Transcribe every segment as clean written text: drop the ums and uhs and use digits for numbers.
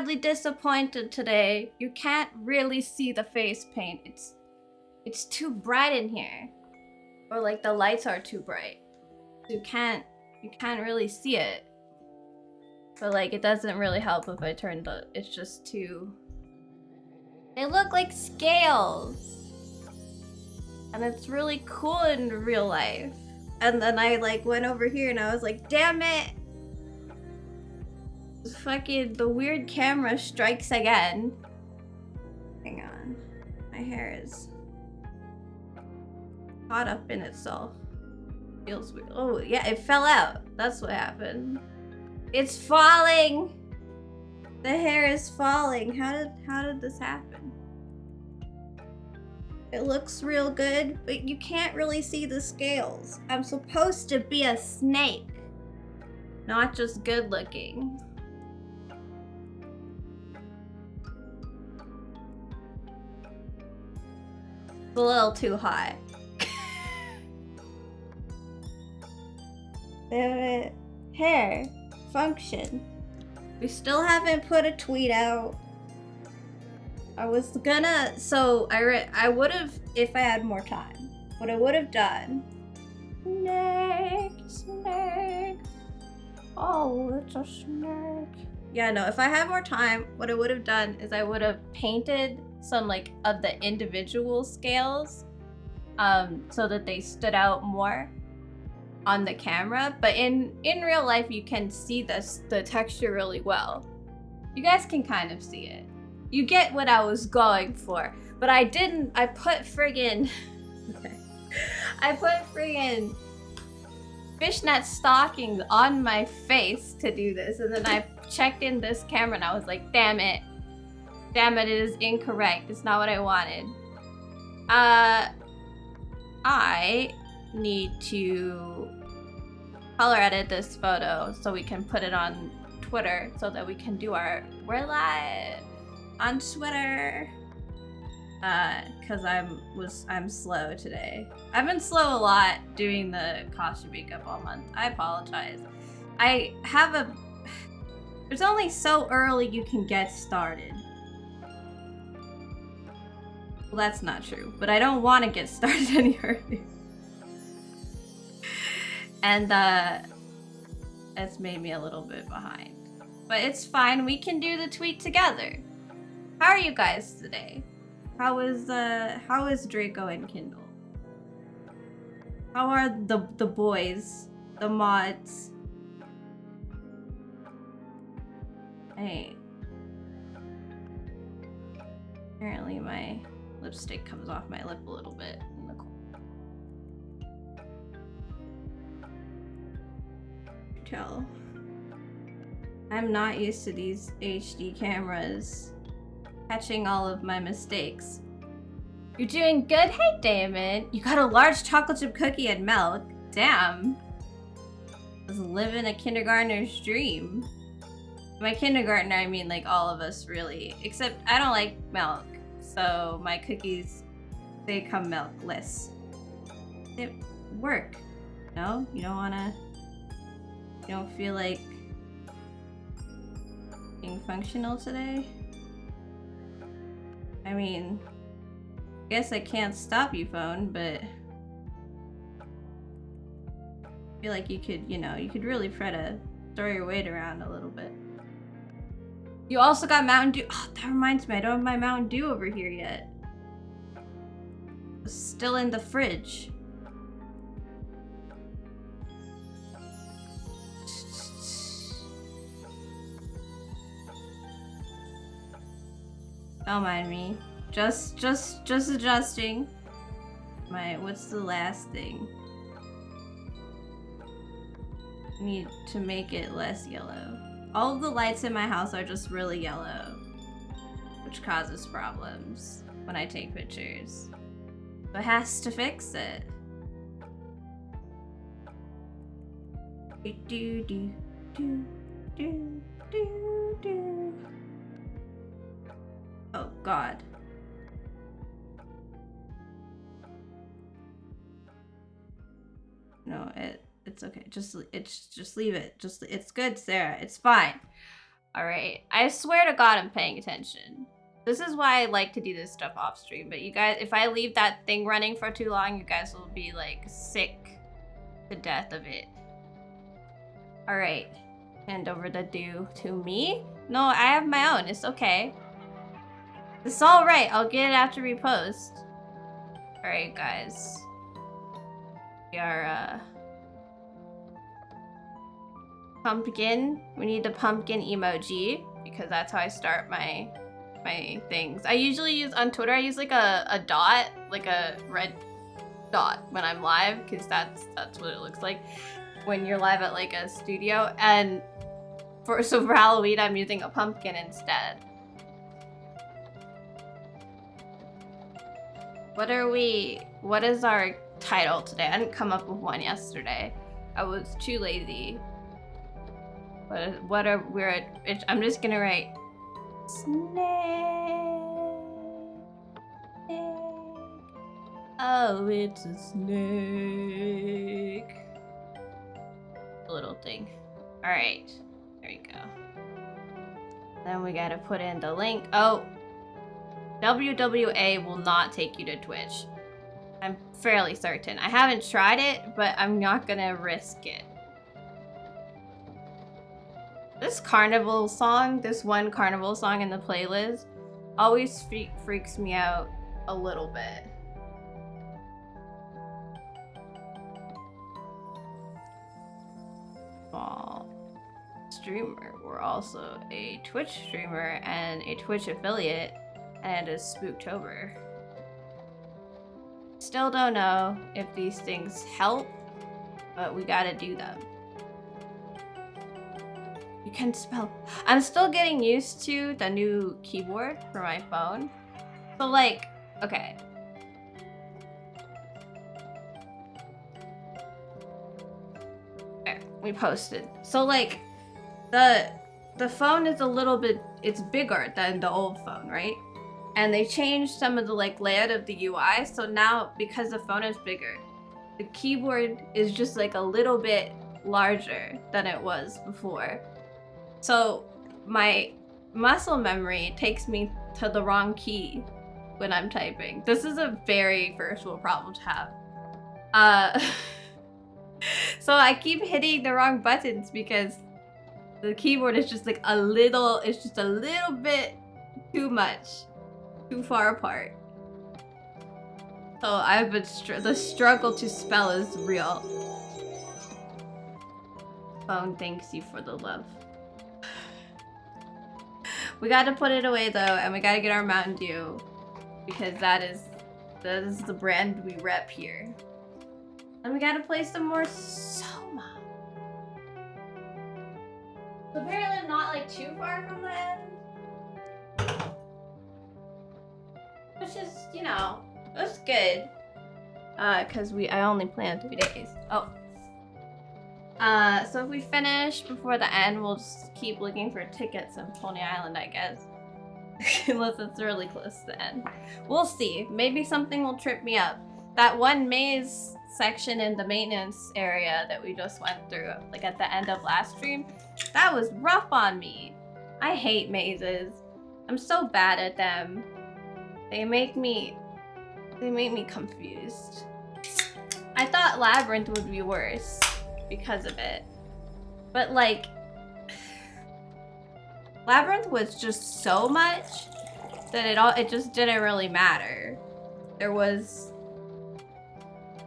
mildly disappointed today. You can't really see the face paint. It's too bright in here. Or like the lights are too bright. You can't really see it. But like it doesn't really help if I turn it's just too... They look like scales. And it's really cool in real life. And then I like went over here and I was like, damn it! Fucking the weird camera strikes again. Hang on. My hair is caught up in itself. Feels weird. Oh yeah, it fell out. That's what happened. It's falling! The hair is falling. How did this happen? It looks real good, but you can't really see the scales. I'm supposed to be a snake, not just good looking. It's a little too hot. Hair function. We still haven't put a tweet out. I was gonna, so I would have, if I had more time, what I would have done. Snake. Oh, it's a snake. Yeah, no, if I had more time, what I would have done is I would have painted some like of the individual scales so that they stood out more on the camera. But in real life, you can see the texture really well. You guys can kind of see it. You get what I was going for, but I didn't. I put friggin' fishnet stockings on my face to do this, and then I checked in this camera and I was like, damn it, it is incorrect. It's not what I wanted. I need to color edit this photo so we can put it on Twitter so that we can do we're live on Twitter. Cause I'm slow today. I've been slow a lot doing the costume makeup all month. I apologize. There's only so early you can get started. Well, that's not true, but I don't want to get started any earlier. And it's made me a little bit behind. But it's fine, we can do the tweet together. How are you guys today? How is Draco and Kindle? How are the boys? The mods? Hey. Apparently my lipstick comes off my lip a little bit in the corner. Tell. I'm not used to these HD cameras catching all of my mistakes. You're doing good? Hey, Damon. You got a large chocolate chip cookie and milk. Damn. I was living a kindergartner's dream. By kindergartner, I mean like all of us, really. Except I don't like milk, so my cookies, they come milkless. They work. No? You don't wanna... You don't feel like being functional today? I mean, I guess I can't stop you, phone, but I feel like you could, you could really try to throw your weight around a little bit. You also got Mountain Dew. Oh, that reminds me, I don't have my Mountain Dew over here yet. It's still in the fridge. Don't mind me. Just adjusting. What's the last thing? Need to make it less yellow. All of the lights in my house are just really yellow, which causes problems when I take pictures. So it has to fix it. Do do do do do do. Oh God. No, it's okay. Just leave it. It's good, Sarah. It's fine. Alright. I swear to God I'm paying attention. This is why I like to do this stuff off stream, but you guys, if I leave that thing running for too long, you guys will be like sick to death of it. Alright. Hand over the do to me? No, I have my own. It's okay. It's alright. I'll get it after repost. Alright, guys. We are, pumpkin. We need the pumpkin emoji because that's how I start my things. I usually use on Twitter, I use like a dot, like a red dot when I'm live, because that's what it looks like when you're live at like a studio. And for Halloween I'm using a pumpkin instead. What is our title today? I didn't come up with one yesterday. I was too lazy. I'm just gonna write snake. Oh, it's a snake. Little thing. Alright. There you go. Then we gotta put in the link. Oh. WWA will not take you to Twitch. I'm fairly certain. I haven't tried it, but I'm not gonna risk it. This carnival song, this one carnival song in the playlist, always freaks me out a little bit. Well, streamer. We're also a Twitch streamer and a Twitch affiliate, and a Spooktober. Still don't know if these things help, but we gotta do them. You can spell. I'm still getting used to the new keyboard for my phone. So like, okay. There, we posted. So like, the phone is a little bit, it's bigger than the old phone, right? And they changed some of the like layout of the UI. So now, because the phone is bigger, the keyboard is just like a little bit larger than it was before. So my muscle memory takes me to the wrong key when I'm typing. This is a very first world problem to have. So I keep hitting the wrong buttons because the keyboard is just like it's just a little bit too much, too far apart. So I've been, the struggle to spell is real. Phone thanks you for the love. We gotta put it away though, and we gotta get our Mountain Dew, because that is the brand we rep here. And we gotta play some more Soma. So apparently I'm not like too far from the end. Which is, you know, that's good. Cause I only planned 3 days. Oh. So if we finish before the end, we'll just keep looking for tickets in Pony Island, I guess. Unless it's really close to the end. We'll see. Maybe something will trip me up. That one maze section in the maintenance area that we just went through, like at the end of last stream, that was rough on me. I hate mazes. I'm so bad at them. They make me confused. I thought Labyrinth would be worse because of it. But like, Labyrinth was just so much that it just didn't really matter.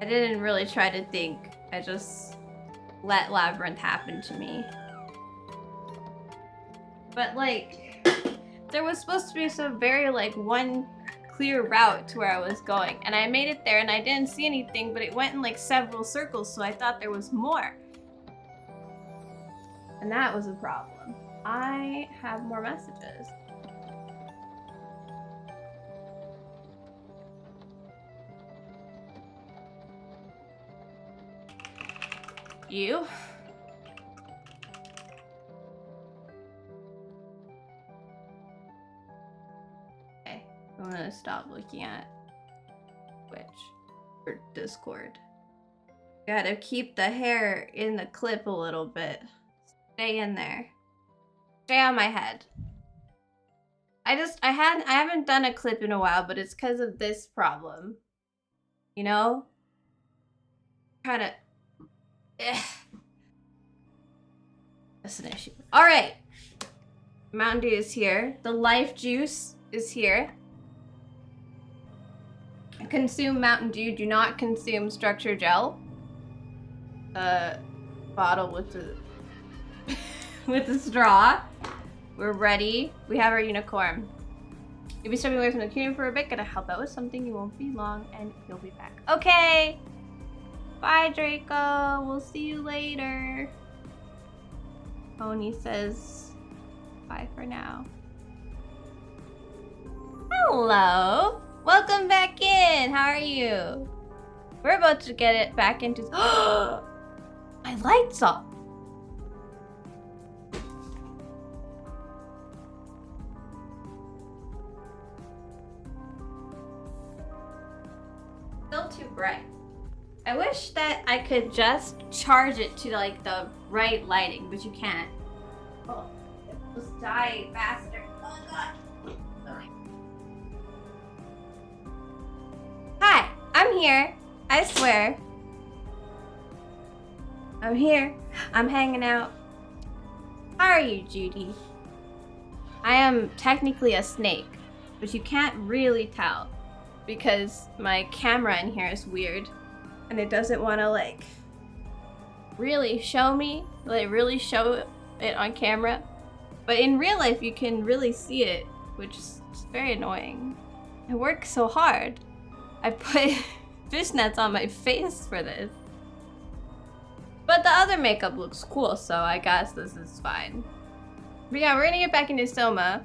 I didn't really try to think. I just let Labyrinth happen to me. But like, there was supposed to be some very like one clear route to where I was going, and I made it there and I didn't see anything, but it went in like several circles, so I thought there was more. And that was a problem. I have more messages. You? Okay, I'm gonna stop looking at Twitch or Discord. Gotta keep the hair in the clip a little bit. Stay in there. Stay on my head. I haven't done a clip in a while, but it's because of this problem. You know? Kinda. That's an issue. Alright. Mountain Dew is here. The life juice is here. Consume Mountain Dew. Do not consume structure gel. Bottle with the with the straw. We're ready. We have our unicorn. You'll be stepping away from the queue for a bit. Gonna help out with something. You won't be long, and you'll be back. Okay. Bye, Draco. We'll see you later. Pony says bye for now. Hello. Welcome back in. How are you? We're about to get it back into. My lights off. Still too bright. I wish that I could just charge it to like the right lighting, but you can't. Oh, let's die faster. Oh god. Hi, I'm here. I swear. I'm here. I'm hanging out. How are you, Judy? I am technically a snake, but you can't really tell because my camera in here is weird and it doesn't want to like really show me, like really show it on camera. But in real life, you can really see it, which is very annoying. I work so hard. I put fishnets on my face for this. But the other makeup looks cool, so I guess this is fine. But yeah, we're gonna get back into Soma.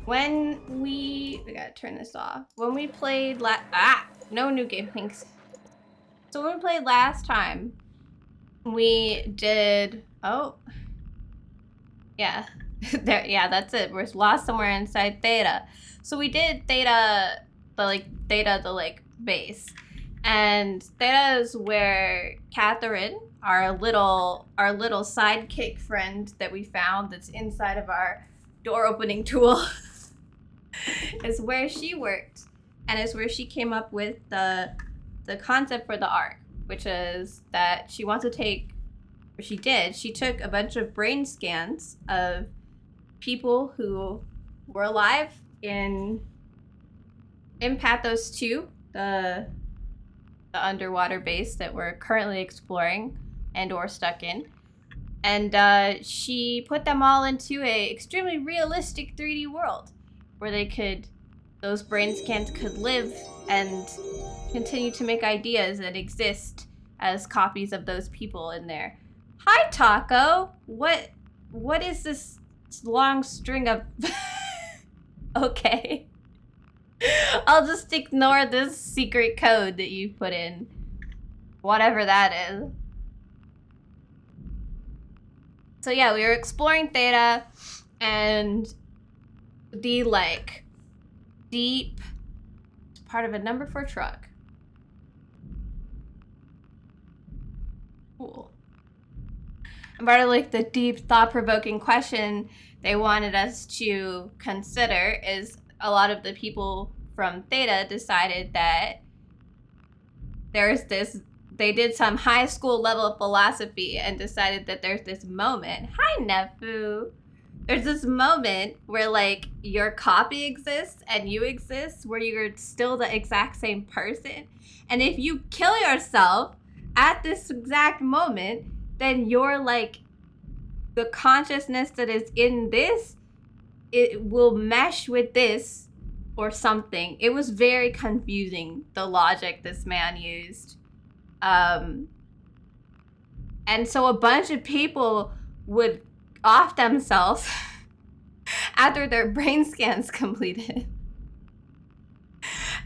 When we gotta turn this off. When we played no new game things. So when we played last time, we did, yeah. Yeah, that's it. We're lost somewhere inside Theta. So we did Theta, the base. And Theta is where Catherine, our little sidekick friend that we found that's inside of our door opening tool, is where she worked. And is where she came up with the concept for the arc, which is that she wants to take, or she did, she took a bunch of brain scans of people who were alive in Pathos 2, the underwater base that we're currently exploring and or stuck in. And she put them all into a extremely realistic 3D world where those brain scans could live and continue to make ideas and exist as copies of those people in there. Hi, Taco. What is this long string of... Okay. I'll just ignore this secret code that you put in. Whatever that is. So yeah, we were exploring Theta and the deep part of a number 4 truck. Cool. And part of the deep thought-provoking question they wanted us to consider is a lot of the people from Theta decided that they did some high school level philosophy and decided that there's this moment. Hi, Nefu. There's this moment where your copy exists and you exist, where you're still the exact same person. And if you kill yourself at this exact moment, then you're the consciousness that is in this, it will mesh with this or something. It was very confusing, the logic this man used. And so a bunch of people would off themselves after their brain scans completed.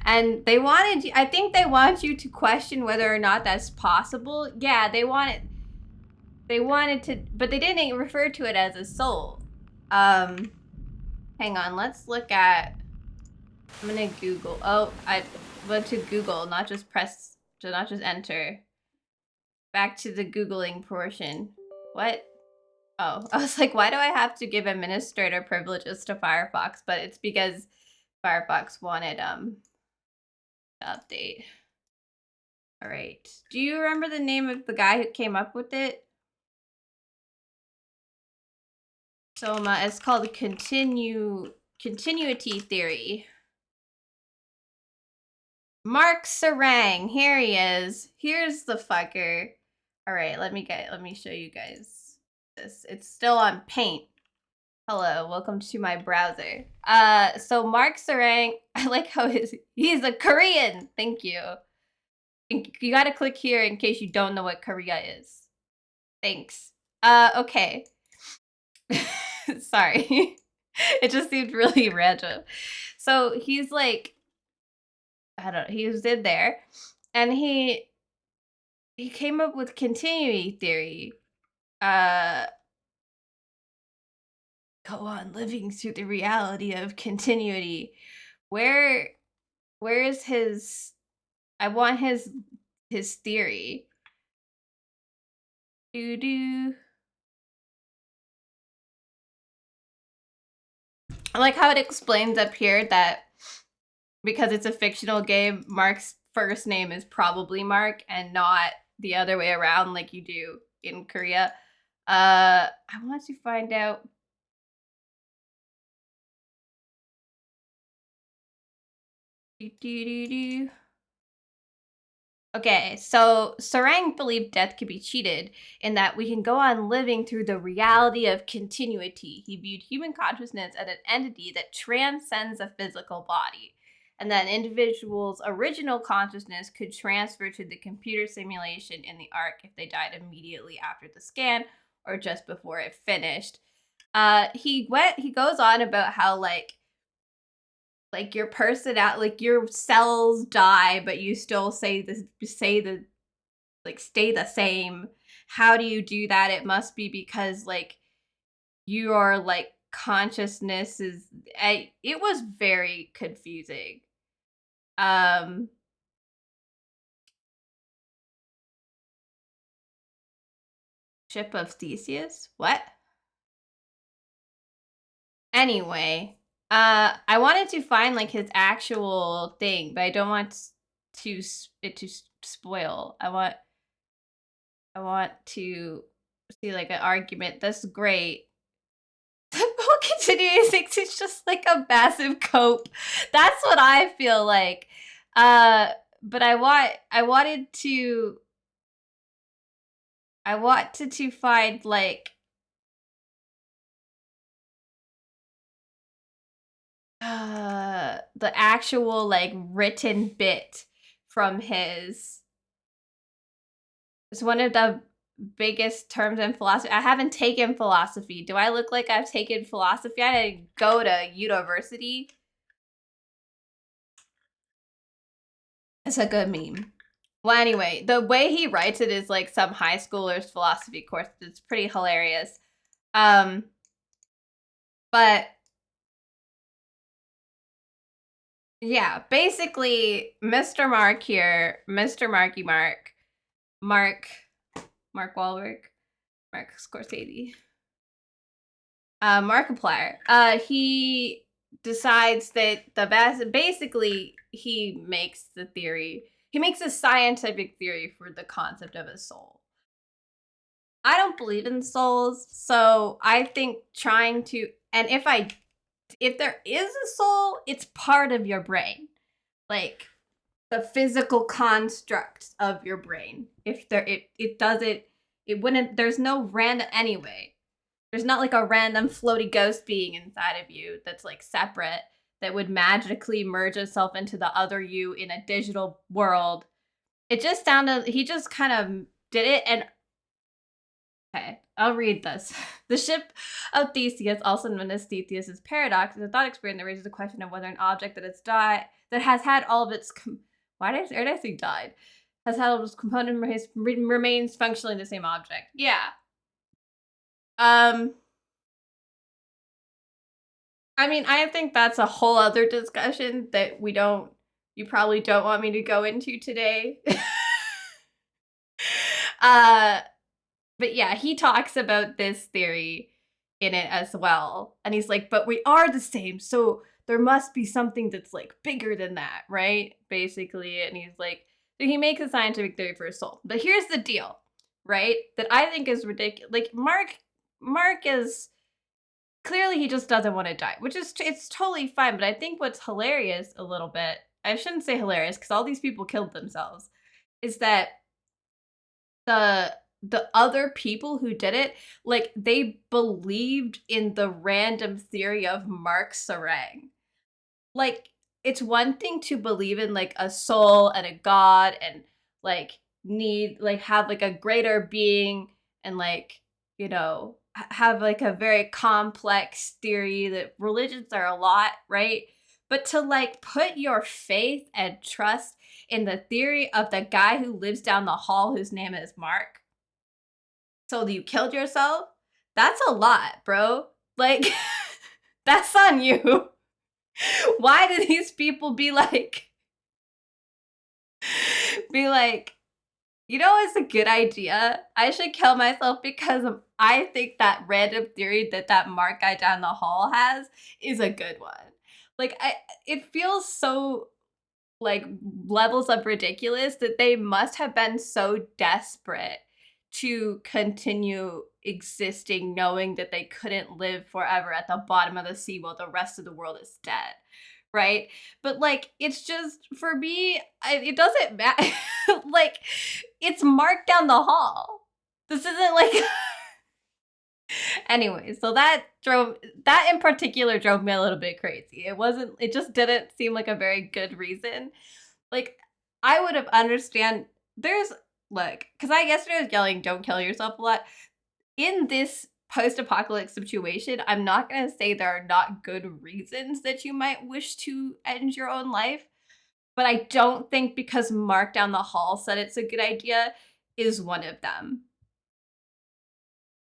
And I think they want you to question whether or not that's possible. Yeah, they wanted to, but they didn't refer to it as a soul. Hang on, let's look at I'm gonna Google. Oh, I went to Google, not just enter. Back to the Googling portion. What? Oh, I was like, why do I have to give administrator privileges to Firefox? But it's because Firefox wanted the update. All right. Do you remember the name of the guy who came up with it? Soma. It's called continuity theory. Mark Sarang. Here he is. Here's the fucker. All right, let me show you guys this. It's still on Paint. Hello, welcome to my browser. So Mark Sarang, I like how he's a Korean. Thank you. You gotta click here in case you don't know what Korea is. Thanks. Okay. Sorry. It just seemed really random. So he's like, I don't know, he was in there and he came up with continuity theory. Go on living through the reality of continuity. Where's his, I want his theory. I like how it explains up here that because it's a fictional game, Mark's first name is probably Mark and not the other way around like you do in Korea. I want to find out. Okay, so Sarang believed death could be cheated in that we can go on living through the reality of continuity. He viewed human consciousness as an entity that transcends a physical body, and that an individual's original consciousness could transfer to the computer simulation in the Ark if they died immediately after the scan or just before it finished. He goes on about how like your personality, like your cells die, but you still stay the same. How do you do that? It must be because like your like consciousness is. It was very confusing. Ship of Theseus? What? Anyway, I wanted to find like his actual thing, but I don't want it to spoil. I want to see like an argument. That's great. The whole continuing thinks it's just like a massive cope. That's what I feel like. But I wanted to find like the actual like written bit from his. It's one of the biggest terms in philosophy. I haven't taken philosophy. Do I look like I've taken philosophy? I didn't go to university. It's a good meme. Well, anyway, the way he writes it is like some high schooler's philosophy course. It's pretty hilarious. But yeah, basically, Mr. Mark here, Mr. Marky Mark, Mark Wahlberg, Mark Scorsese, Markiplier. He decides that basically he makes the theory. He makes a scientific theory for the concept of a soul. I don't believe in souls, so I think trying to, and if there is a soul, it's part of your brain. Like the physical construct of your brain. If there it wouldn't, there's no random anyway. There's not like a random floaty ghost being inside of you that's like separate that would magically merge itself into the other you in a digital world. It just sounded, he just kind of did it. And okay, I'll read this. The ship of Theseus, also known as Theseus's paradox, is a thought experiment that raises the question of whether an object that has had all of its why did I say died? Has had all of its components remains functionally the same object. Yeah. I I mean, I think that's a whole other discussion that you probably don't want me to go into today. uh, but yeah, he talks about this theory in it as well. And he's like, but we are the same, so there must be something that's like bigger than that, right? Basically. And he's like, so he makes a scientific theory for his soul. But here's the deal, right? That I think is ridiculous. Like Mark is clearly he just doesn't want to die, which is it's totally fine. But I think what's hilarious a little bit, I shouldn't say hilarious because all these people killed themselves, is that the other people who did it, like they believed in the random theory of Mark Sarang. Like it's one thing to believe in like a soul and a god and like have like a greater being and like, you know, have like a very complex theory that religions are a lot, right? But to like put your faith and trust in the theory of the guy who lives down the hall whose name is Mark, so you killed yourself, that's a lot, bro. Like that's on you. Why do these people be like, you know, it's a good idea. I should kill myself because I think that random theory that Mark guy down the hall has is a good one. Like, it feels so like levels of ridiculous that they must have been so desperate to continue existing knowing that they couldn't live forever at the bottom of the sea while the rest of the world is dead, right? But like it's just for me it doesn't matter. Like it's Mark down the hall. This isn't like anyway, so that in particular drove me a little bit crazy. It just didn't seem like a very good reason. Like I would have understand there's like because I yesterday was yelling don't kill yourself a lot. In this post-apocalyptic situation, I'm not going to say there are not good reasons that you might wish to end your own life, but I don't think because Mark down the hall said it's a good idea is one of them.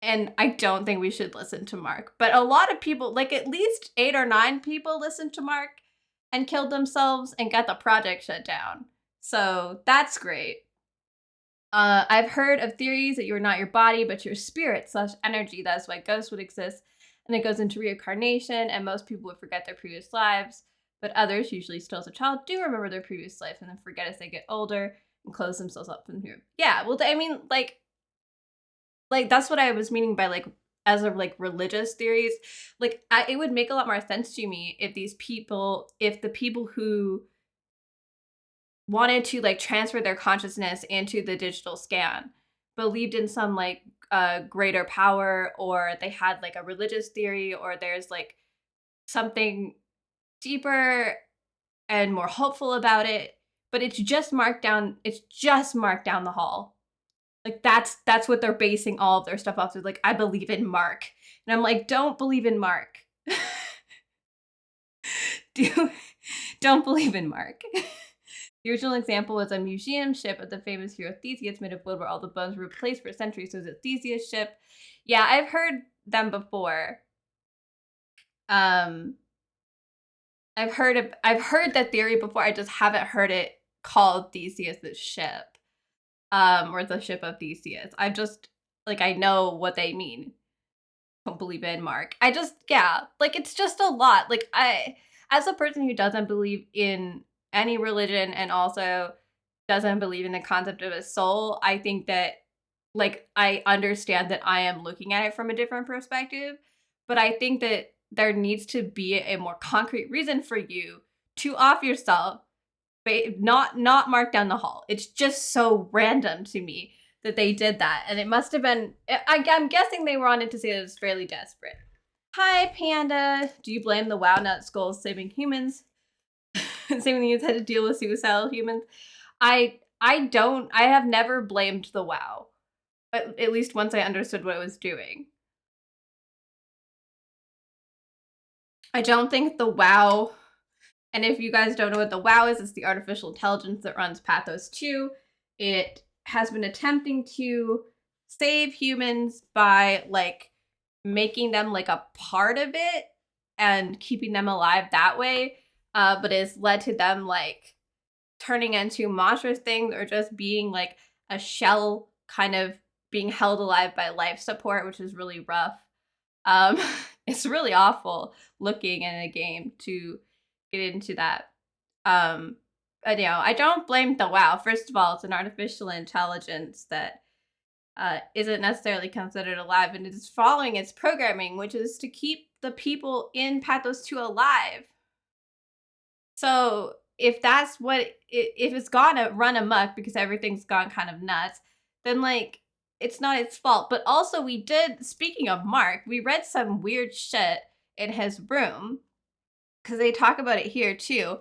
And I don't think we should listen to Mark. But a lot of people, like at least 8 or 9 people listened to Mark and killed themselves and got the project shut down. So that's great. I've heard of theories that you're not your body, but your spirit / energy. That's why ghosts would exist. And it goes into reincarnation, and most people would forget their previous lives. But others, usually still as a child, do remember their previous life and then forget as they get older and close themselves up from here. Yeah, well, I mean, like that's what I was meaning by like as of like religious theories. Like it would make a lot more sense to me if the people who wanted to like transfer their consciousness into the digital scan believed in some like greater power, or they had like a religious theory, or there's like something deeper and more hopeful about it, but it's just marked down the hall. Like that's what they're basing all of their stuff off of. Like I believe in Mark, and I'm like, don't believe in Mark. Don't believe in Mark. The original example was a museum ship of the famous hero Theseus, made of wood where all the bones were replaced for centuries. So it was a Theseus ship. Yeah, I've heard them before. I've heard that theory before. I just haven't heard it called Theseus's ship. Or the ship of Theseus. I've just like I know what they mean. Don't believe in Mark. Like it's just a lot. Like I as a person who doesn't believe in any religion and also doesn't believe in the concept of a soul, I think that like I understand that I am looking at it from a different perspective, but I think that there needs to be a more concrete reason for you to off yourself, not mark down the hall. It's just so random to me that they did that, and it must have been. I'm guessing they wanted to say that it was fairly desperate. Hi, Panda. Do you blame the WoW nut skulls saving humans? Saving the humans had to deal with suicidal humans. I don't. I have never blamed the WoW. At least once I understood what it was doing. I don't think the WoW. And if you guys don't know what the WoW is, it's the artificial intelligence that runs Pathos 2. It has been attempting to save humans by like making them like a part of it. and keeping them alive that way, but it's led to them like turning into monstrous things or just being like a shell kind of being held alive by life support, which is really rough. Um, it's really awful looking in a game to get into that. But I don't blame the WoW. First of all, it's an artificial intelligence that isn't necessarily considered alive, and it is following its programming, which is to keep the people in Pathos 2 alive. So if that's what if it's gonna run amok because everything's gone kind of nuts, then like it's not its fault. But also we did, speaking of Mark, we read some weird shit in his room because they talk about it here too.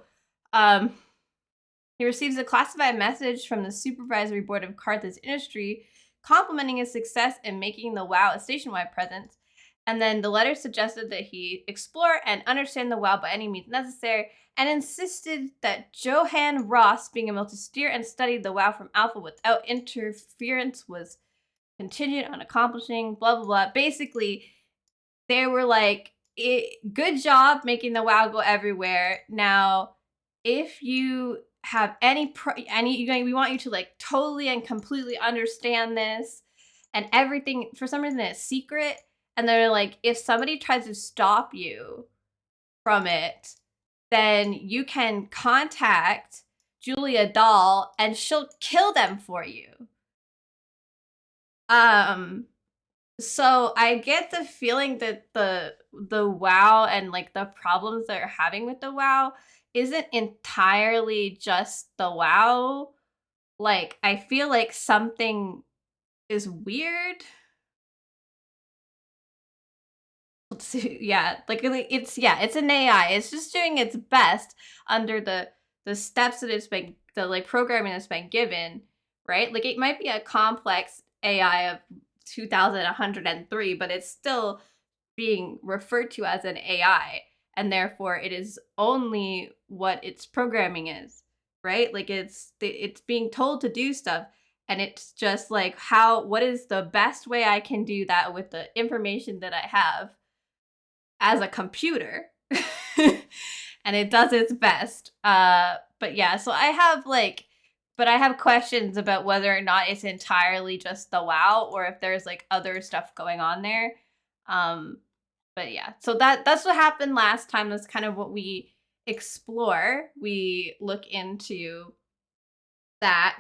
He receives a classified message from the supervisory board of Karthus Industry complimenting his success in making the WoW a station-wide presence. And then the letter suggested that he explore and understand the WoW by any means necessary, and insisted that Johann Ross being able to steer and study the WoW from Alpha without interference was contingent on accomplishing blah, blah, blah. Basically, they were like, good job making the WoW go everywhere. Now, if you have we want you to like totally and completely understand this, and everything, for some reason it's secret, and they're like, if somebody tries to stop you from it, then you can contact Julia Dahl and she'll kill them for you. So I get the feeling that the WoW and like the problems that are having with the WoW isn't entirely just the WoW. Like, I feel like something is weird. Yeah, it's an AI. It's just doing its best under the steps that it's been, the like programming that's been given, right? Like, it might be a complex AI of 2103, but it's still being referred to as an AI, and therefore it is only what its programming is, right? Like, it's being told to do stuff, and it's just like, what is the best way I can do that with the information that I have as a computer? And it does its best. But yeah, so I have questions about whether or not it's entirely just the WoW, or if there's like other stuff going on there. But yeah, so that's what happened last time. That's kind of what we explore. We look into that.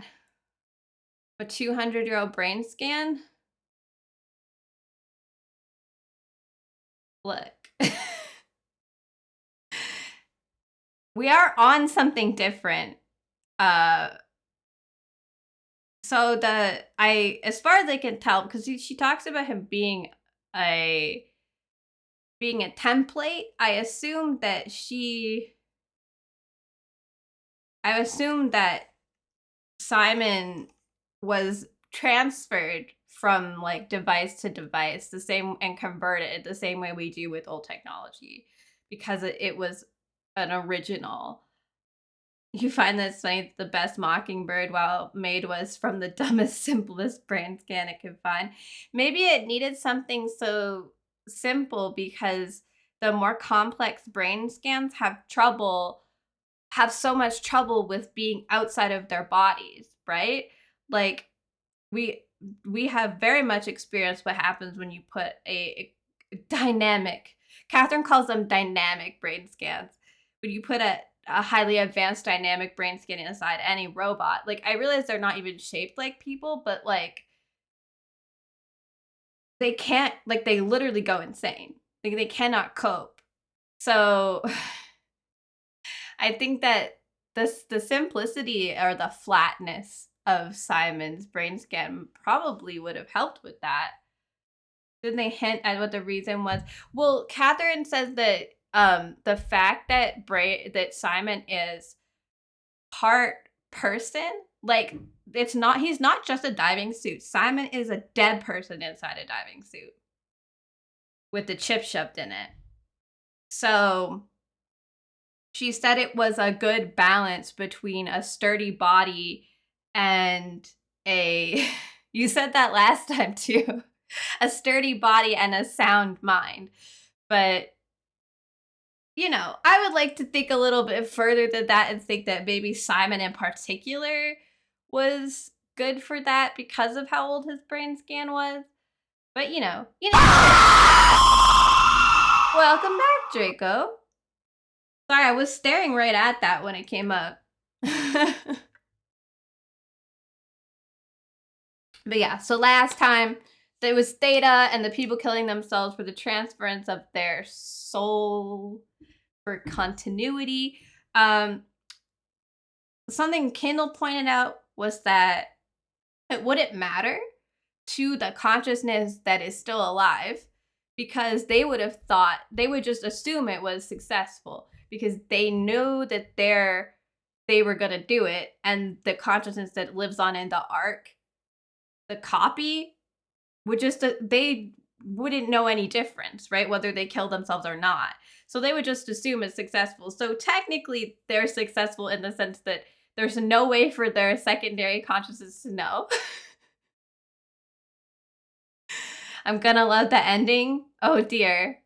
A 200-year-old brain scan. Look. We are on something different. So as far as I can tell, because she talks about him being a template, I assume that Simon was transferred from like device to device and converted the same way we do with old technology, because it was an original. You find that funny, the best Mockingbird WoW made was from the dumbest, simplest brain scan it could find. Maybe it needed something so simple because the more complex brain scans have so much trouble with being outside of their bodies, right? Like, we have very much experienced what happens when you put a dynamic, Catherine calls them dynamic brain scans, when you put a highly advanced dynamic brain scan inside any robot. Like, I realize they're not even shaped like people, but like, they can't, like, they literally go insane. Like, they cannot cope. So I think that the simplicity or the flatness of Simon's brain scan probably would have helped with that. Didn't they hint at what the reason was? Well, Catherine says that the fact that Simon is part person, like, he's not just a diving suit. Simon is a dead person inside a diving suit with the chip shoved in it. So she said it was a good balance between a sturdy body and you said that last time too, a sturdy body and a sound mind. But you know, I would like to think a little bit further than that and think that maybe Simon in particular was good for that because of how old his brain scan was. But you know. Welcome back, Draco. Sorry, I was staring right at that when it came up. But yeah, so last time there was Theta and the people killing themselves for the transference of their soul for continuity. Something Kindle pointed out was that it wouldn't matter to the consciousness that is still alive because they would have thought, they would just assume it was successful because they knew that they were gonna do it, and the consciousness that lives on in the arc, the copy, would just, they wouldn't know any difference, right? Whether they killed themselves or not. So they would just assume it's successful. So technically they're successful in the sense that there's no way for their secondary consciousness to know. I'm gonna love the ending. Oh dear.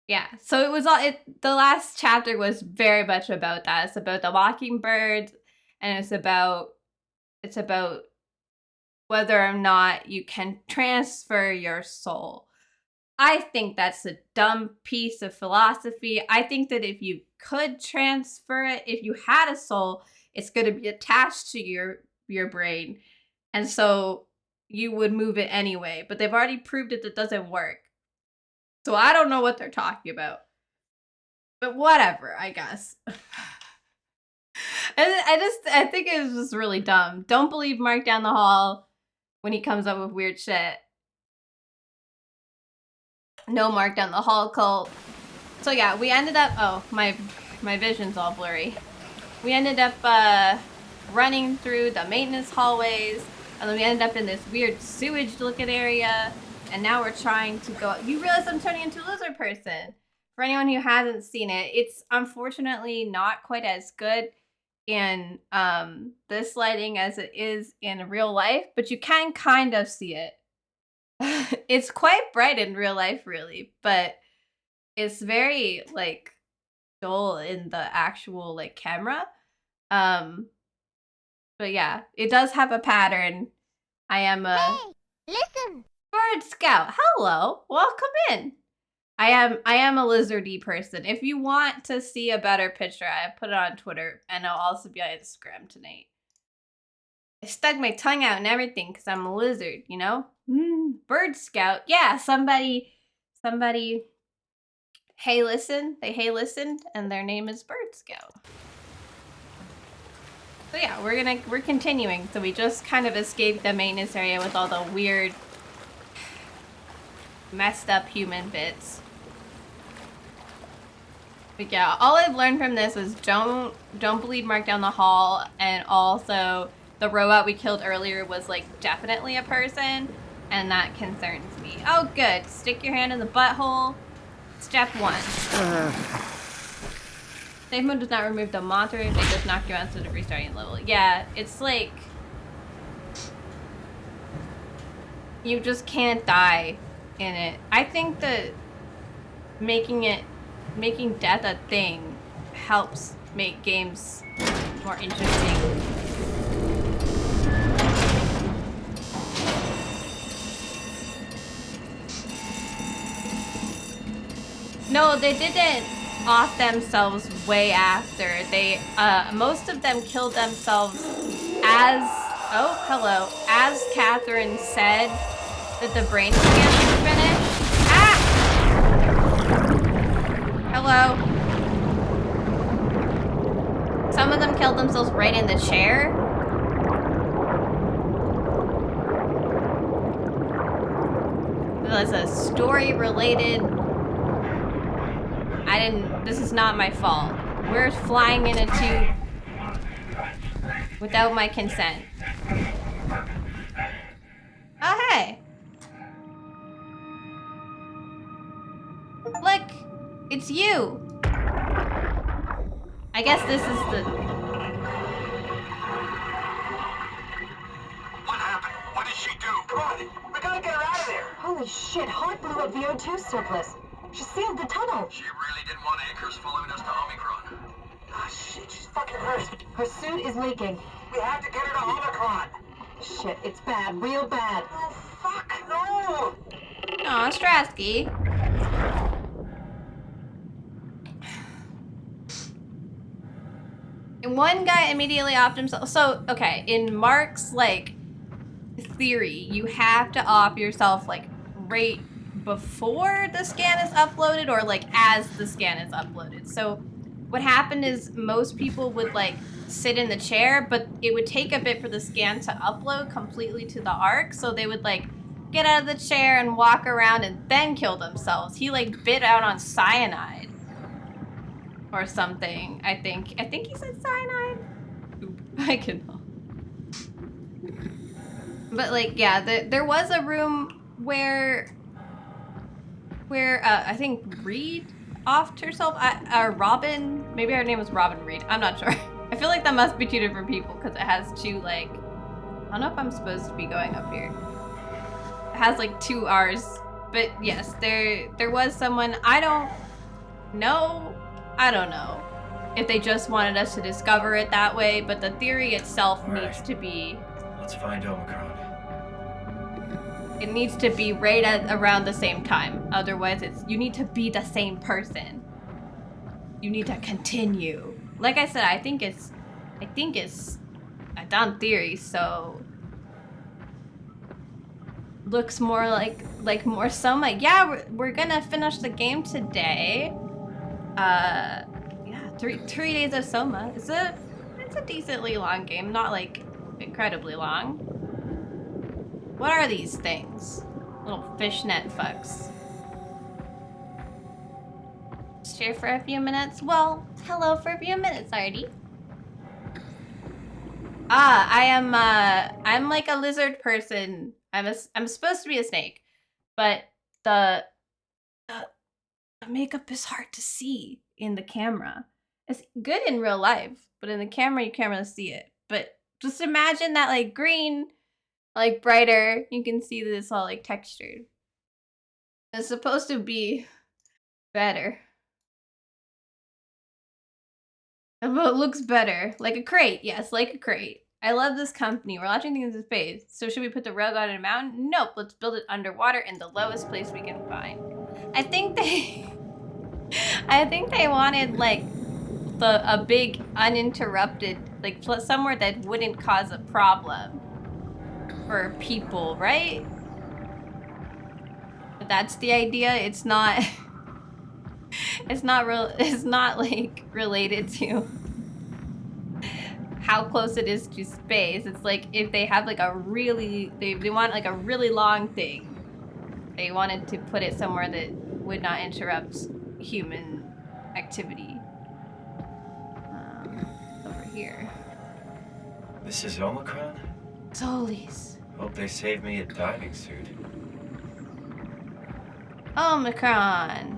Yeah, so it was all, the last chapter was very much about that. It's about the mockingbird, and it's about whether or not you can transfer your soul. I think that's a dumb piece of philosophy. I think that if you could transfer it, if you had a soul, it's going to be attached to your brain. And so you would move it anyway. But they've already proved it doesn't work. So I don't know what they're talking about. But whatever, I guess. I think it was just really dumb. Don't believe Mark down the hall when he comes up with weird shit. No Mark down the hall cult. So yeah, we ended up, oh, my vision's all blurry. We ended up running through the maintenance hallways, and then we ended up in this weird sewage looking area, and now we're trying to go, you realize I'm turning into a lizard person. For anyone who hasn't seen it, it's unfortunately not quite as good in this lighting as it is in real life, but you can kind of see it. It's quite bright in real life, really, but it's very, like, dull in the actual, like, camera. But yeah, it does have a pattern. I am a... Hey, listen! Bird Scout, hello! Welcome in! I am a lizardy person. If you want to see a better picture, I put it on Twitter, and it'll also be on Instagram tonight. I stuck my tongue out and everything because I'm a lizard, you know? Bird Scout. Yeah, somebody, hey listen, they listened, and their name is Bird Scout. So yeah, we're continuing. So we just kind of escaped the maintenance area with all the weird, messed up human bits. But yeah, all I've learned from this is don't believe Mark down the hall, and also the robot we killed earlier was like definitely a person, and that concerns me. Oh good, stick your hand in the butthole. Step 1. Safe mode does not remove the monster, they just knock you out instead of restarting level. Yeah, it's like, you just can't die in it. I think that making death a thing helps make games more interesting. No, they didn't off themselves way after. They, most of them killed themselves as, oh, hello, as Catherine said that the brain scan was finished. Ah! Hello. Some of them killed themselves right in the chair. There's a story related. This is not my fault. We're flying in a tube without my consent. Oh, hey. Look, it's you. I guess this is the... What happened? What did she do? Come on, we gotta get her out of there. Holy shit, Hart blew up VO2 surplus. She sealed the tunnel. She really didn't want Acres following us to Omicron. Ah, shit, she's fucking hurt. Her suit is leaking. We have to get her to Omicron. Shit, it's bad, real bad. Oh, fuck, no! Aw, Strasky. And one guy immediately offed himself. So, okay, in Mark's, like, theory, you have to off yourself, like, right before the scan is uploaded or, like, as the scan is uploaded. So, what happened is most people would, like, sit in the chair, but it would take a bit for the scan to upload completely to the ARC, so they would, like, get out of the chair and walk around and then kill themselves. He, like, bit out on cyanide. Or something, I think. I think he said cyanide. Oop, I can know. But like, yeah, there was a room where I think Reed offed herself. Or Robin, maybe her name was Robin Reed. I'm not sure. I feel like that must be two different people because it has two, like, I don't know if I'm supposed to be going up here. It has like two R's, but yes, there was someone. I don't know if they just wanted us to discover it that way, but the theory itself needs to be... Let's find Omicron. It needs to be right at around the same time. Otherwise, you need to be the same person. You need to continue. Like I said, I think it's a dumb theory, so... Looks more like more Soma. Yeah, we're gonna finish the game today. Yeah, three days of Soma. It's a decently long game, not like incredibly long. What are these things? Little fishnet fucks. Just here for a few minutes. Well, hello for a few minutes, Artie. I'm like a lizard person. I'm supposed to be a snake, but the makeup is hard to see in the camera. It's good in real life, but in the camera you can't really see it. But just imagine that, like, green, like, brighter. You can see that it's all, like, textured. It's supposed to be better. But it looks better. Like a crate. Yes, like a crate. I love this company. We're launching things in space. So should we put the railgun in a mountain? Nope. Let's build it underwater in the lowest place we can find. I think they wanted, like, a big uninterrupted, like, somewhere that wouldn't cause a problem for people, right? But that's the idea. It's not it's not like related to how close it is to space. It's like if they have like a really they want like a really long thing, they wanted to put it somewhere that would not interrupt human activity. Over here. This is Omicron? Solis. Hope they saved me a diving suit. Omicron.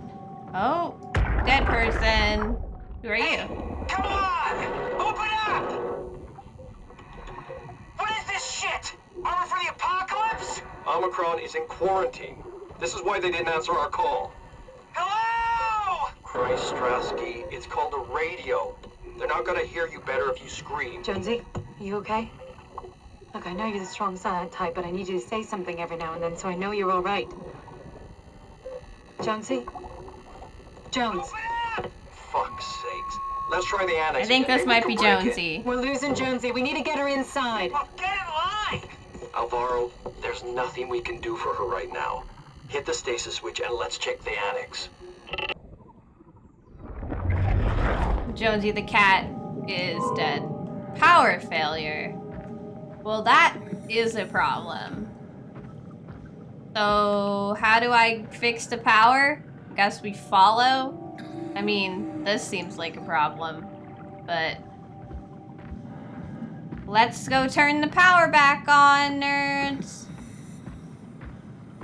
Oh, dead person. Who are you? Come on! Open up! What is this shit? Armor for the apocalypse? Omicron is in quarantine. This is why they didn't answer our call. Hello! Christ, Strasky, it's called a radio. They're not gonna hear you better if you scream. Jonesy, are you okay? Look, I know you're the strong silent type, but I need you to say something every now and then so I know you're all right. Jonesy? Jones. Open up! Fuck's sakes. Let's try the annex. I think again. this Maybe might we be can break it. Jonesy. We're losing Jonesy. We need to get her inside. Well, get in line! Alvaro, there's nothing we can do for her right now. Hit the stasis switch and let's check the annex. Jonesy the cat is dead. Power failure. Well, that is a problem. So, how do I fix the power? Guess we follow? I mean, this seems like a problem, but... Let's go turn the power back on, nerds.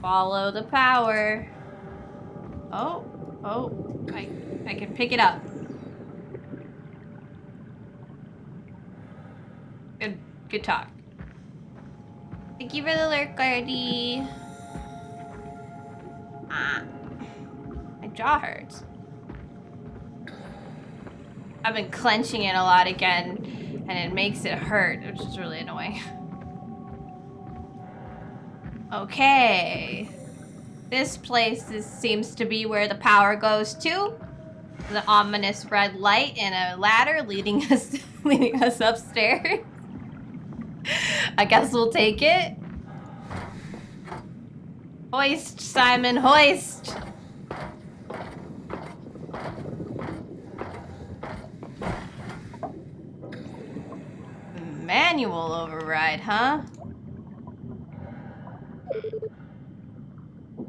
Follow the power. Oh, I can pick it up. Good talk. Thank you for the lurk, Artie. My jaw hurts. I've been clenching it a lot again, and it makes it hurt, which is really annoying. Okay. This place seems to be where the power goes to. The ominous red light and a ladder leading us upstairs. I guess we'll take it. Hoist, Simon, hoist! Manual override, huh?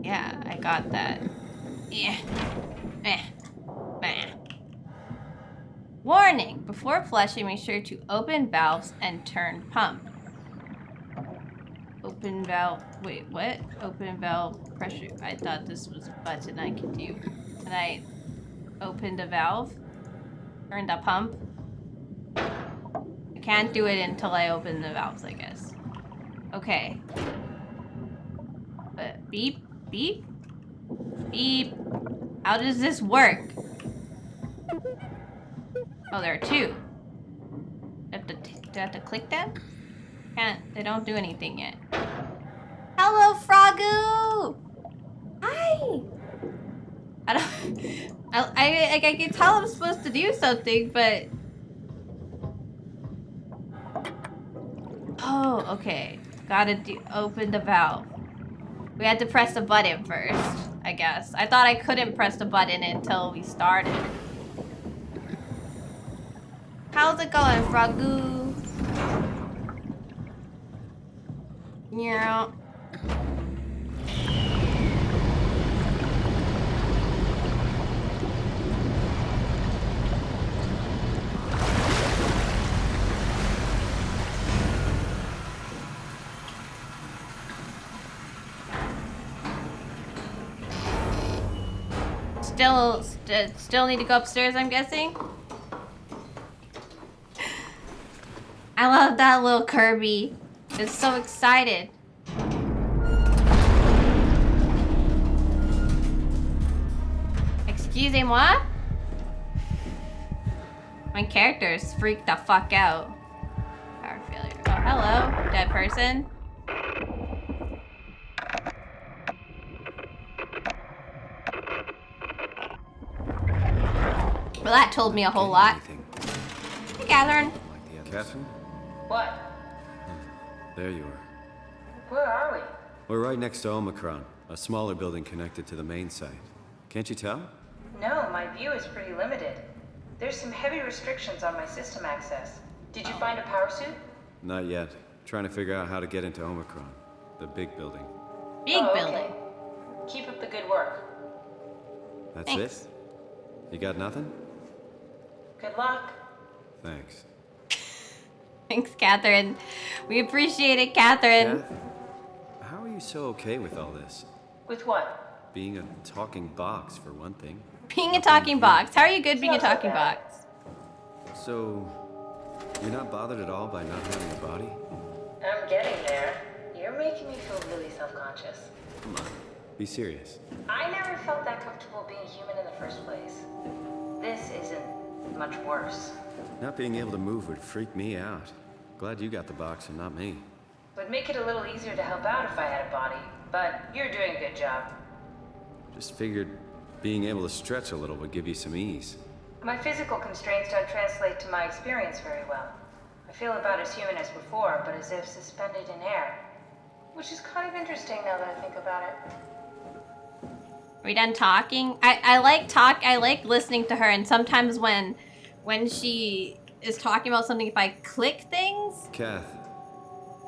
Yeah, I got that. Yeah. Warning! Before flushing, make sure to open valves and turn pump. Open valve. Wait, what? Open valve pressure. I thought this was a button I could do. Can I open the valve? Turn the pump? I can't do it until I open the valves, I guess. Okay. Beep, beep, beep. How does this work? Oh, there are two. Do I have to click them? Can't. They don't do anything yet. Hello, Frogoo! Hi! I don't... I can tell I'm supposed to do something, but... Oh, okay. Gotta open the valve. We had to press the button first, I guess. I thought I couldn't press the button until we started. How's it going, Frogoo? Yeah. Still need to go upstairs, I'm guessing? I love that little Kirby. It's so excited. Excusez-moi? My character is freaked the fuck out. Power failure. Oh, hello, dead person. Well, that told me a whole lot. Hey, Catherine. Catherine? What? There you are. Where are we? We're right next to Omicron, a smaller building connected to the main site. Can't you tell? No, my view is pretty limited. There's some heavy restrictions on my system access. Did you find a power suit? Not yet. Trying to figure out how to get into Omicron, the big building. Big building. Okay. Keep up the good work. That's Thanks. it? You got nothing? Good luck. Thanks. Thanks, Catherine. We appreciate it, Catherine. Kath, how are you so okay with all this? With what? Being a talking box, for one thing. Being a talking box. How are you good being a Not so talking bad. box? So, you're not bothered at all by not having a body? I'm getting there. You're making me feel really self-conscious. Come on, be serious. I never felt that comfortable being human in the first place. This isn't much worse. Not being able to move would freak me out. Glad you got the box and not me. Would make it a little easier to help out if I had a body, but you're doing a good job. Just figured being able to stretch a little would give you some ease. My physical constraints don't translate to my experience very well. I feel about as human as before, but as if suspended in air. Which is kind of interesting now that I think about it. Are we done talking? I like listening to her, and sometimes when she is talking about something, if I click things, Kath,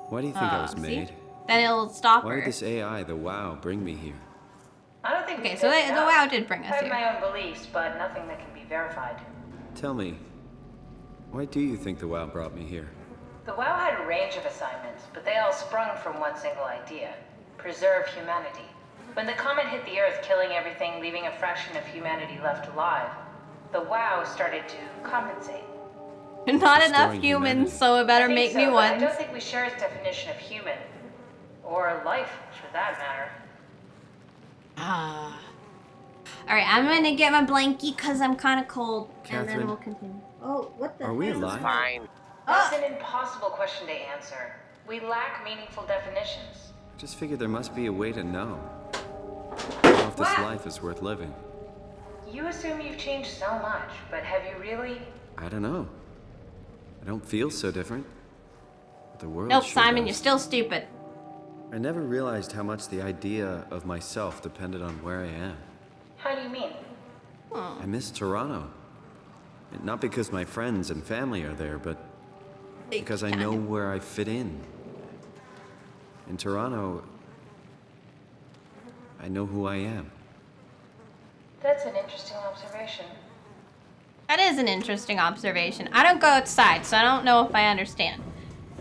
why do you think I was see? made? Then it'll stop Why her. did this AI, the WoW, bring me here? I don't think Okay, we so figured the it out. WoW did bring us I have here. my own beliefs, but nothing that can be verified. Tell me, why do you think the WoW brought me here? The WoW had a range of assignments, but they all sprung from one single idea: preserve humanity. When the comet hit the Earth, killing everything, leaving a fraction of humanity left alive, the WoW started to compensate. Not enough Restoring humans, humanity. so it better I think make so, new but I ones. don't think we share its definition of human. Or life, for that matter. Ah. Alright, I'm gonna get my blankie because I'm kind of cold. And Catherine? then we'll continue. Oh, what the Are we heck? alive? Fine. That's an impossible question to answer. We lack meaningful definitions. I just figured there must be a way to know. I don't know if this What? life is worth living. You assume you've changed so much, but have you really? I don't know. I don't feel so different. But the world Nope, sure Simon, does. you're still stupid. I never realized how much the idea of myself depended on where I am. How do you mean? I miss Toronto. And not because my friends and family are there, but because I know where I fit in. In Toronto, I know who I am. That's an interesting observation. That is an interesting observation. I don't go outside, so I don't know if I understand.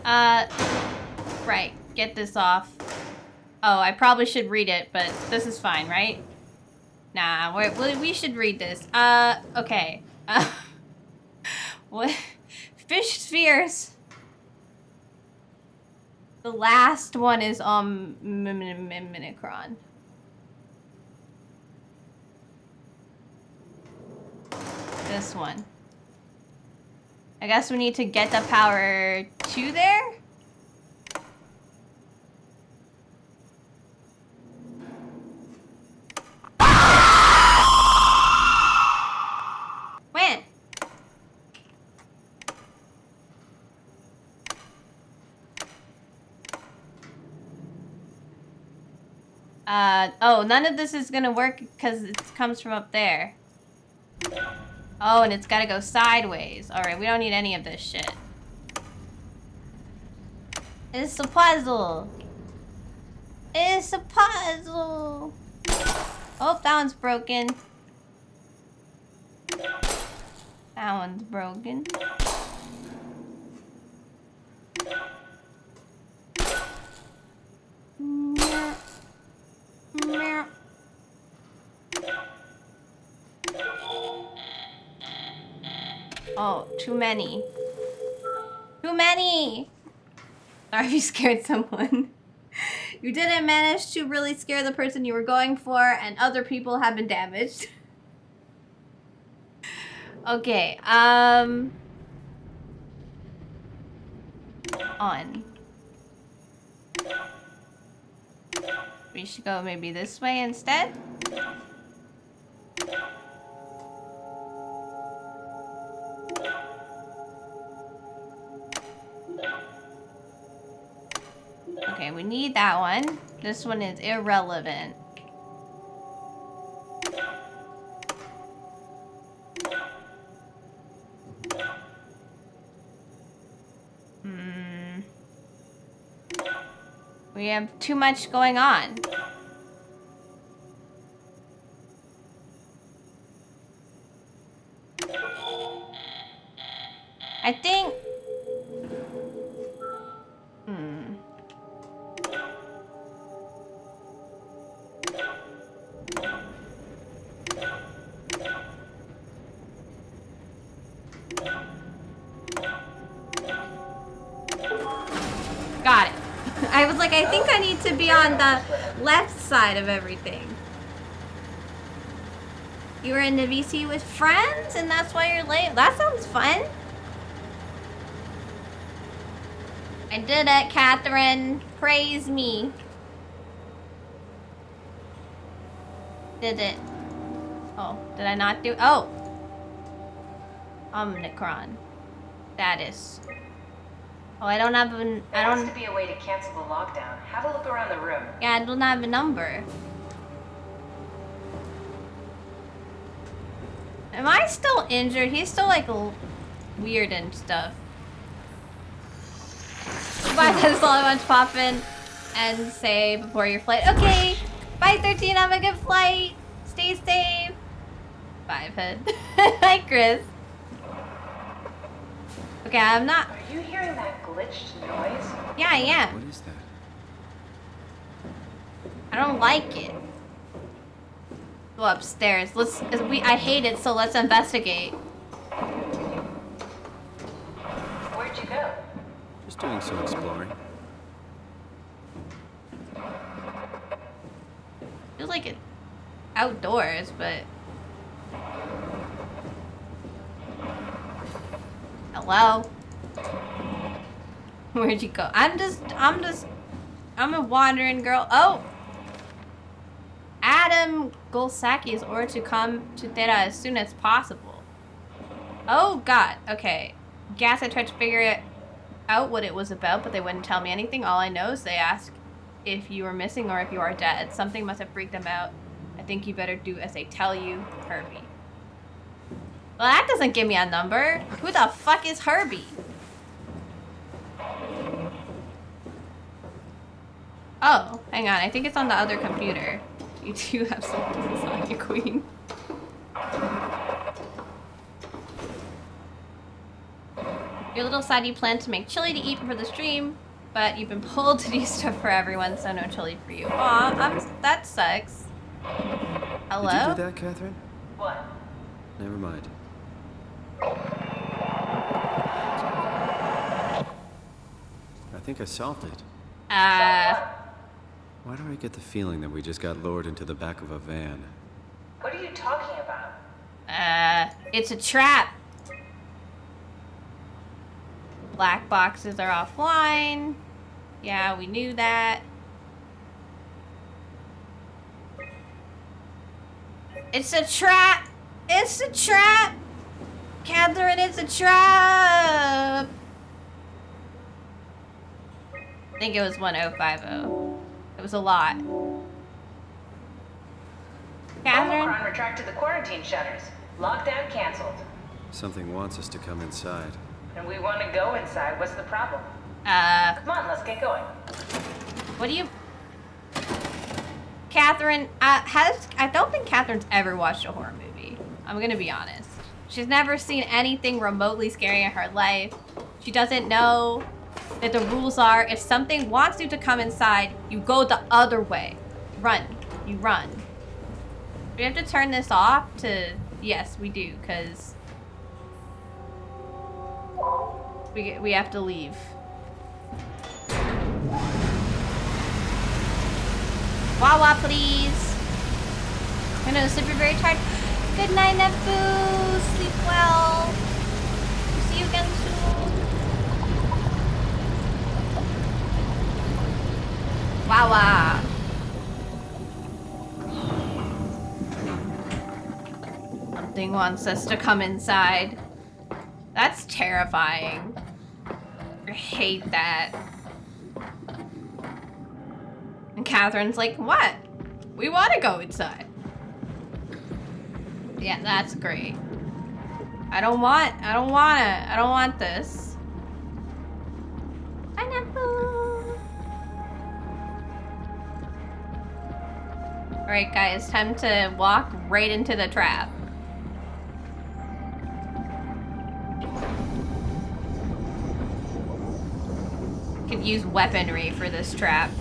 Right. Get this off. Oh, I probably should read it, but this is fine, right? Nah, we should read this. Okay. What? Fish spheres. The last one is Omicron. This one. I guess we need to get the power to there? When? Oh, none of this is gonna work because it comes from up there. Oh, and it's gotta go sideways. Alright, we don't need any of this shit. It's a puzzle. It's a puzzle. Oh, that one's broken. That one's broken. Meow. Meow. Oh, too many. Too many! Sorry if you scared someone. You didn't manage to really scare the person you were going for, and other people have been damaged. Okay, on. We should go maybe this way instead. Okay, we need that one. This one is irrelevant. We have too much going on. I think... Got it. I was like, I think I need to be on the left side of everything. You were in the VC with friends and that's why you're late? That sounds fun. I did it, Catherine. Praise me. Did it. Oh, did I not do? Oh. Omicron. Status. Oh, I don't have an. There has to be a way to cancel the lockdown. Have a look around the room. Yeah, I don't have a number. Am I still injured? He's still like weird and stuff. Bye, that's all I want to pop in and say before your flight. Okay, bye 13, have a good flight. Stay safe. Bye, Ped. Hi, Chris. Okay, I'm not. Are you hearing that glitched noise? Yeah, I am. What is that? I don't like it. Go upstairs. I hate it, so let's investigate. Where'd you go? Just doing some exploring. Feels like outdoors, but... Hello? Where'd you go? I'm a wandering girl. Oh! Adam Golsaki is ordered to come to Theta as soon as possible. Oh god, okay. Guess I tried to figure out what it was about, but they wouldn't tell me anything. All I know is they asked if you were missing or if you are dead. Something must have freaked them out. I think you better do as they tell you, Herbie. Well, that doesn't give me a number. Who the fuck is Herbie? Oh, hang on. I think it's on the other computer. You do have some lasagna queen. Your little side you plan to make chili to eat for the stream, but you've been pulled to do stuff for everyone, so no chili for you. Aw, that sucks. Hello? Did you do that, Catherine? What? Never mind. I think I solved it. Why do I get the feeling that we just got lowered into the back of a van? What are you talking about? It's a trap. Black boxes are offline. Yeah, we knew that. It's a trap! It's a trap! Catherine, it's a trap! I think it was 1050. It was a lot. Catherine? Omicron retracted the quarantine shutters. Lockdown canceled. Something wants us to come inside. And we want to go inside. What's the problem? Come on, let's get going. What do you... Catherine, I don't think Catherine's ever watched a horror movie. I'm gonna be honest. She's never seen anything remotely scary in her life. She doesn't know that the rules are if something wants you to come inside, you go the other way. Run. You run. Do we have to turn this off to... Yes, we do, because... We have to leave. Wawa, please. I know, sleep, you're very tired. Good night, Nefu. Sleep well. See you again soon. Wawa. Something wants us to come inside. That's terrifying. I hate that. And Catherine's like, what? We want to go inside. Yeah, that's great. I don't want this. Pineapple. Alright guys, time to walk right into the trap. Could use weaponry for this trap.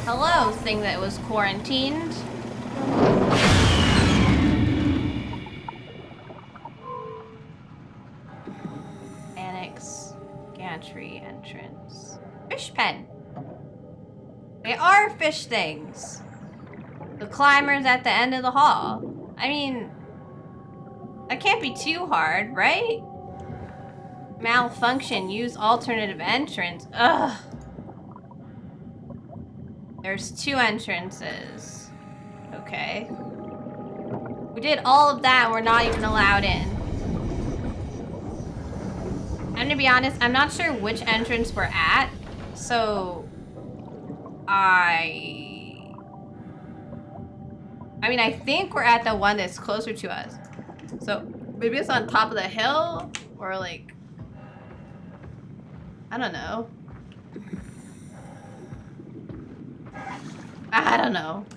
Hello, thing that was quarantined. Annex, gantry entrance. Fish pen. They are fish things. The climber's at the end of the hall. I mean, that can't be too hard, right? Malfunction, use alternative entrance. Ugh. There's 2 entrances. Okay. We did all of that and we're not even allowed in. I'm gonna be honest, I'm not sure which entrance we're at, so... I mean, I think we're at the one that's closer to us. So, maybe it's on top of the hill? Or like... I don't know. I don't know.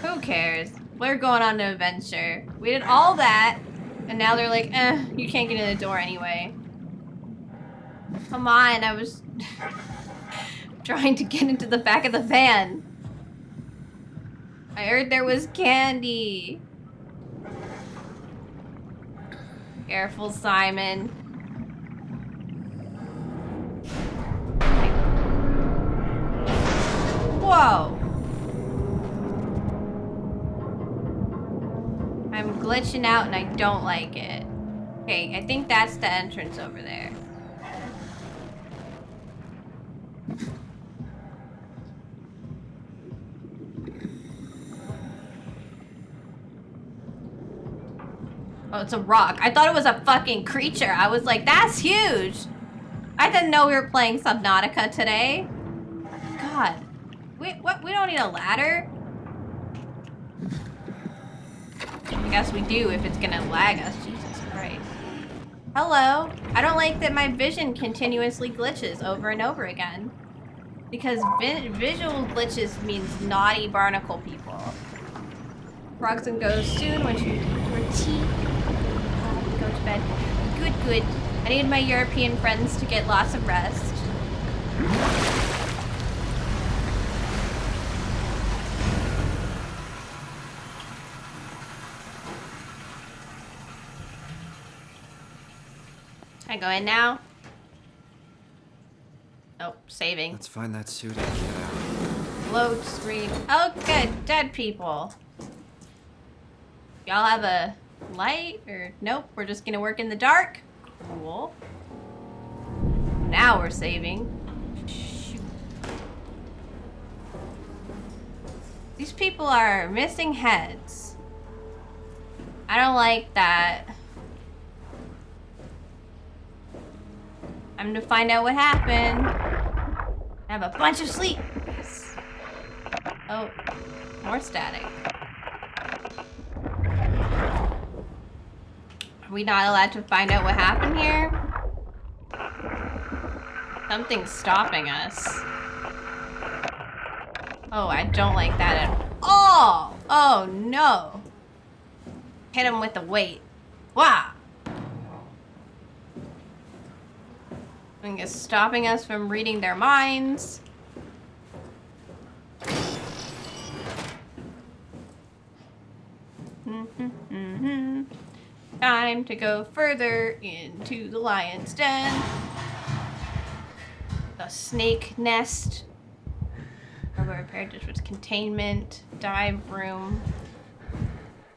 Who cares? We're going on an adventure. We did all that, and now they're like, you can't get in the door anyway. Come on, I was trying to get into the back of the van. I heard there was candy. Careful, Simon. Whoa! I'm glitching out and I don't like it. Okay, I think that's the entrance over there. Oh, it's a rock. I thought it was a fucking creature. I was like, that's huge. I didn't know we were playing Subnautica today. God. We don't need a ladder? I guess we do if it's gonna lag us. Jesus Christ. Hello. I don't like that my vision continuously glitches over and over again. Because visual glitches means naughty barnacle people. Frogs and goes soon when you your tea. Go to bed. Good, good. I need my European friends to get lots of rest. Can I go in now? Oh, saving. Let's find that suit and get out. Load screen. Oh, good. Dead people. Y'all have a light? Or nope, we're just gonna work in the dark? Cool. Now we're saving. Shoot. These people are missing heads. I don't like that. I'm gonna find out what happened. I have a bunch of sleep. Oh, more static. Are we not allowed to find out what happened here? Something's stopping us. Oh, I don't like that at all. Oh, no. Hit him with the weight. Wow. I think it's stopping us from reading their minds. Time to go further into the lion's den. The snake nest. Robo repair dish with containment. Dive room.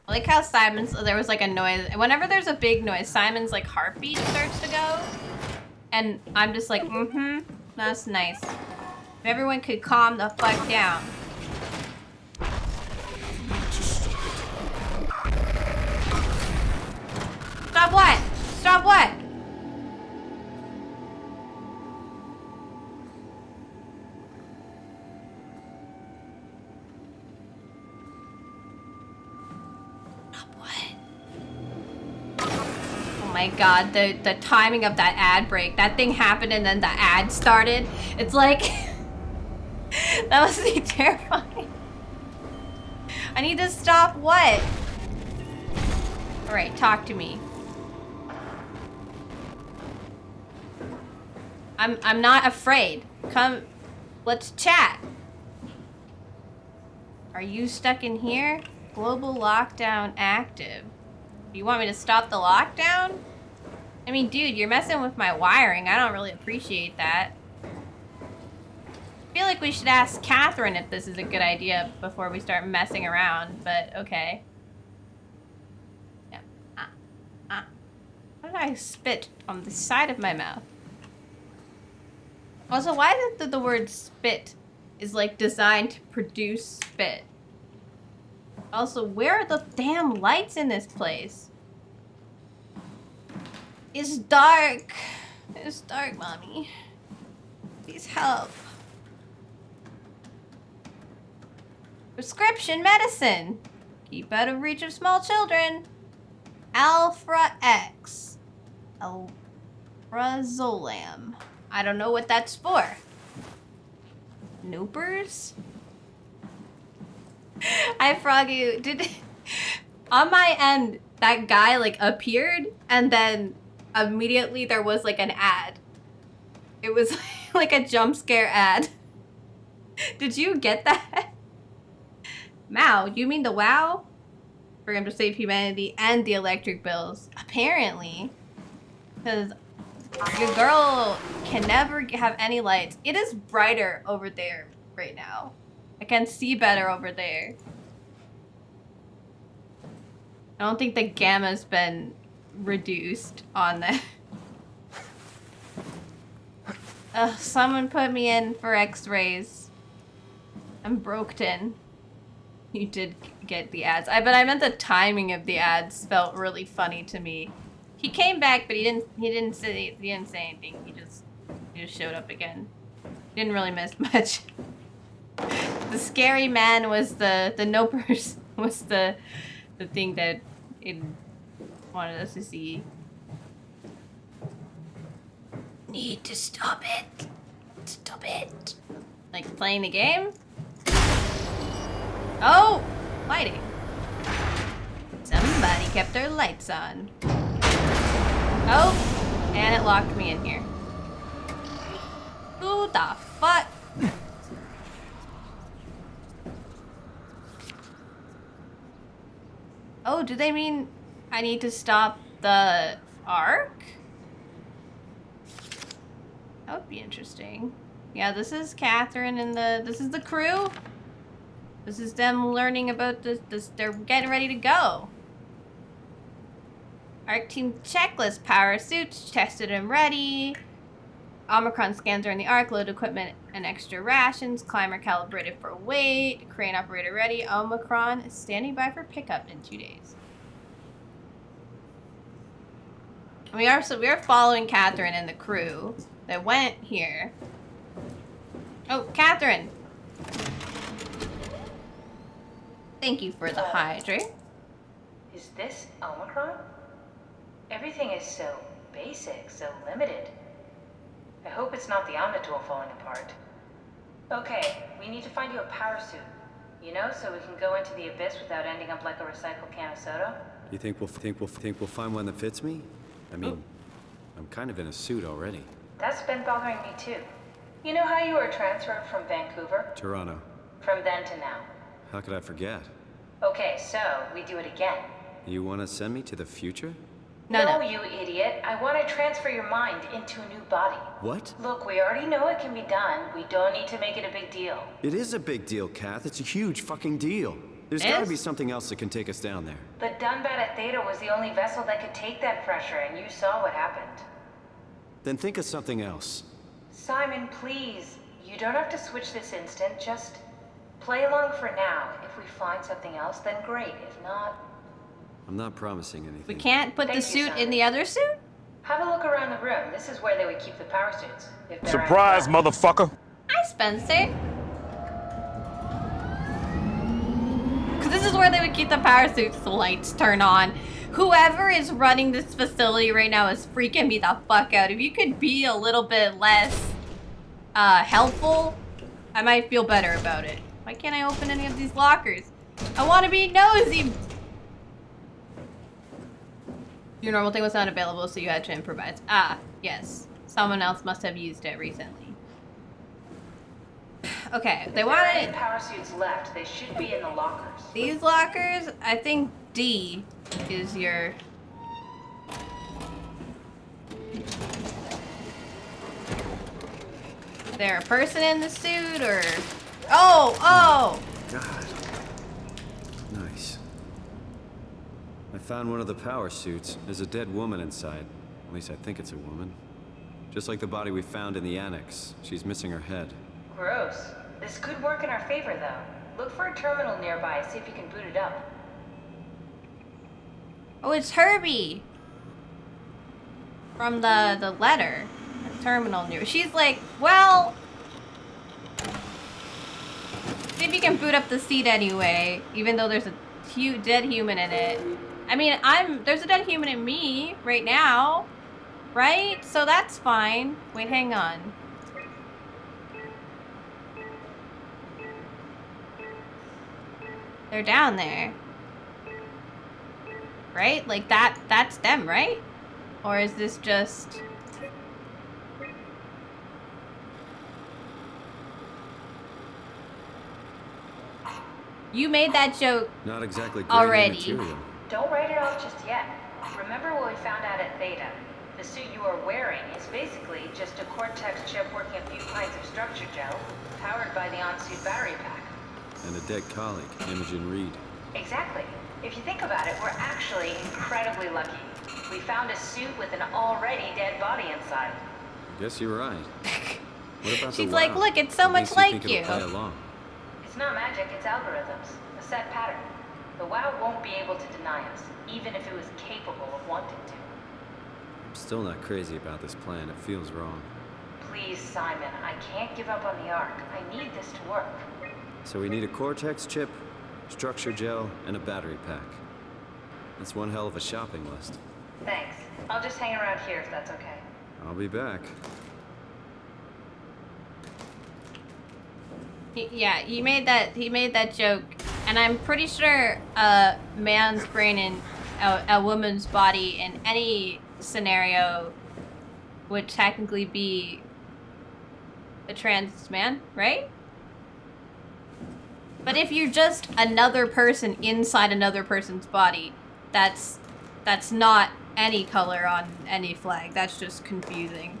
I like how Simon's, there was like a noise. Whenever there's a big noise, Simon's like heartbeat starts to go. And I'm just like, that's nice. If everyone could calm the fuck down. Stop what? Stop what? Stop what? Oh my god, the timing of that ad break. That thing happened and then the ad started. It's like... that was terrifying. I need to stop what? Alright, talk to me. I'm not afraid. Come, let's chat. Are you stuck in here? Global lockdown active. Do you want me to stop the lockdown? I mean, dude, you're messing with my wiring. I don't really appreciate that. I feel like we should ask Catherine if this is a good idea before we start messing around, but okay. Yeah. How did I spit on the side of my mouth? Also, why is it the word spit is like designed to produce spit? Also, where are the damn lights in this place? It's dark. It's dark, mommy. Please help. Prescription medicine. Keep out of reach of small children. Alpha X. Alprazolam. I don't know what that's for. Noopers? Hi, Froggy. On my end, that guy like appeared and then immediately there was like an ad. It was like a jump scare ad. Did you get that? Mao, you mean the WoW? For him to save humanity and the electric bills. Apparently. Because your girl can never have any lights. It is brighter over there right now. I can see better over there. I don't think the gamma's been reduced on that. Someone put me in for x-rays. I'm broken. You did get the ads. But I meant the timing of the ads felt really funny to me. He came back, but he didn't say anything. He just showed up again. Didn't really miss much. The scary man was the no person was the thing that it wanted us to see. Need to stop it. Stop it. Like playing the game? Oh! Lighting. Somebody kept their lights on. Oh! And it locked me in here. Who the fuck? Oh, do they mean I need to stop the arc? That would be interesting. Yeah, this is Catherine and this is the crew. This is them learning about this. They're getting ready to go. Arc team checklist: power suits tested and ready. Omicron scans are in the arc. Load equipment and extra rations. Climber calibrated for weight. Crane operator ready. Omicron is standing by for pickup in 2 days. We are following Catherine and the crew that went here. Oh, Catherine. Thank you for the hydrate. Is this Omicron? Everything is so basic, so limited. I hope it's not the Omnitool falling apart. Okay, we need to find you a power suit. You know, so we can go into the abyss without ending up like a recycled can of soda. You think we'll find one that fits me? I mean, I'm kind of in a suit already. That's been bothering me too. You know how you were transferred from Vancouver? Toronto. From then to now. How could I forget? Okay, so we do it again. You want to send me to the future? No, you idiot. I want to transfer your mind into a new body. What? Look, we already know it can be done. We don't need to make it a big deal. It is a big deal, Kath. It's a huge fucking deal. There's got to be something else that can take us down there. The Dunbat at Theta was the only vessel that could take that pressure, and you saw what happened. Then think of something else. Simon, please. You don't have to switch this instant. Just play along for now. If we find something else, then great. If not... I'm not promising anything. We can't put the suit in the other suit? Have a look around the room. This is where they would keep the power suits. Surprise, motherfucker! Hi, Spencer. Because this is where they would keep the power suits. The lights turn on. Whoever is running this facility right now is freaking me the fuck out. If you could be a little bit less helpful, I might feel better about it. Why can't I open any of these lockers? I want to be nosy. Your normal thing was not available, so you had to improvise. Ah, yes. Someone else must have used it recently. Okay, they want any power suits left. They should be in the lockers. These lockers, I think D is your... Is there a person in the suit, or... Oh! God. Nice. I found one of the power suits. There's a dead woman inside. At least I think it's a woman. Just like the body we found in the annex. She's missing her head. Gross. This could work in our favor, though. Look for a terminal nearby, see if you can boot it up. Oh, it's Herbie! From the letter. The terminal near. She's like, well... See if you can boot up the seat anyway, even though there's a dead human in it. I mean, there's a dead human in me right now, right? So that's fine. Wait, hang on. They're down there. Right? Like that's them, right? Or is this just... You made that joke Not exactly great already. material. Don't write it off just yet. Remember what we found out at Theta? The suit you are wearing is basically just a Cortex chip working a few pints of structure gel, powered by the on-suit battery pack. and a dead colleague, Imogen Reed. Exactly. If you think about it, we're actually incredibly lucky. We found a suit with an already dead body inside. I guess you're right. What about She's the like, WoW? look, it's so At much least like think it'll you. play along. It's not magic, it's algorithms. A set pattern. The WoW won't be able to deny us, even if it was capable of wanting to. I'm still not crazy about this plan. It feels wrong. Please, Simon, I can't give up on the Ark. I need this to work. So we need a Cortex chip, structure gel, and a battery pack. That's one hell of a shopping list. Thanks. I'll just hang around here if that's okay. I'll be back. He made that joke, and I'm pretty sure a man's brain in a woman's body in any scenario would technically be a trans man, right? But if you're just another person inside another person's body, that's not any color on any flag. That's just confusing.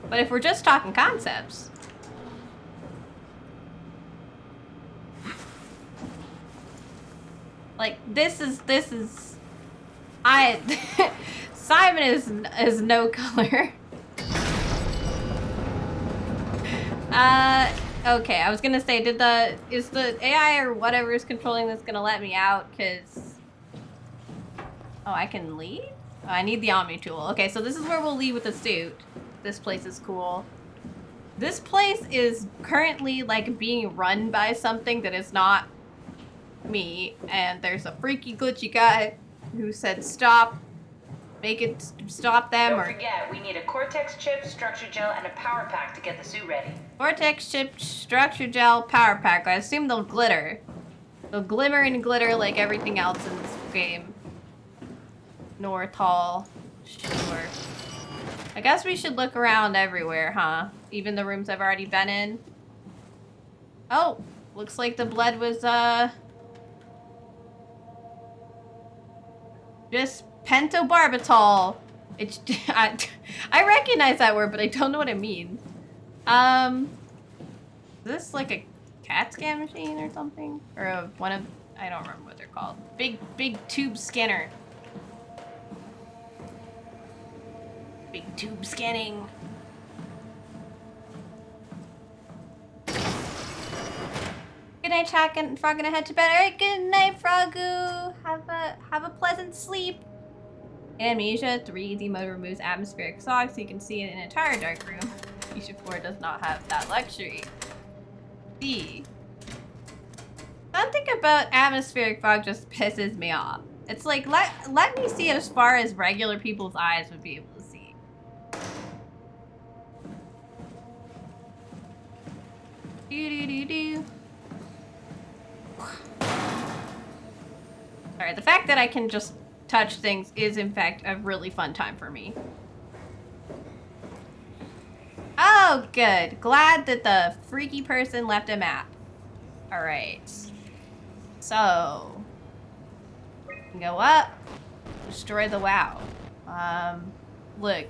But if we're just talking concepts, like this is Simon is no color. Okay, I was gonna say, is the AI or whatever is controlling this gonna let me out? Cause oh, I can leave? Oh, I need the Omni tool. Okay, so this is where we'll leave with the suit. This place is cool. This place is currently like being run by something that is not me, and there's a freaky glitchy guy who said stop, make it stop them. Don't forget, we need a Cortex chip, structure gel, and a power pack to get the suit ready. Vortex chip, structure gel, power pack. I assume they'll glitter. They'll glimmer and glitter like everything else in this game. Northall. Sure. I guess we should look around everywhere, huh? Even the rooms I've already been in. Oh, looks like the blood was, just pentobarbital. It's, I recognize that word, but I don't know what it means. Is this like a CAT scan machine or something? Or one of, I don't remember what they're called. Big tube scanner. Big tube scanning. Good night, Chuck and Frog, gonna head to bed. Alright, good night, Frogu. Have a pleasant sleep. Amnesia 3D mode removes atmospheric fog so you can see in an entire dark room. Amnesia 4 does not have that luxury. C. Something about atmospheric fog just pisses me off. It's like, let me see as far as regular people's eyes would be able to see. Do. Alright, the fact that I can just touch things is in fact a really fun time for me. Oh, good. Glad that the freaky person left a map. Alright. So, go up, destroy the WoW. Look,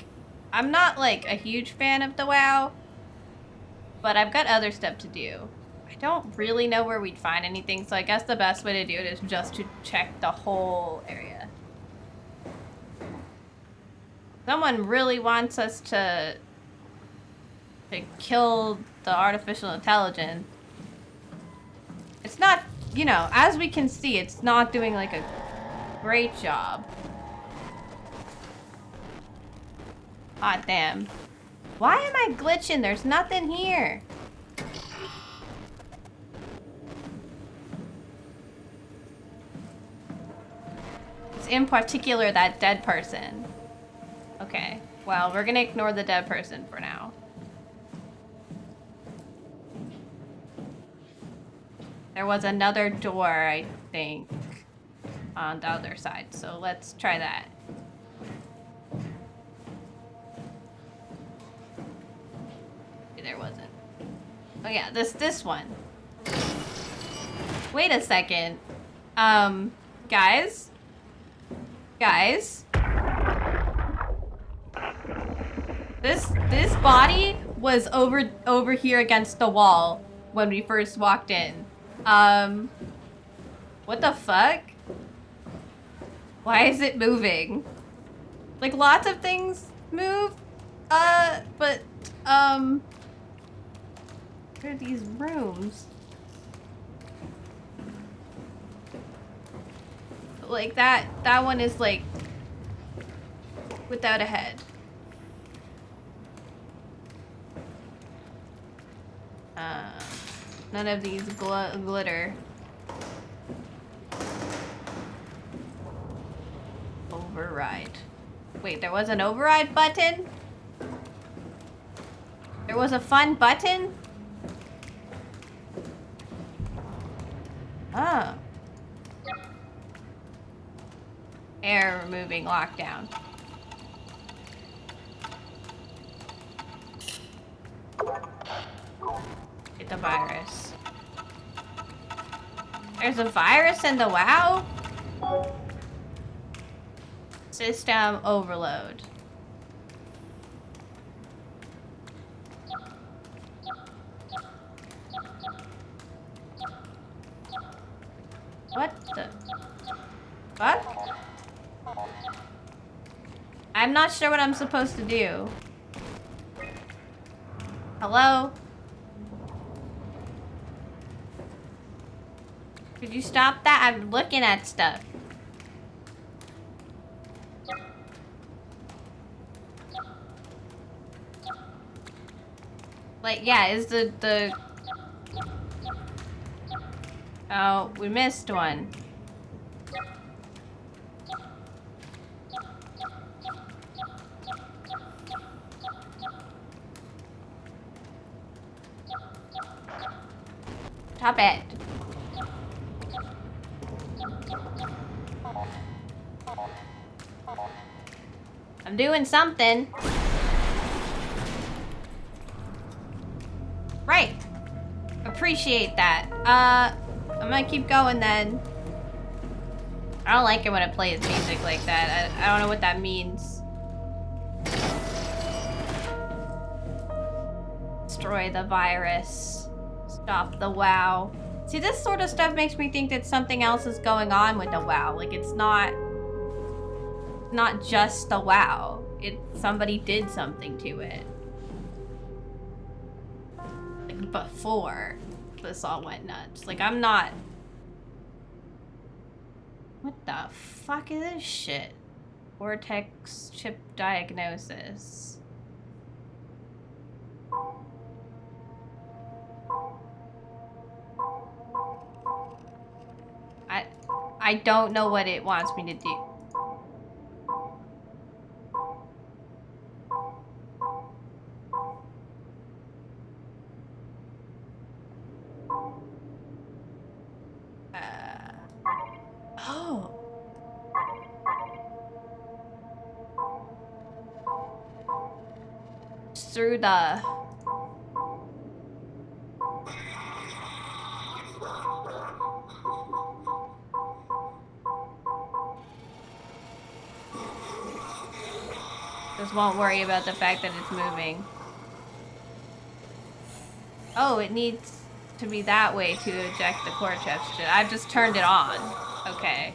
I'm not like a huge fan of the WoW, but I've got other stuff to do. I don't really know where we'd find anything, so I guess the best way to do it is just to check the whole area. Someone really wants us to kill the artificial intelligence. It's not, you know, as we can see, it's not doing like a great job. Hot damn. Why am I glitching? There's nothing here. It's in particular that dead person. Okay, well, we're gonna ignore the dead person for now. There was another door, I think, on the other side, so let's try that. There wasn't. Oh yeah, this one. Wait a second. Guys? Guys? This body was over here against the wall when we first walked in. What the fuck? Why is it moving? Like, lots of things move, but, where are these rooms? Like, that one is, like, without a head. None of these glitter. Override. Wait, there was an override button? There was a fun button? Oh. Air removing lockdown. Get the virus. There's a virus in the WoW? System overload. What the fuck? I'm not sure what I'm supposed to do. Hello? Could you stop that? I'm looking at stuff. Like, yeah, is the... Oh, we missed one. Stop it. I'm doing something. Right. Appreciate that. I'm gonna keep going then. I don't like it when it plays music like that. I don't know what that means. Destroy the virus. Stop the WoW. See, this sort of stuff makes me think that something else is going on with the WoW. Like, it's not just the WoW. Somebody did something to it. Like, before this all went nuts. Like, I'm not... What the fuck is this shit? Vortex chip diagnosis. I don't know what it wants me to do. Oh. Through the... Just won't worry about the fact that it's moving. Oh, it needs to be that way to eject the core chest. I've just turned it on. Okay.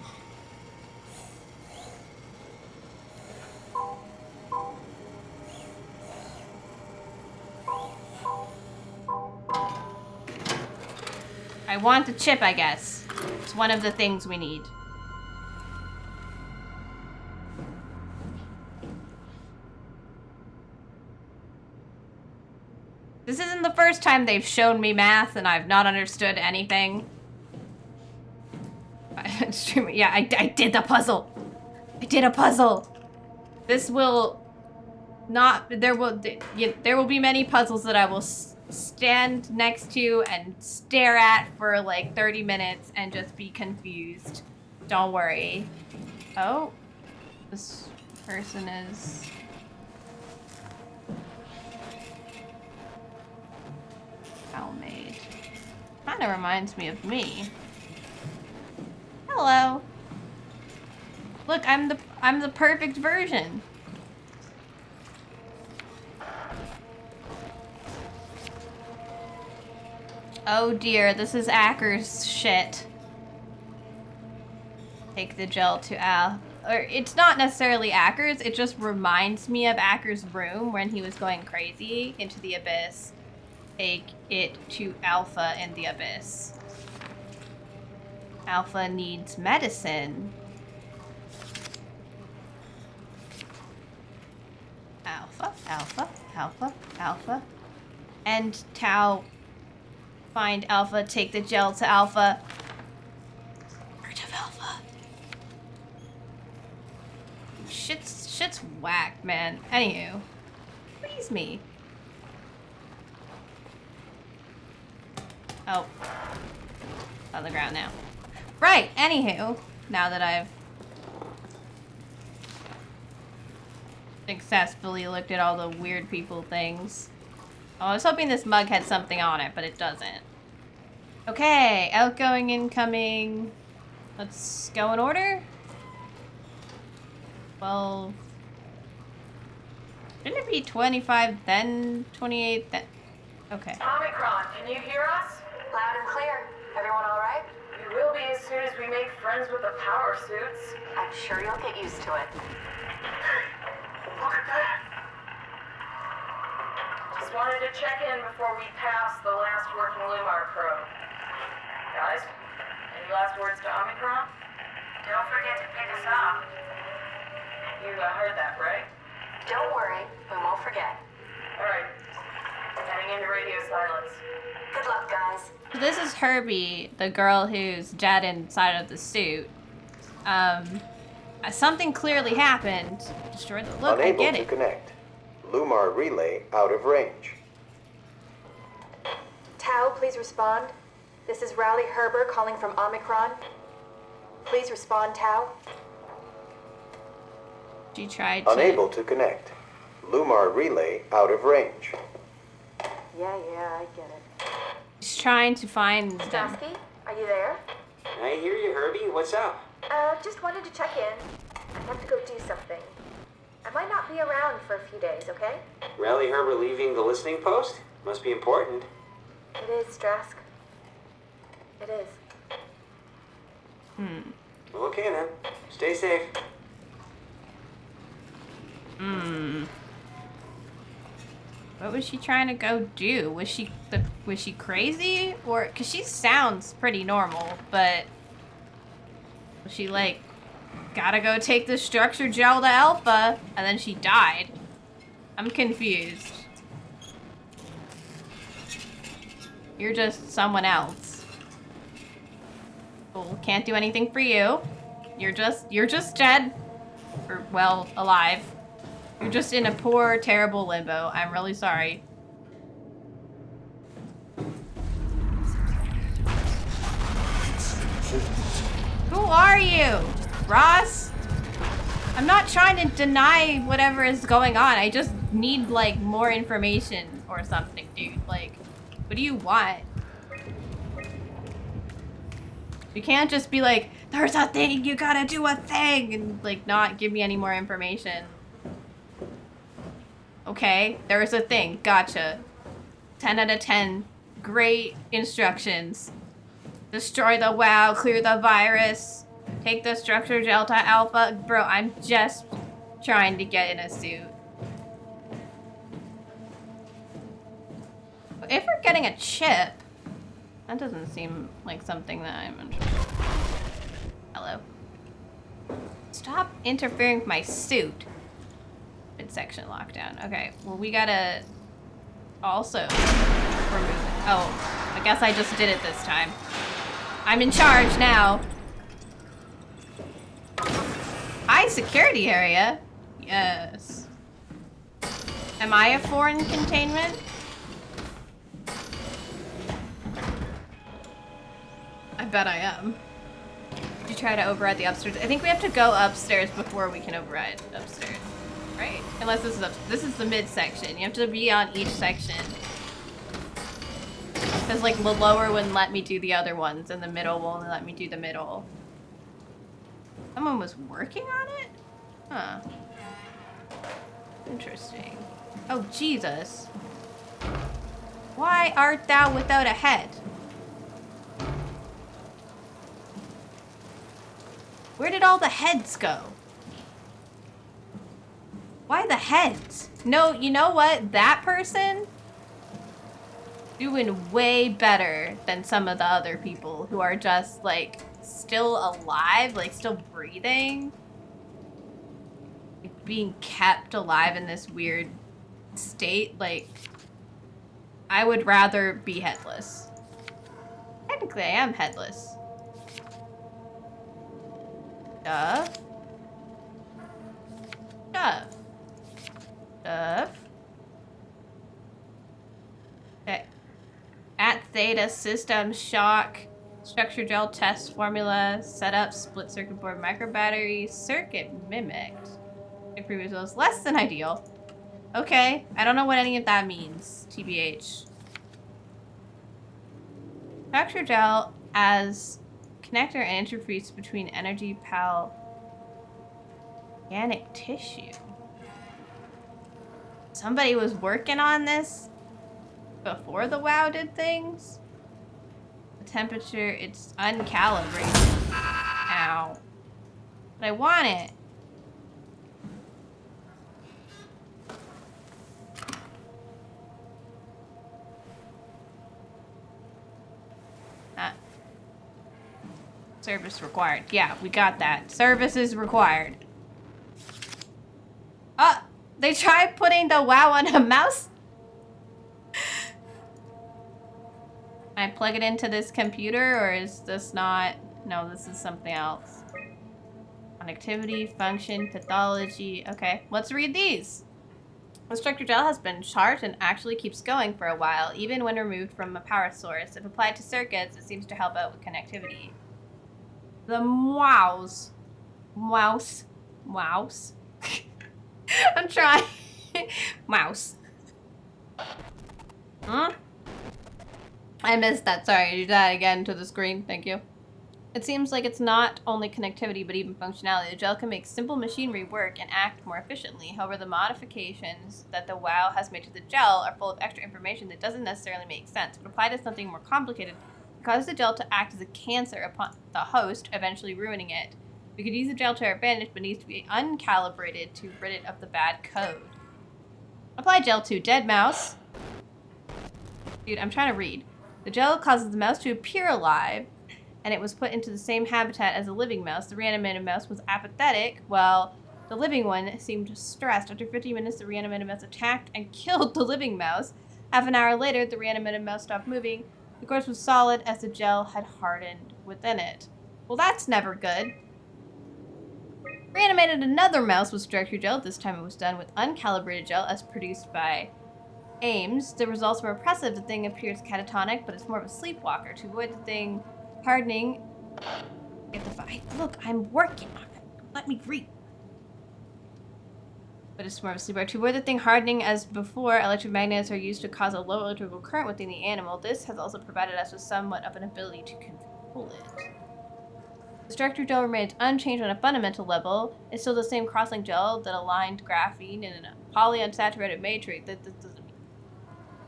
I want the chip, I guess. It's one of the things we need. This isn't the first time they've shown me math and I've not understood anything. Yeah, I did the puzzle. I did a puzzle. This will not... There will be many puzzles that I will stand next to and stare at for like 30 minutes and just be confused. Don't worry. Oh. This person is... Made. Kinda reminds me of me. Hello. Look, I'm the perfect version. Oh dear, this is Acker's shit. Take the gel to Al. Or it's not necessarily Acker's, it just reminds me of Acker's room when he was going crazy into the abyss. Take it to Alpha in the abyss. Alpha needs medicine. Alpha, Alpha, Alpha, Alpha. And Tau. Find Alpha, take the gel to Alpha. Heart of Alpha. Shit's whack, man. Anywho. Please me. Oh. On the ground now. Right, anywho. Now that I've successfully looked at all the weird people things. Oh, I was hoping this mug had something on it, but it doesn't. Okay, outgoing, incoming. Let's go in order. 12. Shouldn't it be 25, then 28, then... Okay. Omicron, can you hear us? Loud and clear. Everyone all right? We will be as soon as we make friends with the power suits. I'm sure you'll get used to it. Look at that! Just wanted to check in before we pass the last working Lumar probe. Guys, any last words to Omicron? Don't forget to pick us up. You heard that, right? Don't worry, we won't forget. Alright. Heading into radio silence. Good luck, guys. So this is Herbie, the girl who's dead inside of the suit. Something clearly happened. Destroyed the look, Unable I get to it. connect. Lumar relay out of range. Tau, please respond. This is Rowley Herber calling from Omicron. Please respond, Tau. She tried to... Unable to connect. Lumar relay out of range. Yeah, I get it. She's trying to find them. Stasky, are you there? I hear you, Herbie. What's up? Just wanted to check in. I have to go do something. I might not be around for a few days, okay? Rowley Herber leaving the listening post? Must be important. It is, Strask. It is. Well, okay then. Stay safe. What was she trying to go do? Was she crazy? Or, cause she sounds pretty normal, but was she like, gotta go take the structure gel to Alpha, and then she died? I'm confused. You're just someone else. Well, can't do anything for you. You're just dead. Or, well, alive. You're just in a poor, terrible limbo. I'm really sorry. Who are you? Ross? I'm not trying to deny whatever is going on. I just need, like, more information or something, dude. Like, what do you want? You can't just be like, there's a thing, you gotta do a thing, and, like, not give me any more information. Okay, there's a thing. Gotcha. 10 out of 10. Great instructions. Destroy the WoW, clear the virus, take the structure gel to Alpha. Bro, I'm just trying to get in a suit. If we're getting a chip, that doesn't seem like something that I'm interested in. Hello. Stop interfering with my suit. Midsection lockdown. Okay, well, we gotta also remove it. Oh, I guess I just did it this time. I'm in charge now. High security area? Yes. Am I a foreign containment? I bet I am. Did you try to override the upstairs? I think we have to go upstairs before we can override upstairs. Right? Unless this is the midsection. You have to be on each section. Because, like, the lower wouldn't let me do the other ones, and the middle will only let me do the middle. Someone was working on it? Huh. Interesting. Oh, Jesus. Why art thou without a head? Where did all the heads go? Why the heads? No, you know what? That person doing way better than some of the other people who are just like still alive, like still breathing. Like, being kept alive in this weird state. Like, I would rather be headless. Technically, I am headless. Stuff. Stuff. Stuff. Okay. At theta system shock. Structure gel test formula. Setup split circuit board micro battery. Circuit mimicked. Improve results less than ideal. Okay. I don't know what any of that means. TBH. Structure gel as connector and interface between energy pal organic tissue. Somebody was working on this before the WoW did things. The temperature, it's uncalibrated. Ow. But I want it. Service required. Yeah, we got that. Service is required. They tried putting the WoW on a mouse? I plug it into this computer, or is this not? No, this is something else. Connectivity, function, pathology. Okay, let's read these. The structure gel has been charged and actually keeps going for a while, even when removed from a power source. If applied to circuits, it seems to help out with connectivity. The mouse. Mouse. Mouse. I'm trying. Mouse. Huh? I missed that. Sorry, do that again to the screen. Thank you. It seems like it's not only connectivity, but even functionality. The gel can make simple machinery work and act more efficiently. However, the modifications that the WoW has made to the gel are full of extra information that doesn't necessarily make sense. When applied to something more complicated, it causes the gel to act as a cancer upon the host, eventually ruining it. We could use the gel to our advantage, but it needs to be uncalibrated to rid it of the bad code. Apply gel to dead mouse. Dude, I'm trying to read. The gel causes the mouse to appear alive, and it was put into the same habitat as a living mouse. The reanimated mouse was apathetic, while the living one seemed stressed. After 15 minutes, the reanimated mouse attacked and killed the living mouse. Half an hour later, the reanimated mouse stopped moving. The corpse was solid as the gel had hardened within it. Well, that's never good. Reanimated another mouse with structure gel. This time it was done with uncalibrated gel as produced by Ames. The results were impressive. The thing appears catatonic, but it's more of a sleepwalker. To avoid the thing hardening, look, I'm working on it. Let me read. But it's more of a sleepwalker. To avoid the thing hardening as before, electromagnets are used to cause a low electrical current within the animal. This has also provided us with somewhat of an ability to control it. The structure gel remains unchanged on a fundamental level. It's still the same crosslink gel that aligned graphene in a polyunsaturated matrix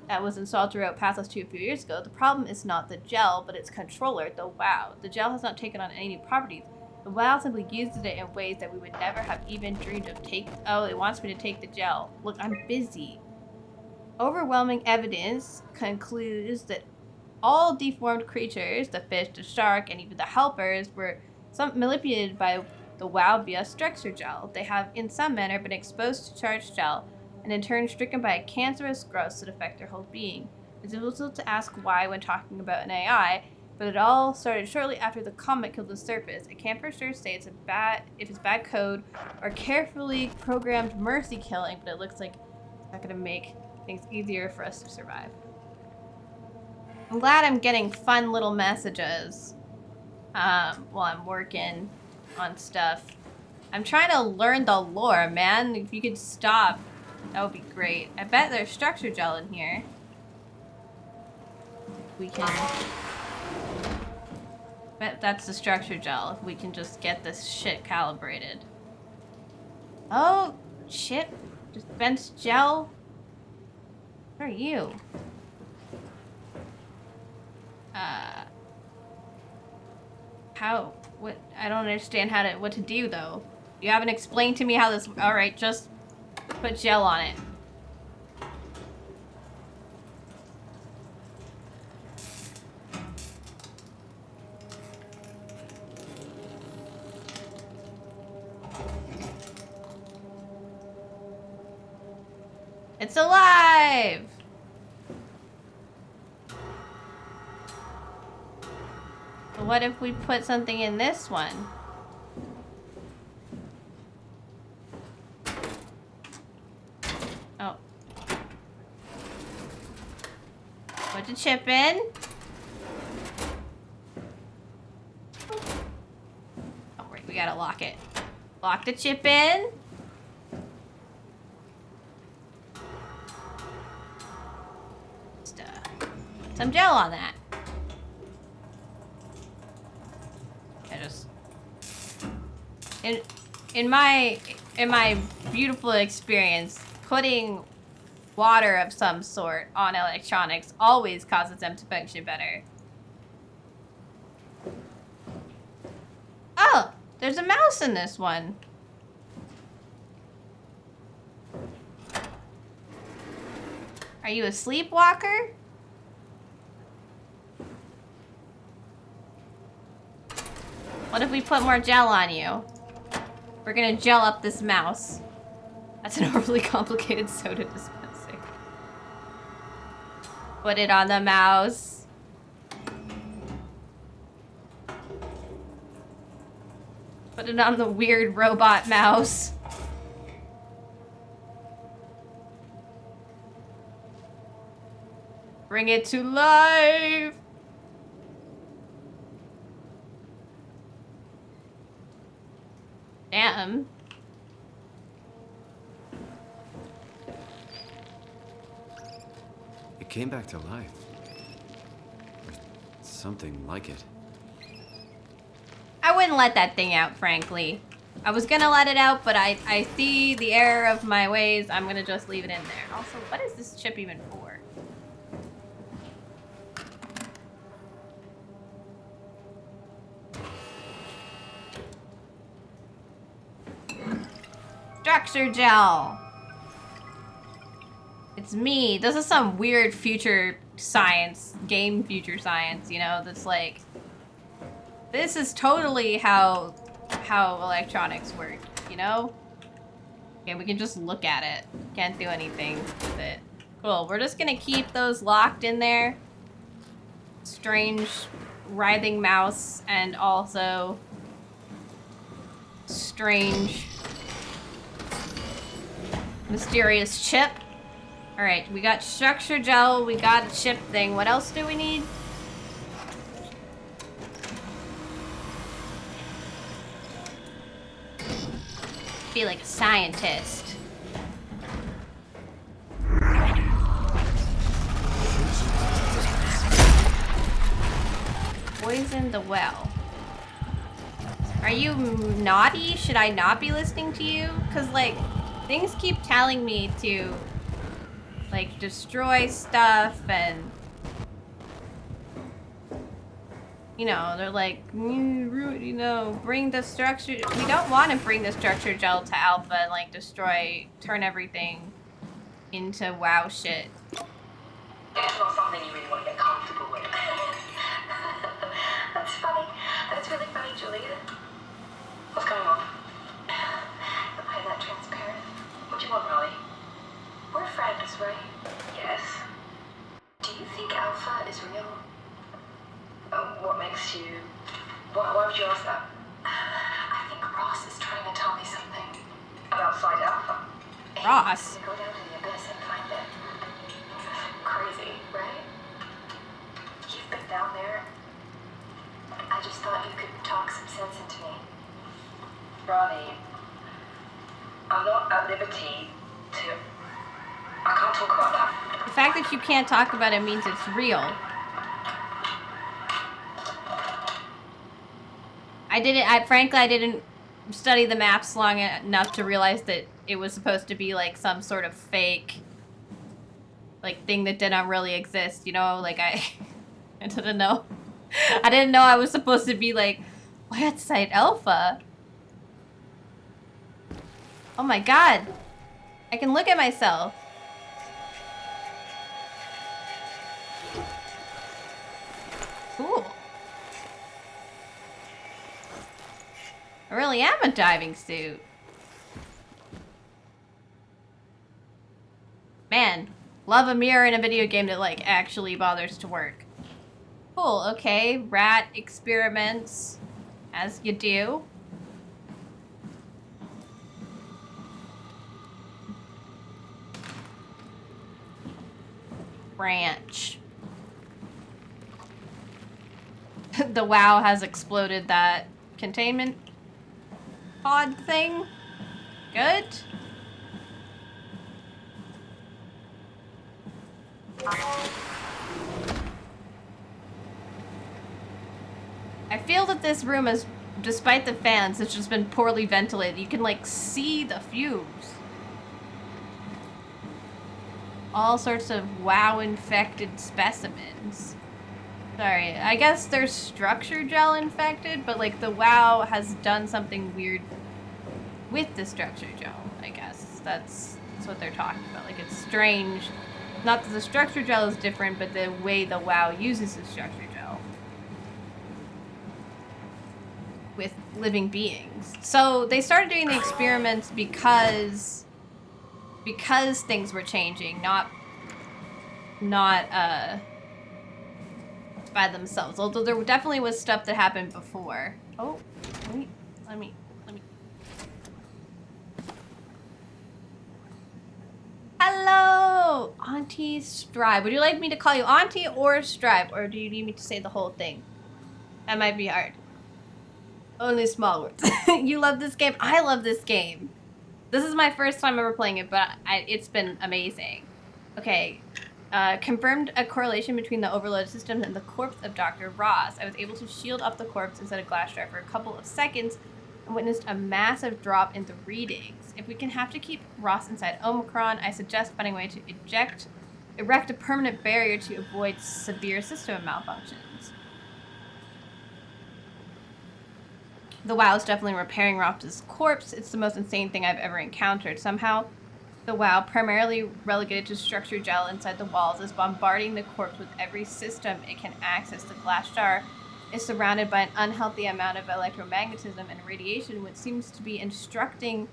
that was installed throughout Pathos 2 a few years ago. The problem is not the gel, but its controller, the WoW. The gel has not taken on any new properties. The WoW simply uses it in ways that we would never have even dreamed of taking. Oh, it wants me to take the gel. Look, I'm busy. Overwhelming evidence concludes that all deformed creatures, the fish, the shark, and even the helpers, were manipulated by the WoW via structure gel. They have, in some manner, been exposed to charged gel, and in turn stricken by a cancerous growth that affect their whole being. It's difficult to ask why when talking about an AI, but it all started shortly after the comet killed the surface. I can't for sure say if it's bad code or carefully programmed mercy killing, but it looks like it's not going to make things easier for us to survive. I'm glad I'm getting fun little messages while I'm working on stuff. I'm trying to learn the lore, man. If you could stop, that would be great. I bet there's structure gel in here. We can... bet that's the structure gel, if we can just get this shit calibrated. Oh, shit. Dispense gel? What are you? How? What? I don't understand what to do though. You haven't explained to me how this. All right, just put gel on it. It's alive! But what if we put something in this one? Oh. Put the chip in. Oh, wait, we gotta lock it. Lock the chip in. Some gel on that. I just in my beautiful experience, putting water of some sort on electronics always causes them to function better. Oh, there's a mouse in this one. Are you a sleepwalker? What if we put more gel on you? We're gonna gel up this mouse. That's an overly complicated soda dispensing. Put it on the mouse. Put it on the weird robot mouse. Bring it to life. Damn. It came back to life. Or something like it. I wouldn't let that thing out, frankly. I was gonna let it out, but I see the error of my ways. I'm gonna just leave it in there. Also, what is this chip even for? Structure gel. It's me. This is some weird future science, game future science, you know, that's like, this is totally how electronics work, you know? Okay, we can just look at it. Can't do anything with it. Cool, we're just gonna keep those locked in there. Strange writhing mouse and also strange mysterious chip. All right, we got structure gel, we got a chip thing. What else do we need? Be like a scientist. Poison the well. Are you naughty? Should I not be listening to you? Cause like, things keep telling me to like destroy stuff and you know, they're like, you know, bring the structure. We don't want to bring the structure gel to alpha and like destroy, turn everything into wow shit. It's not something you really want to get comfortable with. That's funny. That's really funny, Julia. What's going on? Why is that transparent? What do you want, Molly? We're friends, right? Yes. Do you think Alpha is real? What makes you... Why would you ask that? I think Ross is trying to tell me something. About Side Alpha? Ross? Go down to the abyss and find it. Crazy, right? You've been down there. I just thought you could talk some sense into me. Ronnie, I'm not at liberty to... I can't talk about that. The fact that you can't talk about it means it's real. Frankly, I didn't study the maps long enough to realize that it was supposed to be like some sort of fake, like, thing that didn't really exist, you know? Like, I didn't know. I didn't know I was supposed to be, like, Plant site alpha? Oh my god. I can look at myself. Cool. I really am a diving suit. Man, love a mirror in a video game that like actually bothers to work. Cool, okay. Rat experiments, as you do. Branch. The WoW has exploded that containment pod thing. Good. I feel that this room is, despite the fans, it's just been poorly ventilated. You can like see the fumes. All sorts of WoW-infected specimens. Sorry, I guess they're structure gel infected, but like the WoW has done something weird with the structure gel, I guess. That's what they're talking about. Like it's strange. Not that the structure gel is different, but the way the WoW uses the structure gel with living beings. So they started doing the experiments because things were changing, not by themselves. Although there definitely was stuff that happened before. Oh, let me. Hello, Auntie Strive. Would you like me to call you Auntie or Strive, or do you need me to say the whole thing? That might be hard. Only small words. You love this game? I love this game. This is my first time ever playing it, but it's been amazing. Okay. Confirmed a correlation between the overloaded system and the corpse of Dr. Ross. I was able to shield up the corpse inside a glass jar for a couple of seconds and witnessed a massive drop in the readings. If we can have to keep Ross inside Omicron, I suggest finding a way to erect a permanent barrier to avoid severe system malfunctions. The WoW is definitely repairing Ross's corpse. It's the most insane thing I've ever encountered. Somehow, the WoW, primarily relegated to structure gel inside the walls, is bombarding the corpse with every system it can access. The glass jar is surrounded by an unhealthy amount of electromagnetism and radiation, which seems to be instructing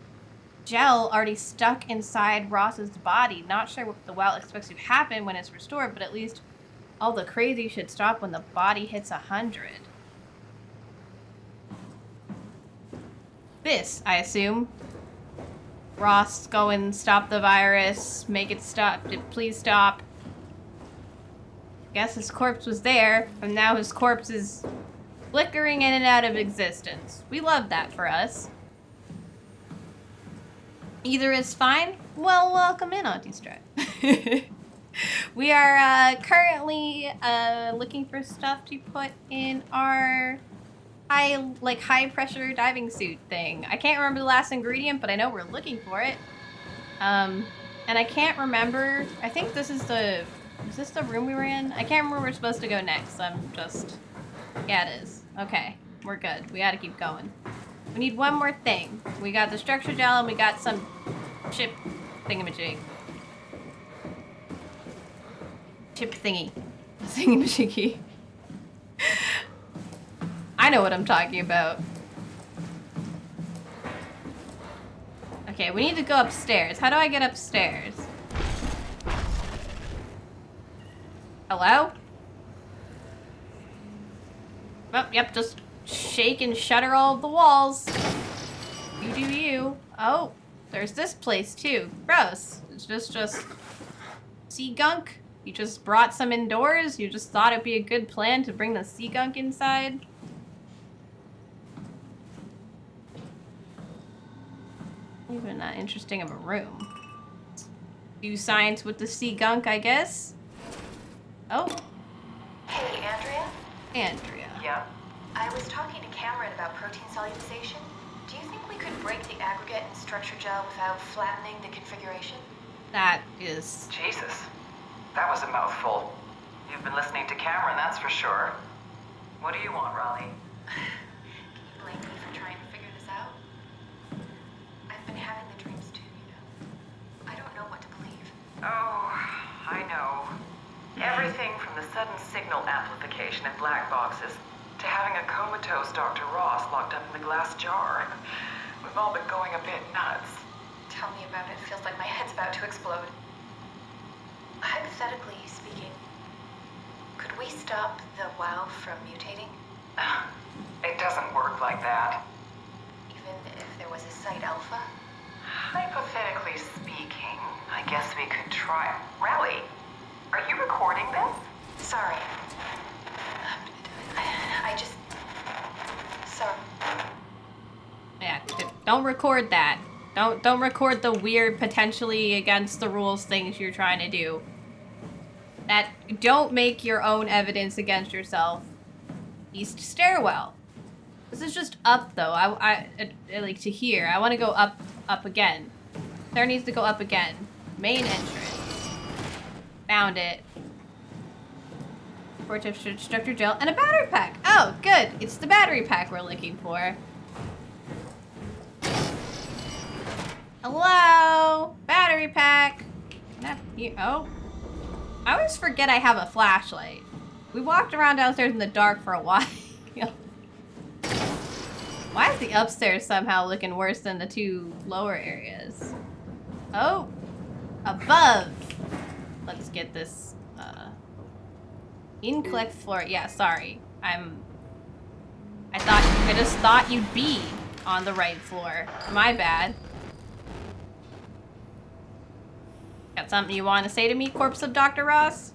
gel already stuck inside Ross's body. Not sure what the WoW expects to happen when it's restored, but at least all the crazy should stop when the body hits 100. This, I assume. Ross, go and stop the virus. Make it stop. Please stop. Guess his corpse was there, and now his corpse is flickering in and out of existence. We love that for us. Either is fine. Well, welcome in, Auntie Stripe. We are currently looking for stuff to put in our high pressure diving suit thing. I can't remember the last ingredient, but I know we're looking for it. And I can't remember. I think this is the. Is this the room we were in? I can't remember where we're supposed to go next. Yeah, it is. Okay, we're good. We gotta keep going. We need one more thing. We got the structure gel and we got some chip thingamajig. Chip thingy. Thingamajiggy. I know what I'm talking about. Okay, we need to go upstairs. How do I get upstairs? Hello? Oh, yep, just shake and shutter all of the walls. You do you. Oh, there's this place too. Gross. It's just sea gunk. You just brought some indoors? You just thought it'd be a good plan to bring the sea gunk inside? Even not interesting of a room. Do science with the sea gunk, I guess? Oh. Hey, Andrea? Andrea. Yeah? I was talking to Cameron about protein solubilization. Do you think we could break the aggregate and structure gel without flattening the configuration? That is... Jesus. That was a mouthful. You've been listening to Cameron, that's for sure. What do you want, Raleigh? simulation in black boxes, to having a comatose Dr. Ross locked up in the glass jar. We've all been going a bit nuts. Tell me about it. Feels like my head's about to explode. Hypothetically speaking, could we stop the WoW from mutating? It doesn't work like that. Even if there was a site alpha? Hypothetically speaking, I guess we could try. Rally, are you recording this? Sorry. I just... Sorry. Yeah, don't record that. Don't record the weird, potentially against the rules things you're trying to do. Don't make your own evidence against yourself. East stairwell. This is just up though. I like to hear. I want to go up again. There needs to go up again. Main entrance. Found it. Port of structure gel and a battery pack. Oh, good. It's the battery pack we're looking for. Hello, battery pack. Oh, I always forget I have a flashlight. We walked around downstairs in the dark for a while. Why is the upstairs somehow looking worse than the two lower areas? Oh, above. Let's get this. Incorrect floor. Yeah, sorry. I just thought you'd be on the right floor. My bad. Got something you want to say to me, corpse of Dr. Ross?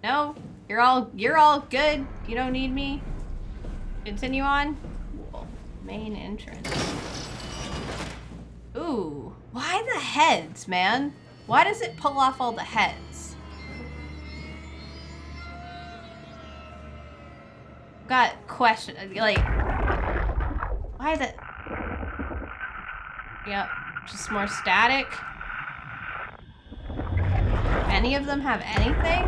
No? You're all good? You don't need me? Continue on? Cool. Main entrance. Ooh. Why the heads, man? Why does it pull off all the heads? Got question, like, why the... Yep, just more static. Any of them have anything?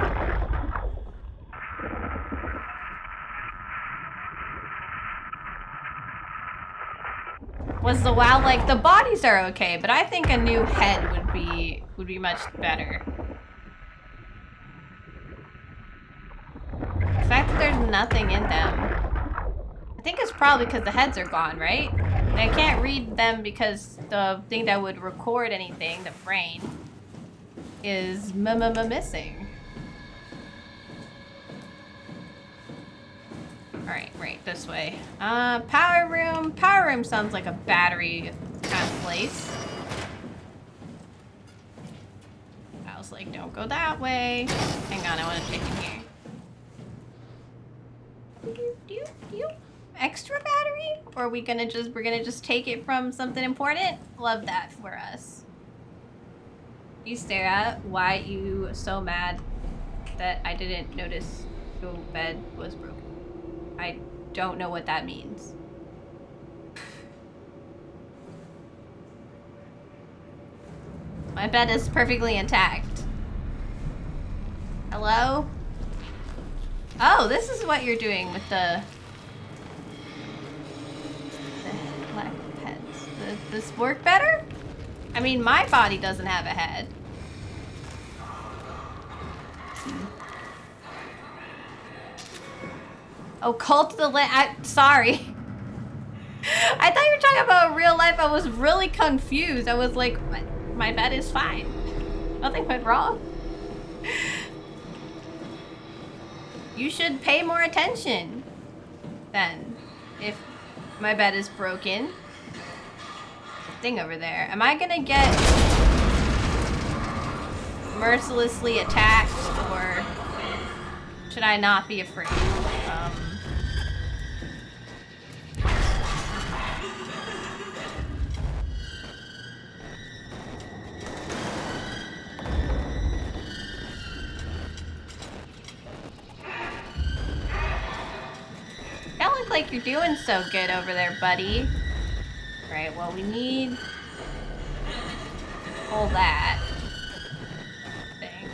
Was the WoW like, the bodies are okay, but I think a new head would be much better. The fact that there's nothing in them. I think it's probably because the heads are gone, right? And I can't read them because the thing that would record anything, the brain, is missing. Alright, right, this way. Power room. Power room sounds like a battery kind of place. I was like, don't go that way. Hang on, I want to check in here. Extra battery? Or are we're gonna just take it from something important? Love that for us. You stare at why you so mad that I didn't notice your bed was broken. I don't know what that means. My bed is perfectly intact. Hello? Oh, this is what you're doing with the black heads. Does this work better? I mean, my body doesn't have a head. Oh, Cult of the Lamb. Sorry. I thought you were talking about real life. I was really confused. I was like, my bed is fine. Nothing went wrong. You should pay more attention then if my bed is broken. Thing over there. Am I gonna get mercilessly attacked, or should I not be afraid? Don't look like you're doing so good over there, buddy. Right, well, we need all that, I think.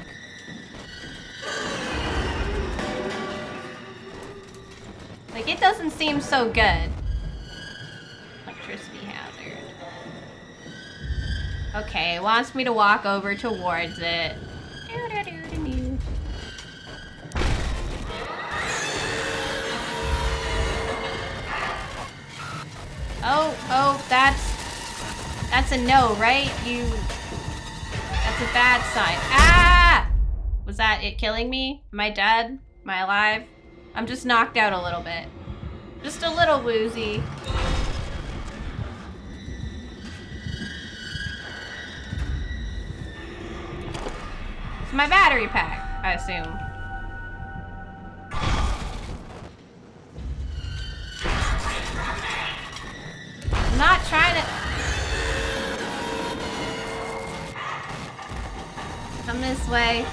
Like, it doesn't seem so good. Electricity hazard. Okay, it wants me to walk over towards it. Oh, that's a no, right? That's a bad sign. Ah! Was that it killing me? Am I dead? Am I alive? I'm just knocked out a little bit. Just a little woozy. It's my battery pack, I assume. I'm not trying to... Come this way.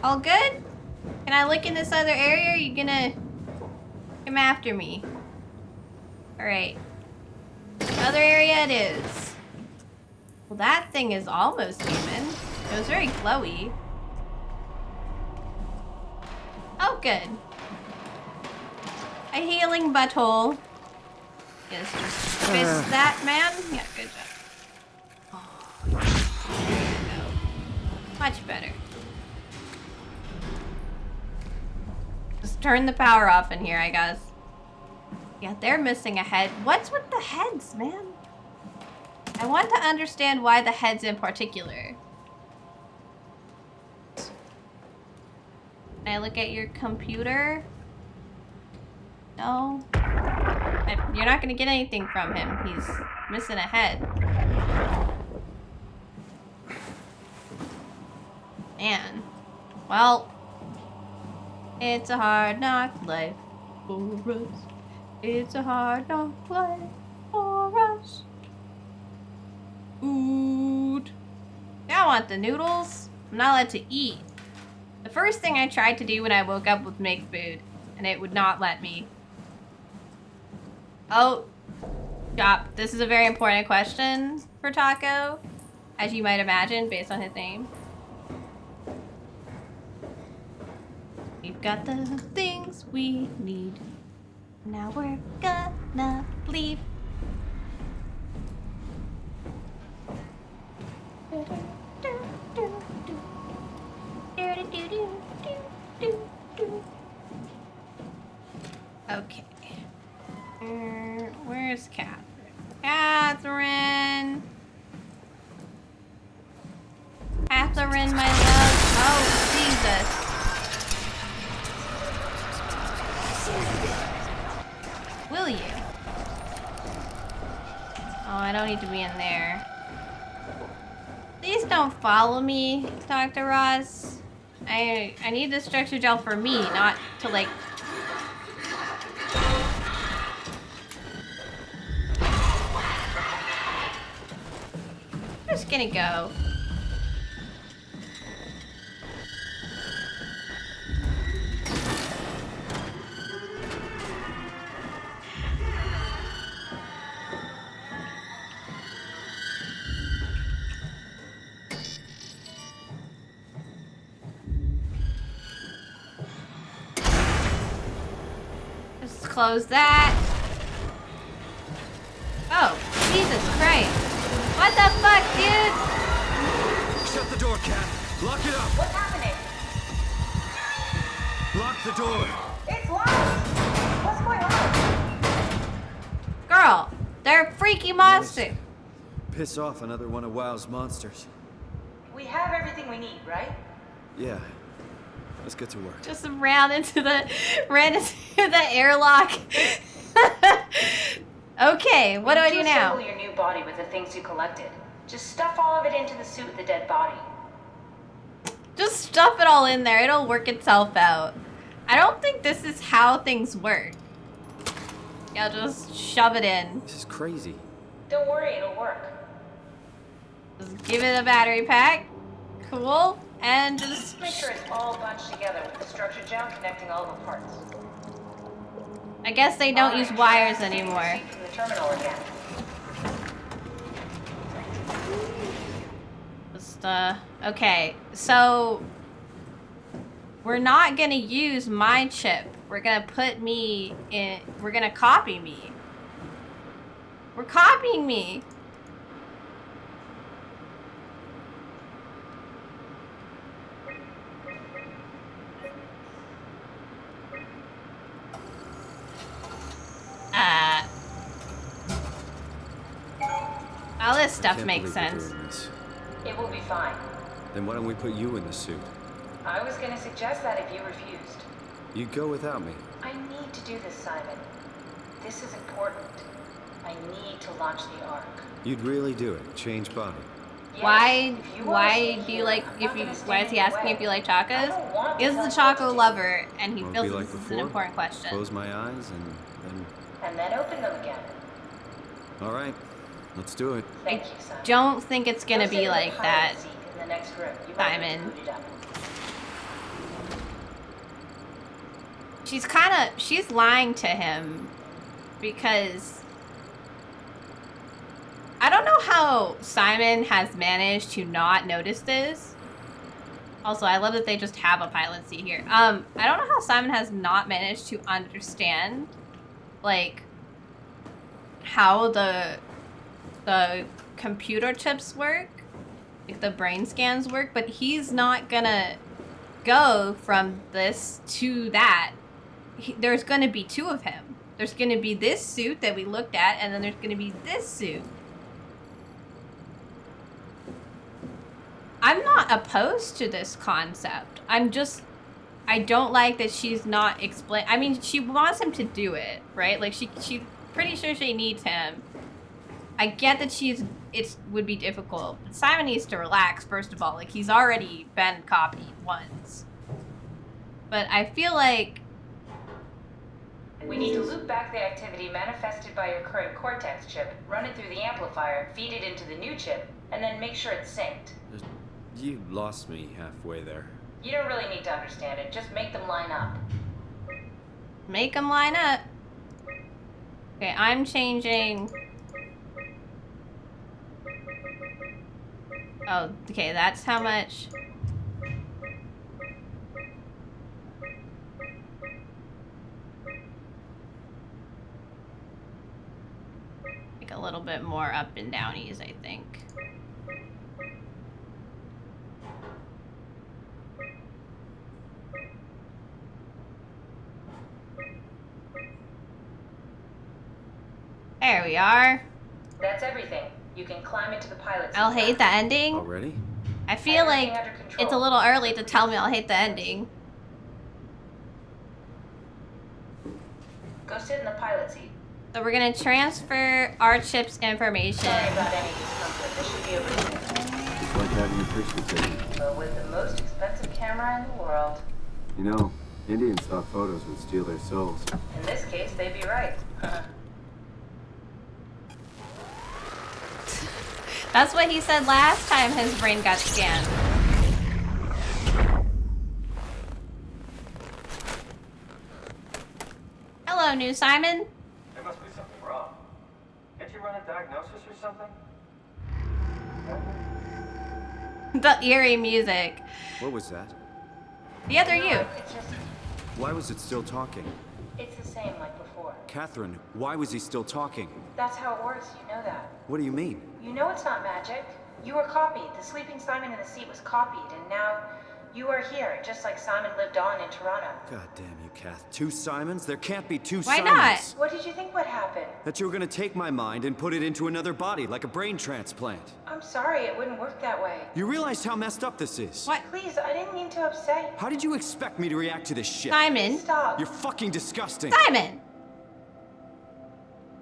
All good? Can I look in this other area? Or are you gonna come after me? Alright. Other area it is. Well, that thing is almost human. It was very glowy. Oh, good. A healing butthole. Yes, just fist that, man. Yeah, good job. Oh, there you go. Much better. Just turn the power off in here, I guess. Yeah, they're missing a head. What's with the heads, man? I want to understand why the heads in particular. Can I look at your computer? No. You're not gonna get anything from him. He's missing a head. Man. Well, it's a hard knock life for us. It's a hard knock life for us. Food. Yeah, I want the noodles. I'm not allowed to eat. The first thing I tried to do when I woke up was make food, and it would not let me. Oh, stop. This is a very important question for Taco, as you might imagine, based on his name. We've got the things we need. Now we're gonna leave. Okay. Where's Catherine? Catherine! Catherine, my love. Oh, Jesus. Will you? Oh, I don't need to be in there. Please don't follow me, Dr. Ross. I need the structure gel for me, not to like... I'm just gonna go. Just close that. Oh, Jesus Christ. What the fuck, dude? Shut the door, Cat. Lock it up. What's happening? Lock the door. It's locked. What's going on? Girl, they're a freaky monster. Piss off another one of WoW's monsters. We have everything we need, right? Yeah. Let's get to work. Just ran into the airlock. Okay, what do I do now? Assemble your new body with the things you collected. Just stuff all of it into the suit with the dead body. Just stuff it all in there. It'll work itself out. I don't think this is how things work. Yeah, just shove it in. This is crazy. Don't worry, it'll work. Just give it a battery pack. Cool. And just make sure it's all bunched together with the structure gel connecting all the parts. I guess they don't use wires anymore. From the terminal again. Just, okay. So, we're not gonna use my chip We're gonna put me in. We're gonna copy me. We're copying me. All this stuff makes sense. It will be fine. Then why don't we put you in the suit? I was gonna suggest that if you refused. You'd go without me. I need to do this, Simon. This is important. I need to launch the Ark. You'd really do it? Change body? Yes, Why do you like, why is he asking if you like chacos? He is the Choco lover, and he feels like this is an before? important question. Close my eyes and then... And then open them again. All right, let's do it. Thank you, Simon. Don't think it's gonna be like that, In the next room. You might be Simon. booted up. She's lying to him because I don't know how Simon has managed to not notice this. Also, I love that they just have a pilot seat here. I don't know how Simon has not managed to understand, like, how the computer chips work, like the brain scans work, but he's not gonna go from this to that. There's gonna be two of him. There's gonna be this suit that we looked at, and then there's gonna be this suit. I'm not opposed to this concept. I don't like that she's not I mean, she wants him to do it, right? Like, she's pretty sure she needs him. I get that it would be difficult. But Simon needs to relax, first of all. Like, he's already been copied once. But I feel like... We need to loop back the activity manifested by your current Cortex chip, run it through the amplifier, feed it into the new chip, and then make sure it's synced. You lost me halfway there. You don't really need to understand it, just make them line up. Make them line up. Okay, I'm changing... Oh, okay, that's how much... Like a little bit more up and downies, I think. There we are. That's everything. You can climb into the pilot's I'll hate the ending. Already? I feel like it's a little early to tell me I'll hate the ending. Go sit in the pilot seat. So we're gonna transfer our chip's information. Sorry about any discomfort. This should be a breeze. It's like having a picture taken. But with the most expensive camera in the world. You know, Indian stock photos would steal their souls. In this case, they'd be right. That's what he said last time his brain got scanned. Hello, new Simon. There must be something wrong. Can't you run a diagnosis or something? The eerie music. What was that? The other you. It's just, Why was it still talking? it's the same like before. Catherine, why was he still talking? That's how it works, you know that. What do you mean? You know it's not magic. You were copied. The sleeping Simon in the seat was copied, and now you are here, just like Simon lived on in Toronto. God damn you, Kath. Two Simons? There can't be two Why Simons. not? What did you think would happen? That you were gonna take my mind and put it into another body, like a brain transplant. I'm sorry, it wouldn't work that way. You realize how messed up this is? What? Please, I didn't mean to upset you. How did you expect me to react to this shit? Simon. Stop. You're fucking disgusting. Simon.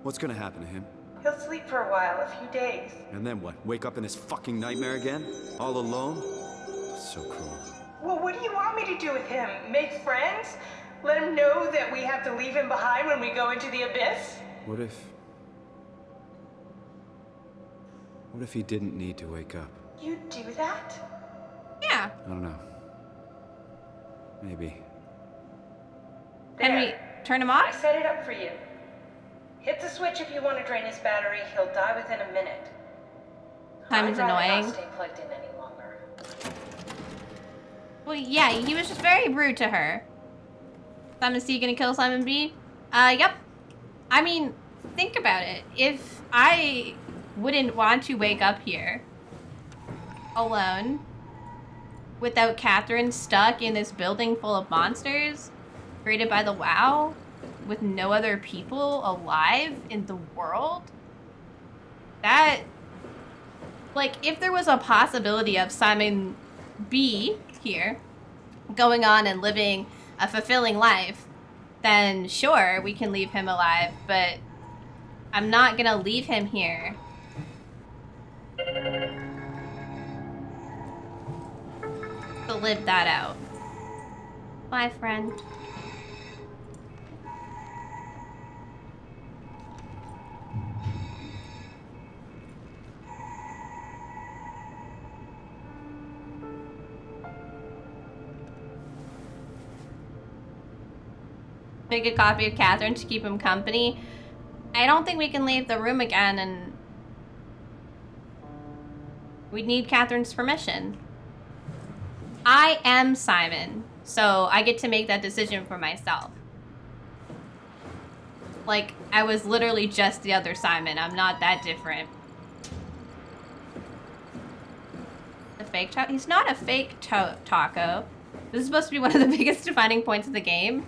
What's gonna happen to him? He'll sleep for a while, a few days. And then what? Wake up in this fucking nightmare again? All alone? So cruel. Well, what do you want me to do with him? Make friends? Let him know that we have to leave him behind when we go into the abyss? What if he didn't need to wake up? You'd do that? Yeah. I don't know. Maybe. Can we turn him I off? set it up for you. Hit the switch if you want to drain his battery. He'll die within a minute. Simon's I'd rather annoying. not stay plugged in any longer. Well, yeah, he was just very rude to her. Simon C gonna kill Simon B? Yep. I mean, think about it. If I wouldn't want to wake up here alone without Catherine stuck in this building full of monsters created by the WoW with no other people alive in the world, that, like, if there was a possibility of Simon B here going on and living a fulfilling life, then sure, we can leave him alive, but I'm not gonna leave him here. To live that out. Bye, friend. Make a copy of Catherine to keep him company. I don't think we can leave the room again, and we need Catherine's permission. I am Simon, so I get to make that decision for myself. Like, I was literally just the other Simon. I'm not that different. The fake taco? He's not a fake taco. This is supposed to be one of the biggest defining points of the game.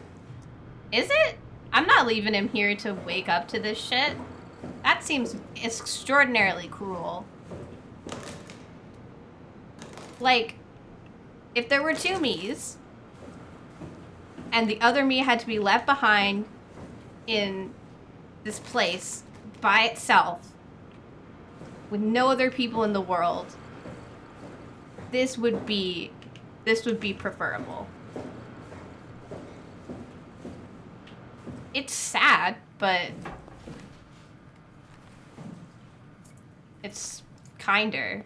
Is it? I'm not leaving him here to wake up to this shit. That seems extraordinarily cruel. Like, if there were two me's, and the other me had to be left behind in this place by itself, with no other people in the world, this would be preferable. It's sad, but it's kinder.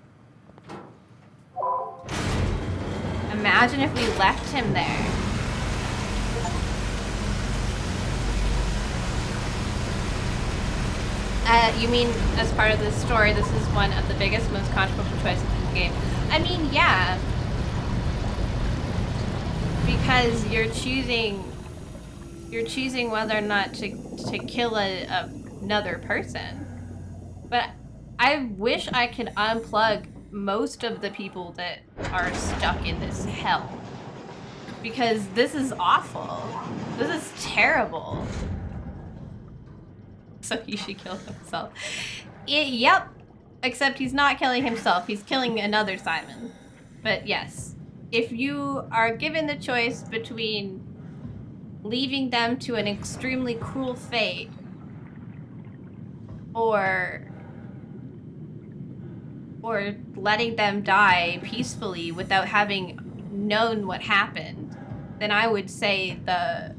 Imagine if we left him there. You mean as part of this story, this is one of the biggest, most controversial choices in the game? I mean, yeah. Because you're choosing whether or not to kill another person. But I wish I could unplug most of the people that are stuck in this hell. Because this is awful. This is terrible. So he should kill himself. Yep. Except he's not killing himself. He's killing another Simon. But yes. If you are given the choice between leaving them to an extremely cruel fate, or letting them die peacefully without having known what happened, then I would say the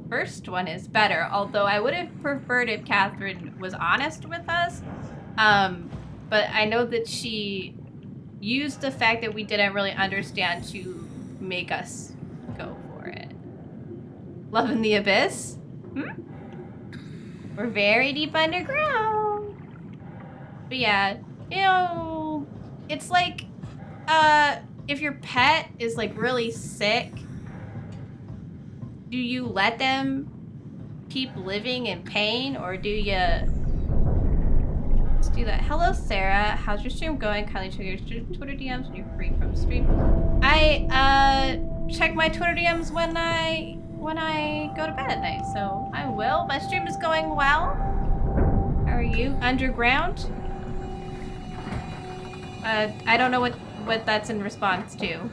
first one is better. Although I would have preferred if Catherine was honest with us. But I know that she used the fact that we didn't really understand to make us go for it. Love in the Abyss? We're very deep underground. But yeah, you know, it's like, if your pet is like really sick, do you let them keep living in pain, or do you... Let's do that. Hello, Sarah. How's your stream going? Kindly check your Twitter DMs when you're free from stream. I, check my Twitter DMs when I go to bed at night, so I will. My stream is going well. How are you? Underground? I don't know what that's in response to.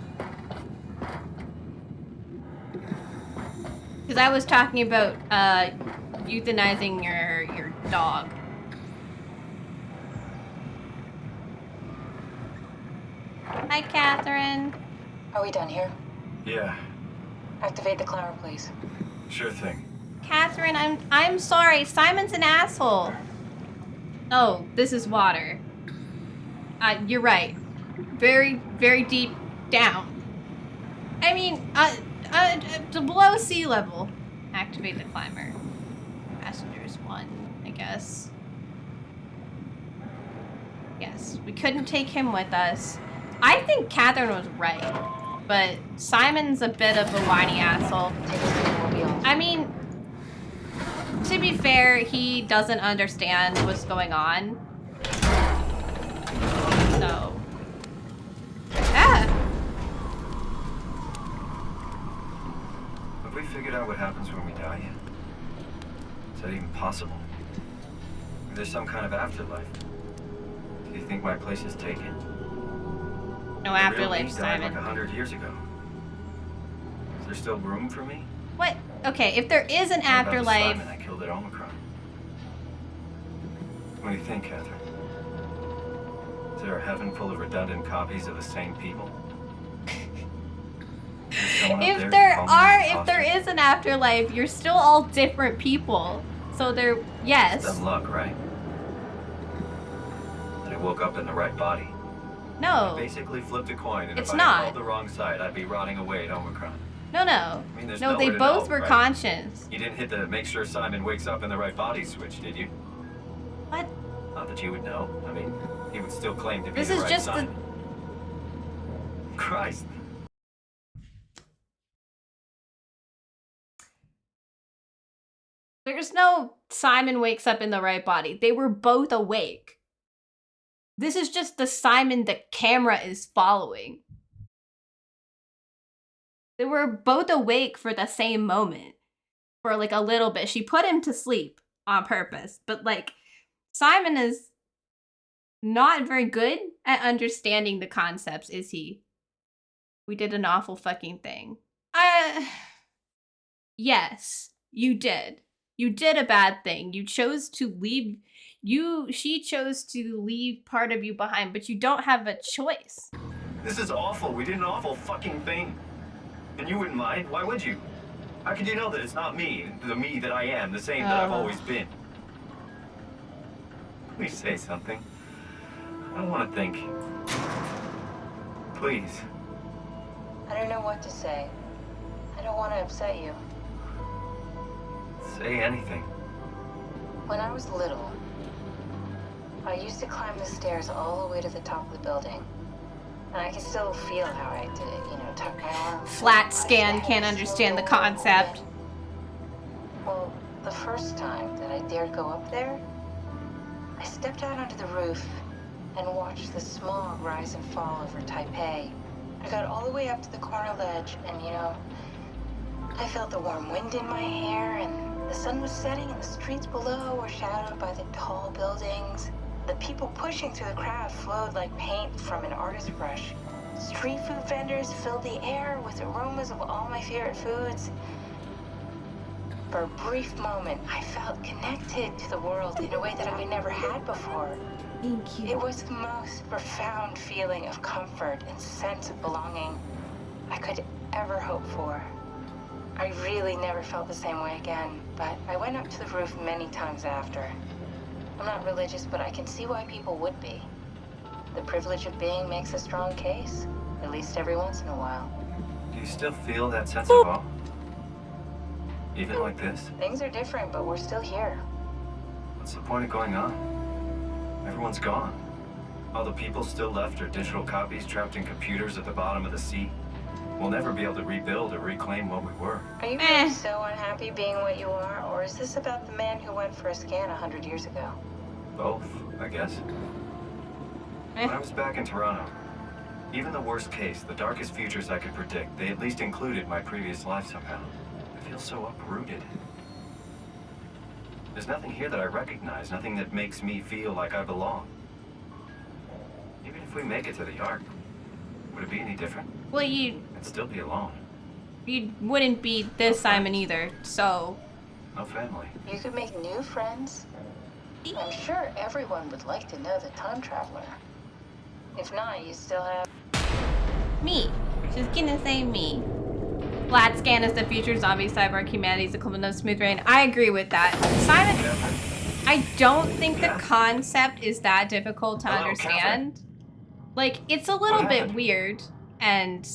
Because I was talking about euthanizing your dog. Hi, Catherine. Are we done here? Yeah, Activate the climber, please. sure thing. Catherine, I'm sorry. Simon's an asshole. Oh, this is water. You're right. Very, very deep down. I mean, below sea level. Activate the climber. Passengers 1, I guess. Yes, we couldn't take him with us. I think Catherine was right, but Simon's a bit of a whiny asshole. Take us to the mobile. I mean, to be fair, he doesn't understand what's going on. So. Ah! Have we figured out what happens when we die yet? Is that even possible? Is there some kind of afterlife? Do you think my place is taken? No The afterlife, real me died Simon. like 100 years ago. Is there still room for me? What? Okay, if there is an What about the afterlife... Simon I killed at Omicron? What do you think, Catherine? Is there a heaven full of redundant copies of the same people? If there is an afterlife, you're still all different people. So there, yes. It's dumb luck, right? That I woke up in the right body. No. I basically flipped a coin, and It's if I not. had called the wrong side, I'd be rotting away at Omicron. No. I mean, there's No, they nowhere to both know, were right? conscious. You didn't hit the make sure Simon wakes up in the right body switch, did you? What? Not that you would know. I mean, he would still claim to be This the is right just Simon. Christ. There's no Simon wakes up in the right body. They were both awake. This is just the Simon the camera is following. They were both awake for the same moment. For like a little bit. She put him to sleep on purpose. But like, Simon is not very good at understanding the concepts, is he? We did an awful fucking thing. Yes, you did. You did a bad thing. You chose to leave. She chose to leave part of you behind, but you don't have a choice. This is awful. We did an awful fucking thing. And you wouldn't mind? Why would you? How could you know that it's not me, the me that I am, the same that I've always been? Please say something. I don't want to think. Please. I don't know what to say. I don't want to upset you. Say anything. When I was little, I used to climb the stairs all the way to the top of the building. And I can still feel how I did it, you know, tuck my arms. Flat scan can't understand the concept. Well, the first time that I dared go up there, I stepped out onto the roof and watched the smog rise and fall over Taipei. I got all the way up to the corner ledge and, you know, I felt the warm wind in my hair and the sun was setting and the streets below were shadowed by the tall buildings. The people pushing through the crowd flowed like paint from an artist's brush. Street food vendors filled the air with aromas of all my favorite foods. For a brief moment, I felt connected to the world in a way that I never had before. Thank you. It was the most profound feeling of comfort and sense of belonging I could ever hope for. I really never felt the same way again, but I went up to the roof many times after. I'm not religious, but I can see why people would be. The privilege of being makes a strong case, at least every once in a while. Do you still feel that sense of awe? Even like this? Things are different, but we're still here. What's the point of going on? Everyone's gone. All the people still left are digital copies trapped in computers at the bottom of the sea. We'll never be able to rebuild or reclaim what we were. Are you really so unhappy being what you are, or is this about the man who went for a scan 100 years ago? Both, I guess. When I was back in Toronto, even the worst case, the darkest futures I could predict, they at least included my previous life somehow. I feel so uprooted. There's nothing here that I recognize, nothing that makes me feel like I belong. Even if we make it to the Ark, would it be any different? Well, I'd still be alone. you wouldn't be this Simon either, so. No family. You could make new friends. I'm sure everyone would like to know the time traveler. If not, you still have... Me. She's gonna say me. Flat scan is the future zombie cyborg humanity's equivalent of smooth rain. I agree with that. Simon, I don't think the concept is that difficult to understand. Like, it's a little bit weird, and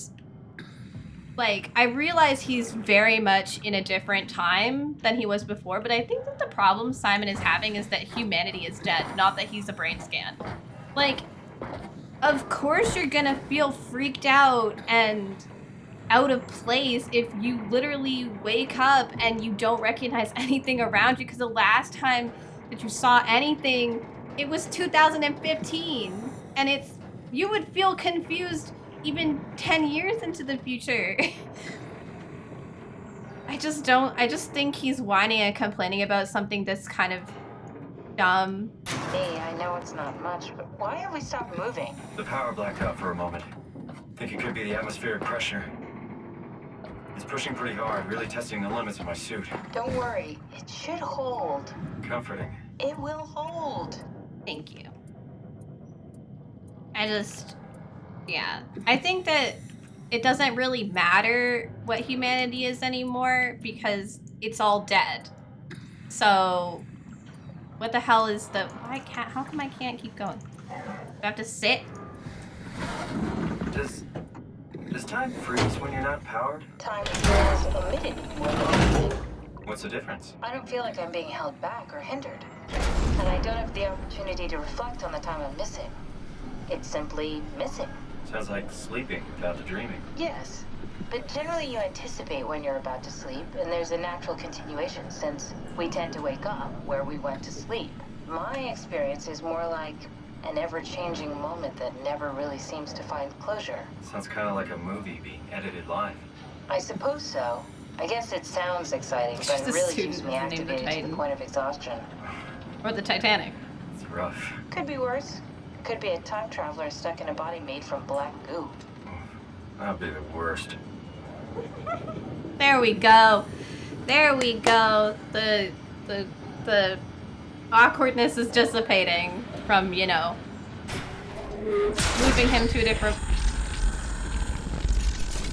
like, I realize he's very much in a different time than he was before, but I think that the problem Simon is having is that humanity is dead, not that he's a brain scan. Like, of course you're gonna feel freaked out and out of place if you literally wake up and you don't recognize anything around you, because the last time that you saw anything, it was 2015, and you would feel confused even 10 years into the future. I just think he's whining and complaining about something that's kind of dumb. Hey, I know it's not much, but why have we stopped moving? The power blacked out for a moment. Think it could be the atmospheric pressure. It's pushing pretty hard, really testing the limits of my suit. Don't worry, it should hold. Comforting. It will hold. Thank you. Yeah. I think that it doesn't really matter what humanity is anymore because it's all dead. So, what the hell is how come I can't keep going? Do I have to sit? Does time freeze when you're not powered? Time is omitted when omitted. What's the difference? I don't feel like I'm being held back or hindered. And I don't have the opportunity to reflect on the time I'm missing. It's simply missing. Sounds like sleeping without the dreaming. Yes, but generally you anticipate when you're about to sleep, and there's a natural continuation since we tend to wake up where we went to sleep. My experience is more like an ever-changing moment that never really seems to find closure. Sounds kind of like a movie being edited live. I suppose so. I guess it sounds exciting, but it really keeps me activated to the point of exhaustion. Or the Titanic. It's rough. Could be worse. Could be a time traveler stuck in a body made from black goo. That'd be the worst. There we go. There we go. The awkwardness is dissipating from, you know, moving him to a different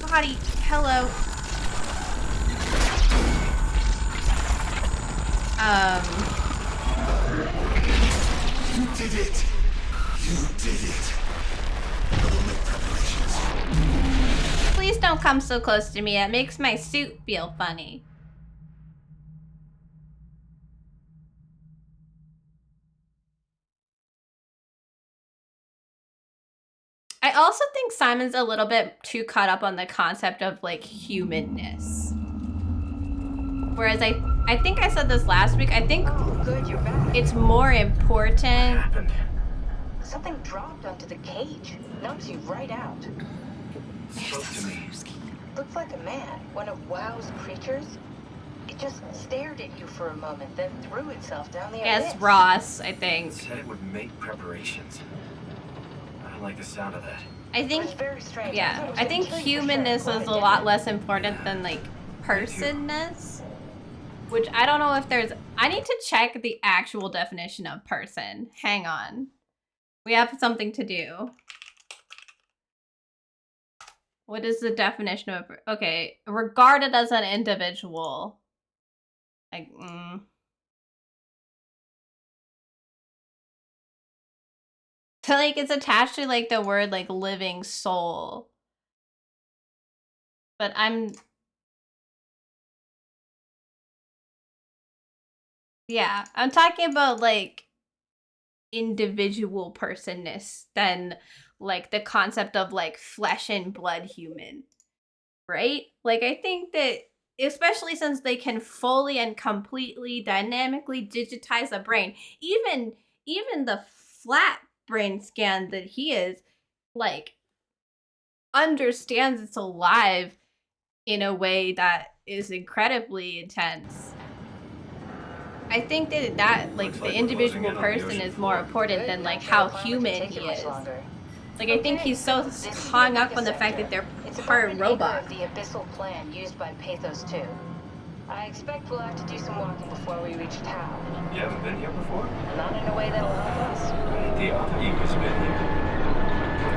body. Hello. You did it. You did it. I will make preparations. Please don't come so close to me. It makes my suit feel funny. I also think Simon's a little bit too caught up on the concept of like humanness. Whereas I think I said this last week, I think good, you're back. It's more important. What happened? Something dropped onto the cage. Knocks you right out. Spoke to me. Looked like a man, one of WoW's creatures. It just stared at you for a moment, then threw itself down the abyss. Yes, Ross, I think. Said it would make preparations. I don't like the sound of that. I think, It was very strange. yeah, I think humanness is a lot less important than like personness. Which I don't know if there's, I need to check the actual definition of person. Hang on. We have something to do. What is the definition of, okay, regarded as an individual. Like, So like it's attached to like the word like living soul. But yeah, I'm talking about like individual personness than like the concept of like flesh and blood human, right? Like I think that especially since they can fully and completely dynamically digitize a brain, even the flat brain scan that he is like understands it's alive in a way that is incredibly intense. I think that like the individual person is more important than like how human he is. Like I think he's so hung up on the fact that they're part robot. The abyssal plan used by Pathos 2. I expect we'll have to do some walking before we reach town. You haven't been here before? Not in a way that'll help us. The other you has been here.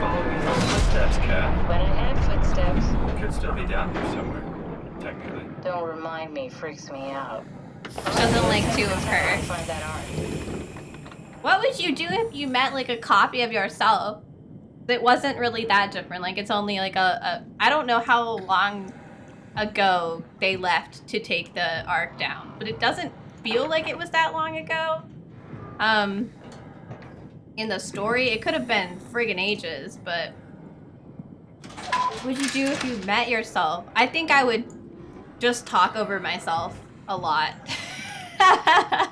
Follow me those footsteps, Cat. When I had footsteps. Could still be down here somewhere, technically. Don't remind me, freaks me out. Doesn't like two of her. Find that art. What would you do if you met like a copy of yourself that wasn't really that different? Like it's only like I don't know how long ago they left to take the arc down, but it doesn't feel like it was that long ago. In the story, it could have been friggin' ages, but What would you do if you met yourself? I think I would just talk over myself a lot. I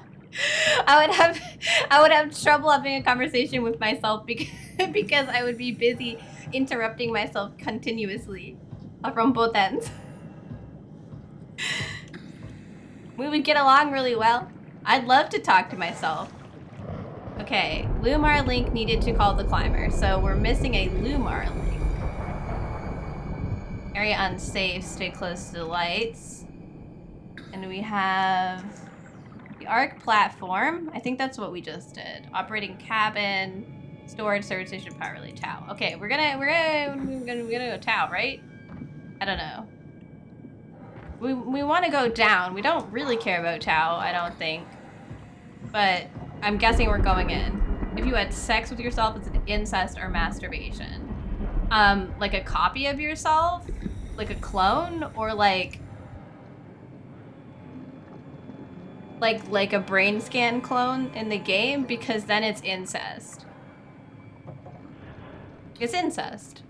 would have trouble having a conversation with myself because I would be busy interrupting myself continuously from both ends. We would get along really well. I'd love to talk to myself. Okay, Lumar Link needed to call the climber, so we're missing a Lumar Link. Area unsafe, stay close to the lights. And we have the ARC platform. I think that's what we just did. Operating cabin, storage, service station, power relay, Tau. Okay, we're gonna go Tau, right? I don't know. We want to go down. We don't really care about Tau, I don't think. But I'm guessing we're going in. If you had sex with yourself, it's an incest or masturbation. Like a copy of yourself? Like a clone? Or like a brain scan clone in the game? Because then it's incest. It's incest.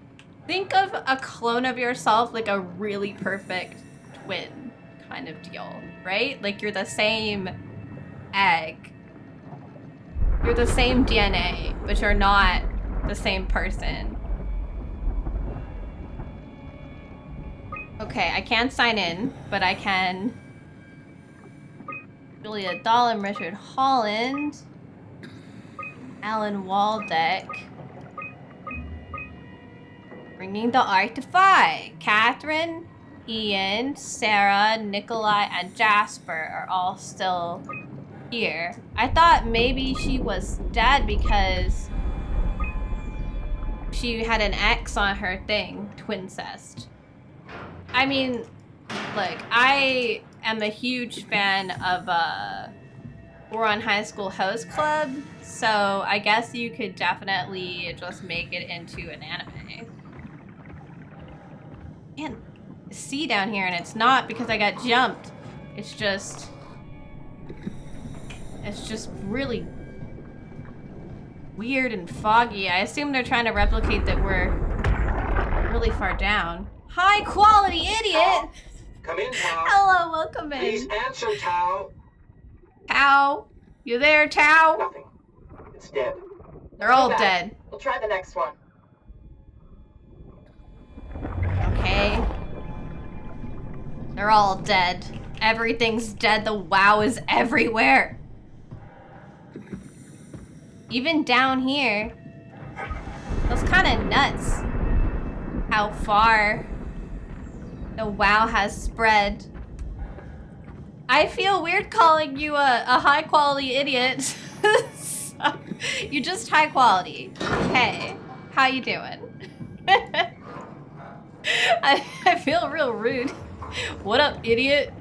Think of a clone of yourself like a really perfect twin kind of deal, right? Like you're the same egg. You're the same DNA, but you're not the same person. Okay, I can't sign in, but I can. Julia Dahlem, Richard Holland, Alan Waldeck. Bringing the Arc to 5. Catherine, Ian, Sarah, Nikolai, and Jasper are all still here. I thought maybe she was dead because she had an X on her thing, Twincest. I mean, look, I am a huge fan of Ouran High School Host Club, so I guess you could definitely just make it into an anime. Can't see down here, and it's not because I got jumped. It's just really weird and foggy. I assume they're trying to replicate that we're really far down. High quality idiot! Come in, Tau. Hello, welcome in. Please answer, Tau. Tau? You there, Tau? Nothing. It's dead. They're all dead. We'll try the next one. Okay. They're all dead. Everything's dead. The WoW is everywhere. Even down here. That's kind of nuts. How far the WoW has spread. I feel weird calling you a high quality idiot. So, you're just high quality. Hey, how you doing? I feel real rude. What up, idiot?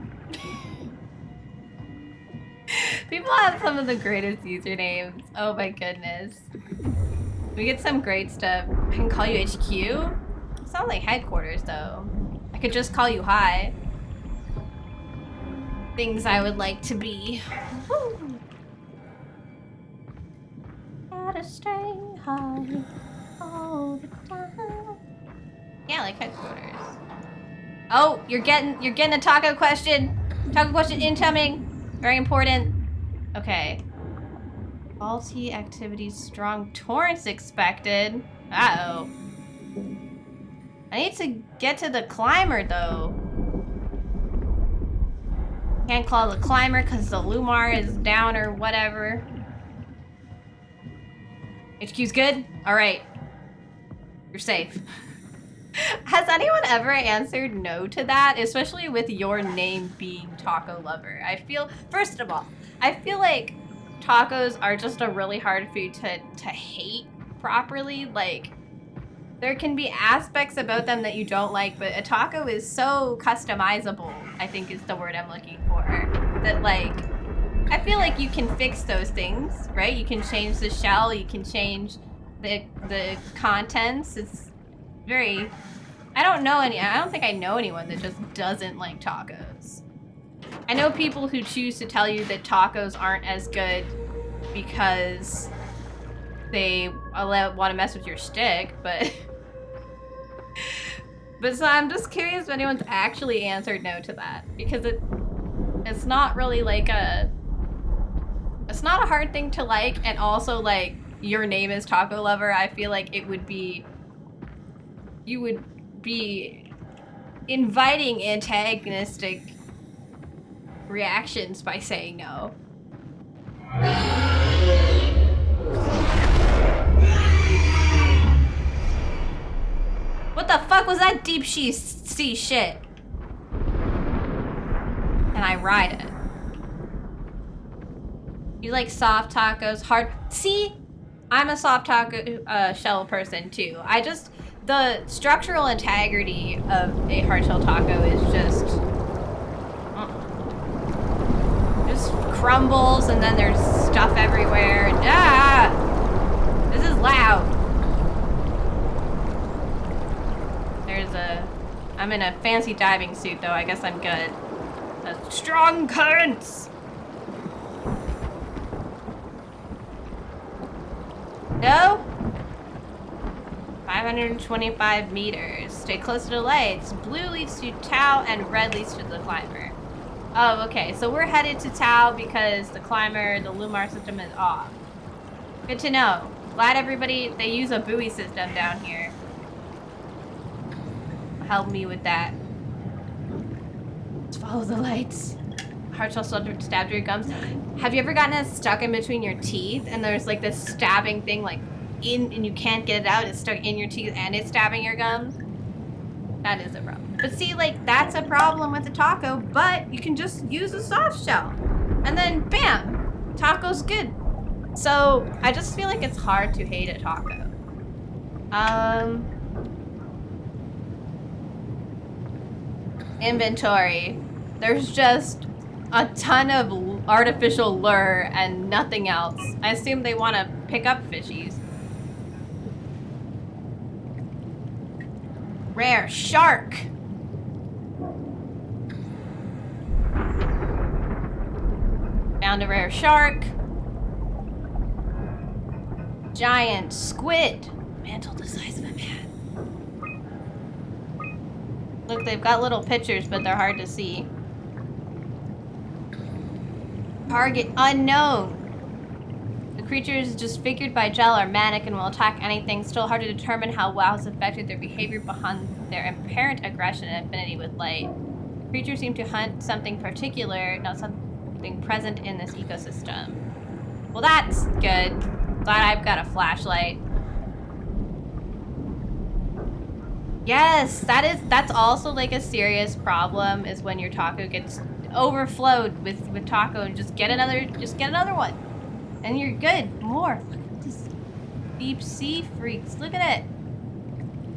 People have some of the greatest usernames. Oh my goodness. We get some great stuff. I can call you HQ? It sounds like headquarters though. I could just call you high. Things I would like to be. Woo. Gotta stay high all the time. Yeah, like headquarters. Oh, you're getting a taco question. Taco question incoming. Very important. Okay. Faulty activity, strong torrents expected. Uh-oh. I need to get to the climber though. Can't call the climber because the Lumar is down or whatever. HQ's good? Alright. You're safe. Has anyone ever answered no to that? Especially with your name being Taco Lover. I feel, first of all, I feel like tacos are just a really hard food to hate properly. Like, there can be aspects about them that you don't like, but a taco is so customizable, I think is the word I'm looking for. That, like, I feel like you can fix those things, right? You can change the shell, you can change the contents. It's very, I don't think I know anyone that just doesn't like tacos. I know people who choose to tell you that tacos aren't as good because they want to mess with your stick, but But so I'm just curious if anyone's actually answered no to that, because it's not really like it's not a hard thing to like, and also like your name is Taco Lover. I feel like you would be inviting antagonistic reactions by saying no. What the fuck was that deep sea shit? And I ride it. You like soft tacos, hard. See, I'm a soft taco shell person too. The structural integrity of a hard shell taco is just crumbles, and then there's stuff everywhere, and this is loud. I'm in a fancy diving suit though, I guess I'm good. Strong currents! No? 525 meters. Stay close to the lights. Blue leads to Tau and red leads to the climber. Oh, okay, so we're headed to Tau because the climber, the Lumar system is off. Good to know. Glad they use a buoy system down here. Help me with that. Let's follow the lights. Hard shell stabbed your gums. Have you ever gotten it stuck in between your teeth and there's like this stabbing thing like and you can't get it out, it's stuck in your teeth and it's stabbing your gums? That is a problem. But see, like, that's a problem with the taco, but you can just use a soft shell. And then bam, taco's good. So I just feel like it's hard to hate a taco. Inventory. There's just a ton of artificial lure and nothing else. I assume they want to pick up fishies. Rare shark. Found a rare shark. Giant squid. Mantle the size of a man. Look, they've got little pictures, but they're hard to see. Target unknown. The creatures disfigured by gel are manic and will attack anything. Still hard to determine how WoW has affected their behavior behind their apparent aggression and affinity with light. Creatures seem to hunt something particular, not something present in this ecosystem. Well, that's good. Glad I've got a flashlight. Yes, that's also like a serious problem, is when your taco gets overflowed with taco, and just get another one. And you're good. More. Look at this deep sea freaks. Look at it.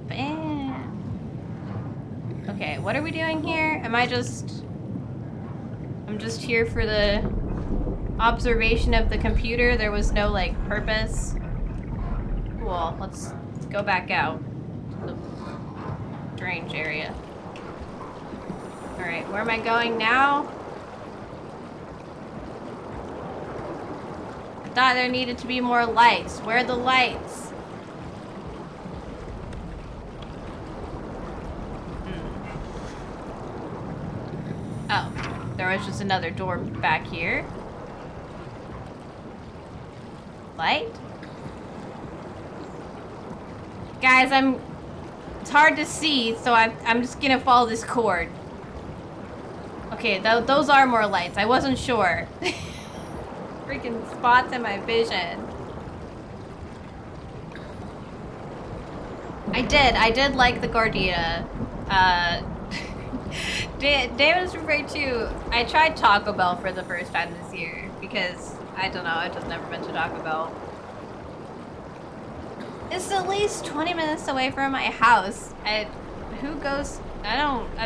Bam. Okay, what are we doing here? I'm just here for the observation of the computer. There was no like purpose. Cool. Let's go back out. Strange area. Alright, where am I going now? I thought there needed to be more lights. Where are the lights? Oh, there was just another door back here. Light? Guys, it's hard to see, so I'm just gonna follow this cord. Okay, those are more lights. I wasn't sure. Freaking spots in my vision. I did like the gordita. Damon's referred to, I tried Taco Bell for the first time this year because, I don't know, I've just never been to Taco Bell. It's at least 20 minutes away from my house. I've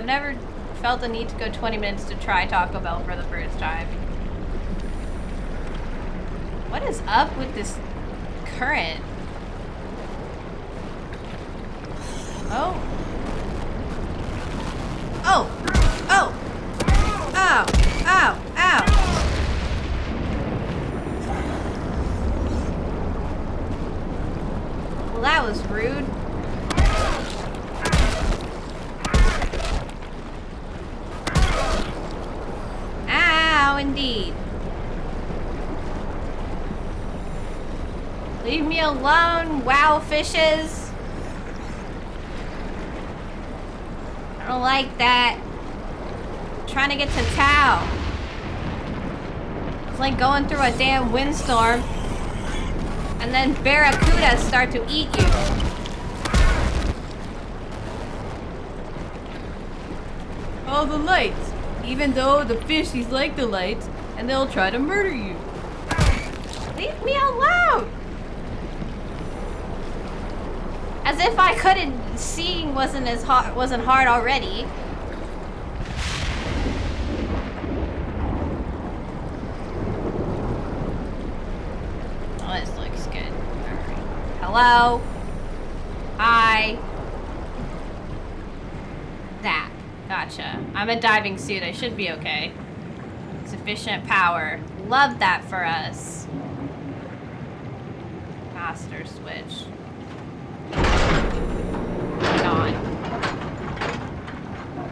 never felt the need to go 20 minutes to try Taco Bell for the first time. What is up with this current? Oh. Oh! Oh! Ow! Ow! Ow! Well, that was rude. indeed. Leave me alone, wow fishes. I don't like that. I'm trying to get to Tao. It's like going through a damn windstorm and then barracudas start to eat you. All the lights. Even though the fishies like the lights and they'll try to murder you. Leave me alone! As if I couldn't, seeing wasn't hard already. Oh, this looks good. Alright. Hello? Hi. That. Gotcha. I'm a diving suit. I should be okay. Sufficient power. Love that for us. Master switch. On.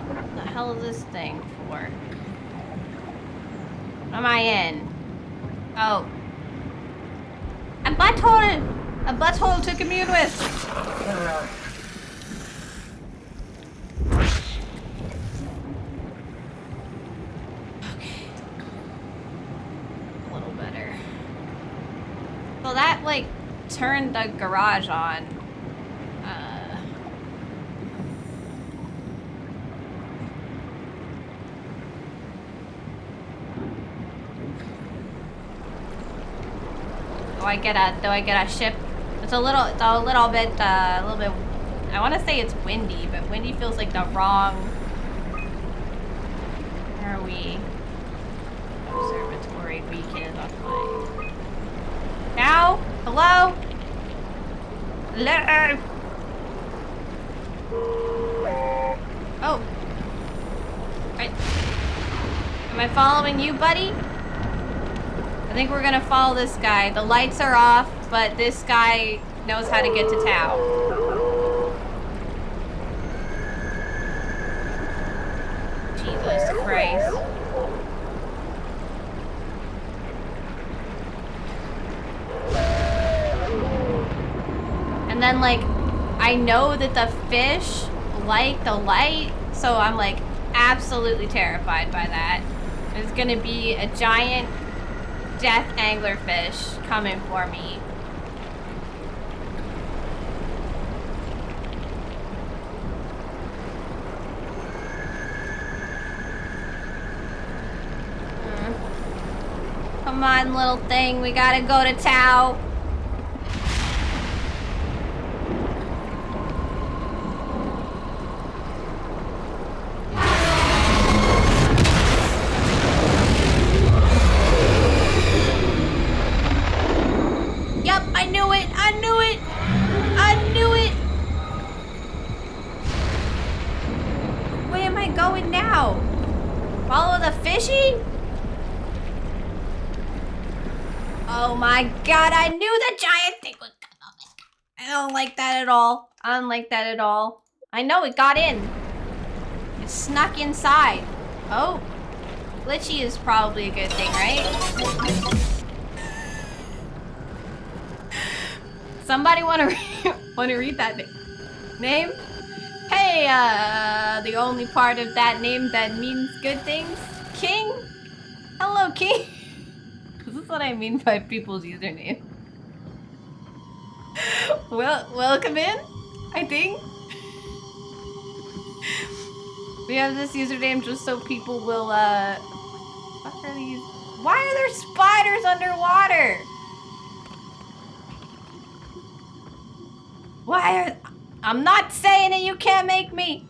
What the hell is this thing for? What am I in? Oh. A butthole! A butthole to commune with! Okay. A little better. So that, like, turned the garage on. Do I get a ship? It's a little bit, I want to say it's windy, but windy feels like the wrong. Where are we? Observatory beacon offline. Now? Hello? Hello? Oh. Right. Am I following you, buddy? I think we're gonna follow this guy. The lights are off, but this guy knows how to get to Tao. Jesus Christ. And then, like, I know that the fish like the light, so I'm, like, absolutely terrified by that. There's gonna be a giant death anglerfish coming for me. Come on, little thing, we gotta go to Tao. Oh my god, I knew the giant thing would come. Oh my god. I don't like that at all. I don't like that at all. I know it got in. It snuck inside. Oh. Glitchy is probably a good thing, right? Somebody wanna read that name? Hey, the only part of that name that means good things? King? Hello, King. This is what I mean by people's username. Well, welcome in, I think. We have this username just so people will, what are these? Why are there spiders underwater? Why are... I'm not saying it, you can't make me.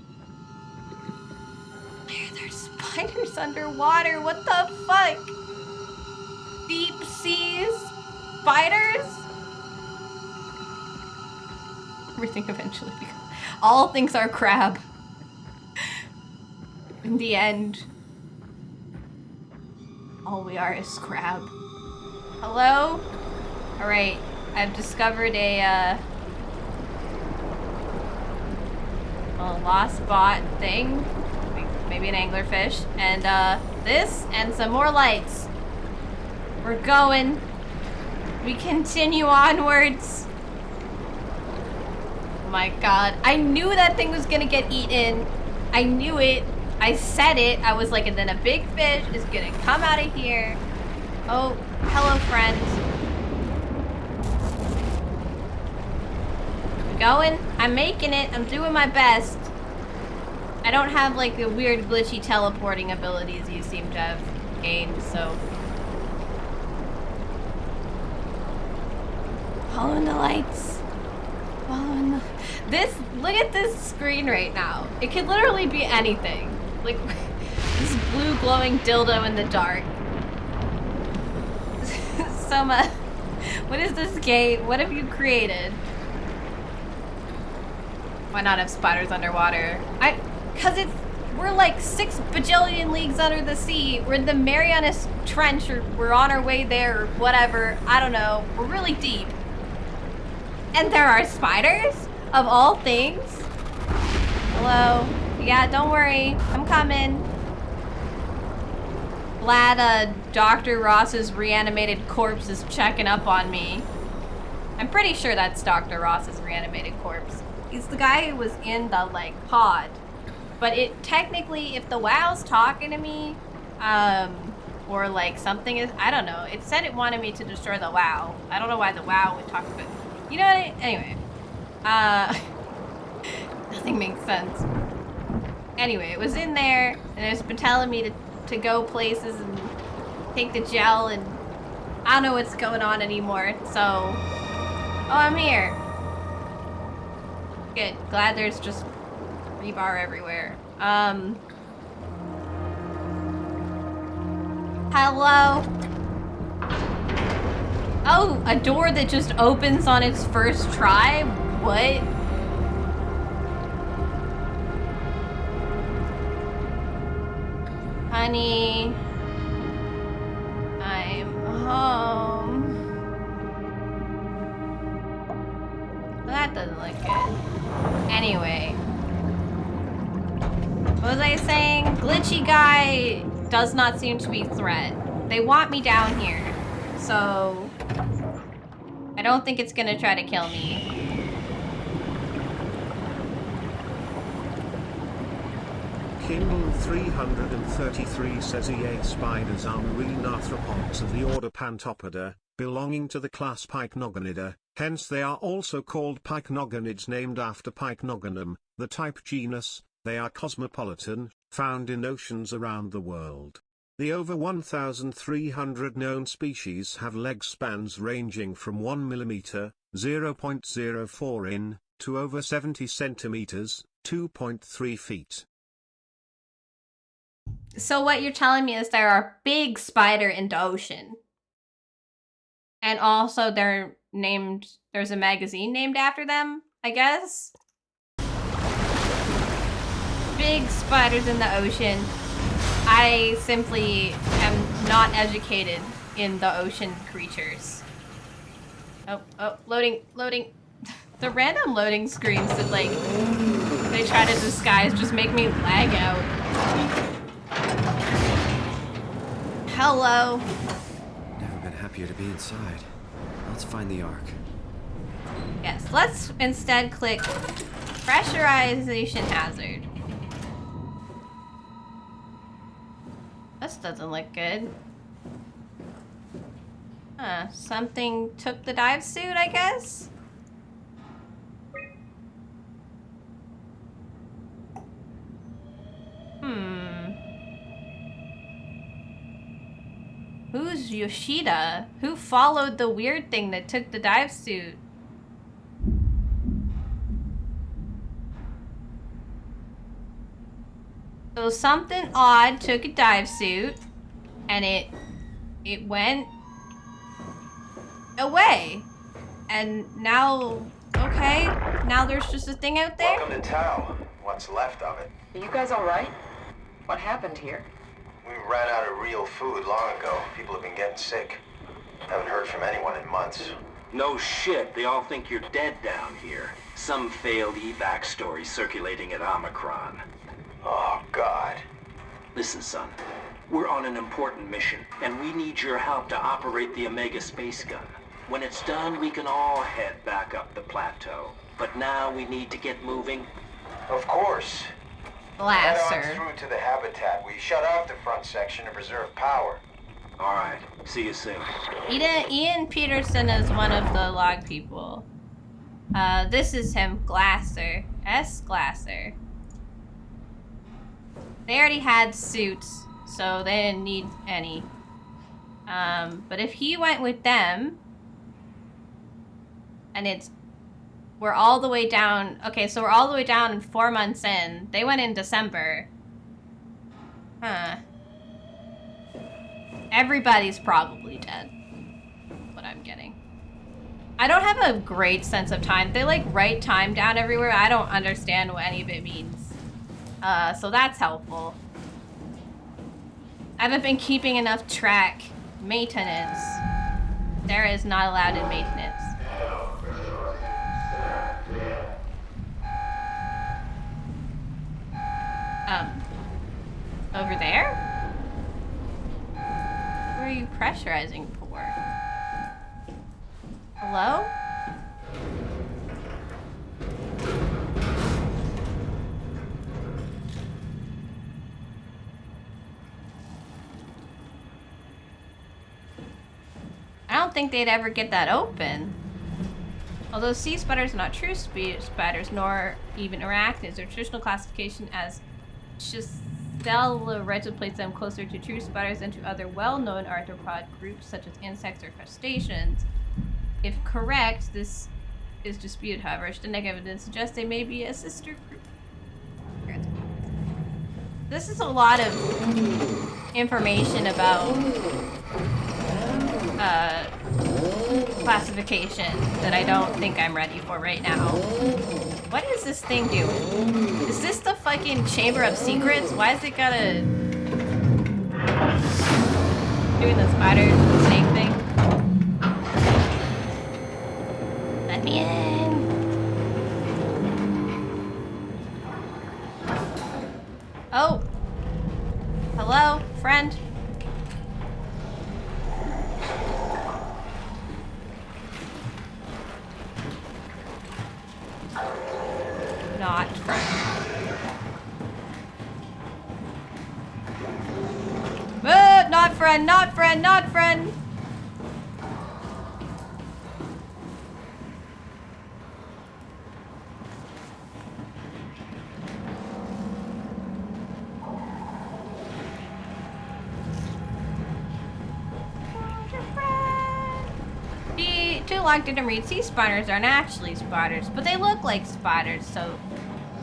Why are there spiders underwater? What the fuck? Deep sea spiders? Everything eventually becomes... All things are crab. In the end, all we are is crab. Hello? Alright, I've discovered a lost bot thing. Maybe an anglerfish. And, This and some more lights. We're going. We continue onwards. Oh my god. I knew that thing was gonna get eaten. I knew it. I said it. I was like, and then a big fish is gonna come out of here. Oh, hello, friends. I'm going. I'm making it. I'm doing my best. I don't have like the weird glitchy teleporting abilities you seem to have gained, so. Following the lights. Following the... This, look at this screen right now. It could literally be anything. Like, this blue glowing dildo in the dark. Soma, what is this game? What have you created? Why not have spiders underwater? Cause we're like 6 bajillion leagues under the sea. We're in the Marianas Trench, or we're on our way there, or whatever. I don't know. We're really deep. And there are spiders? Of all things? Hello? Yeah, don't worry. I'm coming. Glad Dr. Ross's reanimated corpse is checking up on me. I'm pretty sure that's Dr. Ross's reanimated corpse. He's the guy who was in the, like, pod. But it technically, if the WoW's talking to me, or like something is, I don't know. It said it wanted me to destroy the WoW. I don't know why the WoW would talk about, you know what anyway. Nothing makes sense. Anyway, it was in there, and it's been telling me to go places and take the gel, and I don't know what's going on anymore, so... Oh, I'm here. Good. Glad there's just rebar everywhere. Hello? Oh, a door that just opens on its first try? What? Honey, I'm home. Well, that doesn't look good. Anyway. What was I saying? Glitchy guy does not seem to be a threat. They want me down here. So... I don't think it's gonna try to kill me. Kindle 333 says EA spiders are marine arthropods of the order Pantopoda, belonging to the class Pycnogonidae, hence they are also called pycnogonids named after Pycnogonum, the type genus. They are cosmopolitan, found in oceans around the world. The over 1,300 known species have leg spans ranging from 1 mm, 0.04 in, to over 70 centimeters, 2.3 feet. So what you're telling me is there are big spider in the ocean. And also they're named, there's a magazine named after them, I guess? Big spiders in the ocean. I simply am not educated in the ocean creatures. Oh, loading. The random loading screens that, like, they try to disguise just make me lag out. Hello. Never been happier to be inside. Let's find the Ark. Yes, let's instead click pressurization hazard. This doesn't look good. Something took the dive suit, I guess? Who's Yoshida? Who followed the weird thing that took the dive suit? So something odd took a dive suit, and it went away. And now, okay, now there's just a thing out there? Welcome to Tau. What's left of it. Are you guys all right? What happened here? We ran out of real food long ago. People have been getting sick. Haven't heard from anyone in months. No shit, they all think you're dead down here. Some failed evac story circulating at Omicron. Oh, God. Listen, son. We're on an important mission, and we need your help to operate the Omega space gun. When it's done, we can all head back up the plateau. But now we need to get moving. Of course. Blaster. Head on through to the habitat. We shut off the front section to preserve power. All right. See you soon. Ian Peterson is one of the log people. This is him, Glasser. S. Glasser. They already had suits, so they didn't need any. But if he went with them, and we're all the way down. Okay, so we're all the way down 4 months in. They went in December. Huh. Everybody's probably dead. What I'm getting. I don't have a great sense of time. They like write time down everywhere. I don't understand what any of it means. So that's helpful. I haven't been keeping enough track. Maintenance. Sarah is not allowed in maintenance. Over there? Who are you pressurizing for? Hello? I don't think they'd ever get that open. Although sea spiders are not true spiders, nor even arachnids, their traditional classification as Chelylorhynchids place them closer to true spiders than to other well-known arthropod groups such as insects or crustaceans. If correct, this is disputed, however. Genetic evidence suggests they may be a sister group. This is a lot of information about classification that I don't think I'm ready for right now. What is this thing doing? Is this the fucking Chamber of Secrets? Why is it gotta... doing the spider snake thing? Let me in! Oh! Hello, friend? Not friend. Not friend, not friend, not friend! Too long didn't read. Sea spiders aren't actually spiders, but they look like spiders, so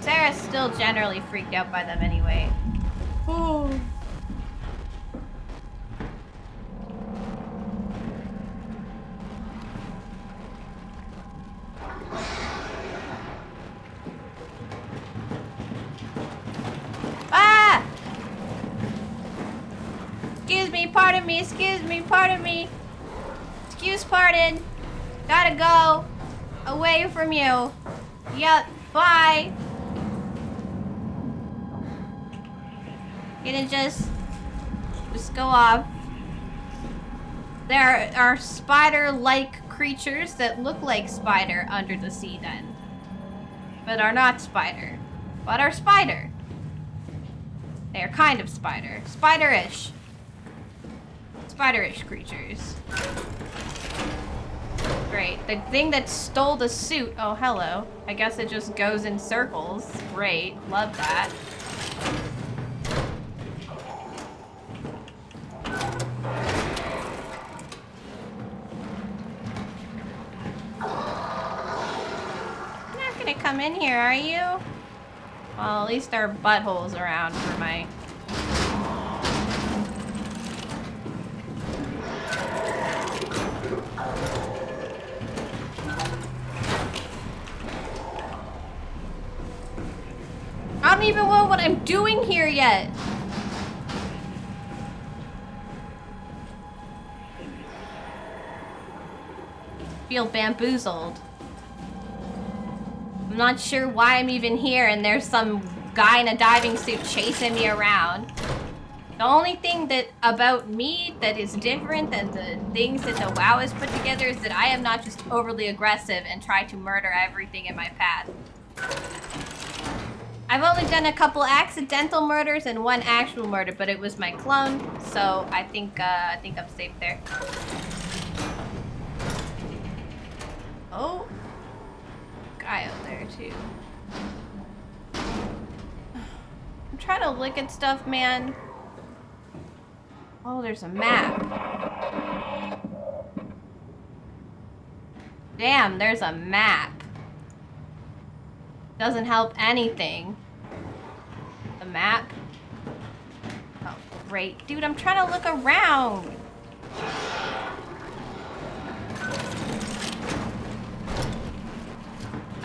Sarah's still generally freaked out by them anyway. Oh. Ah! Excuse me, pardon me, excuse me, pardon me. Excuse pardon. Gotta go. Away from you. Yep, bye. Gonna just go off. There are spider-like creatures that look like spider under the sea then. But are not spider. But are spider. They are kind of spider. Spider-ish. Spider-ish creatures. Great. The thing that stole the suit. Oh, hello. I guess it just goes in circles. Great. Love that. You're not gonna come in here, are you? Well, at least there are buttholes around for my... I don't even know what I'm doing here yet. Feel bamboozled. I'm not sure why I'm even here and there's some guy in a diving suit chasing me around. The only thing that about me that is different than the things that the WoW has put together is that I am not just overly aggressive and try to murder everything in my path. I've only done a couple accidental murders and one actual murder, but it was my clone, so I think I'm safe there. Oh, guy out there too. I'm trying to look at stuff, man. Oh, there's a map. Damn, there's a map. Doesn't help anything. The map. Oh, great. Dude, I'm trying to look around.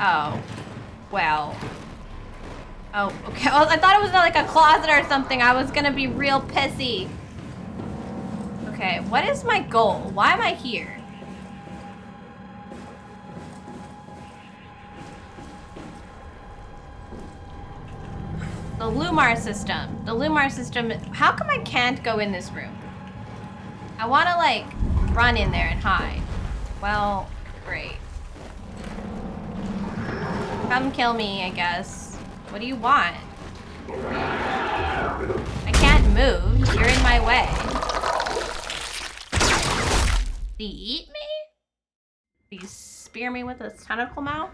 Oh. Well. Oh, okay. Oh, I thought it was like a closet or something. I was gonna be real pissy. Okay, what is my goal? Why am I here? The Lumar system. The Lumar system. How come I can't go in this room? I want to, like, run in there and hide. Well, great. Come kill me, I guess. What do you want? I can't move. You're in my way. Do you eat me? Do you spear me with a tentacle mouth?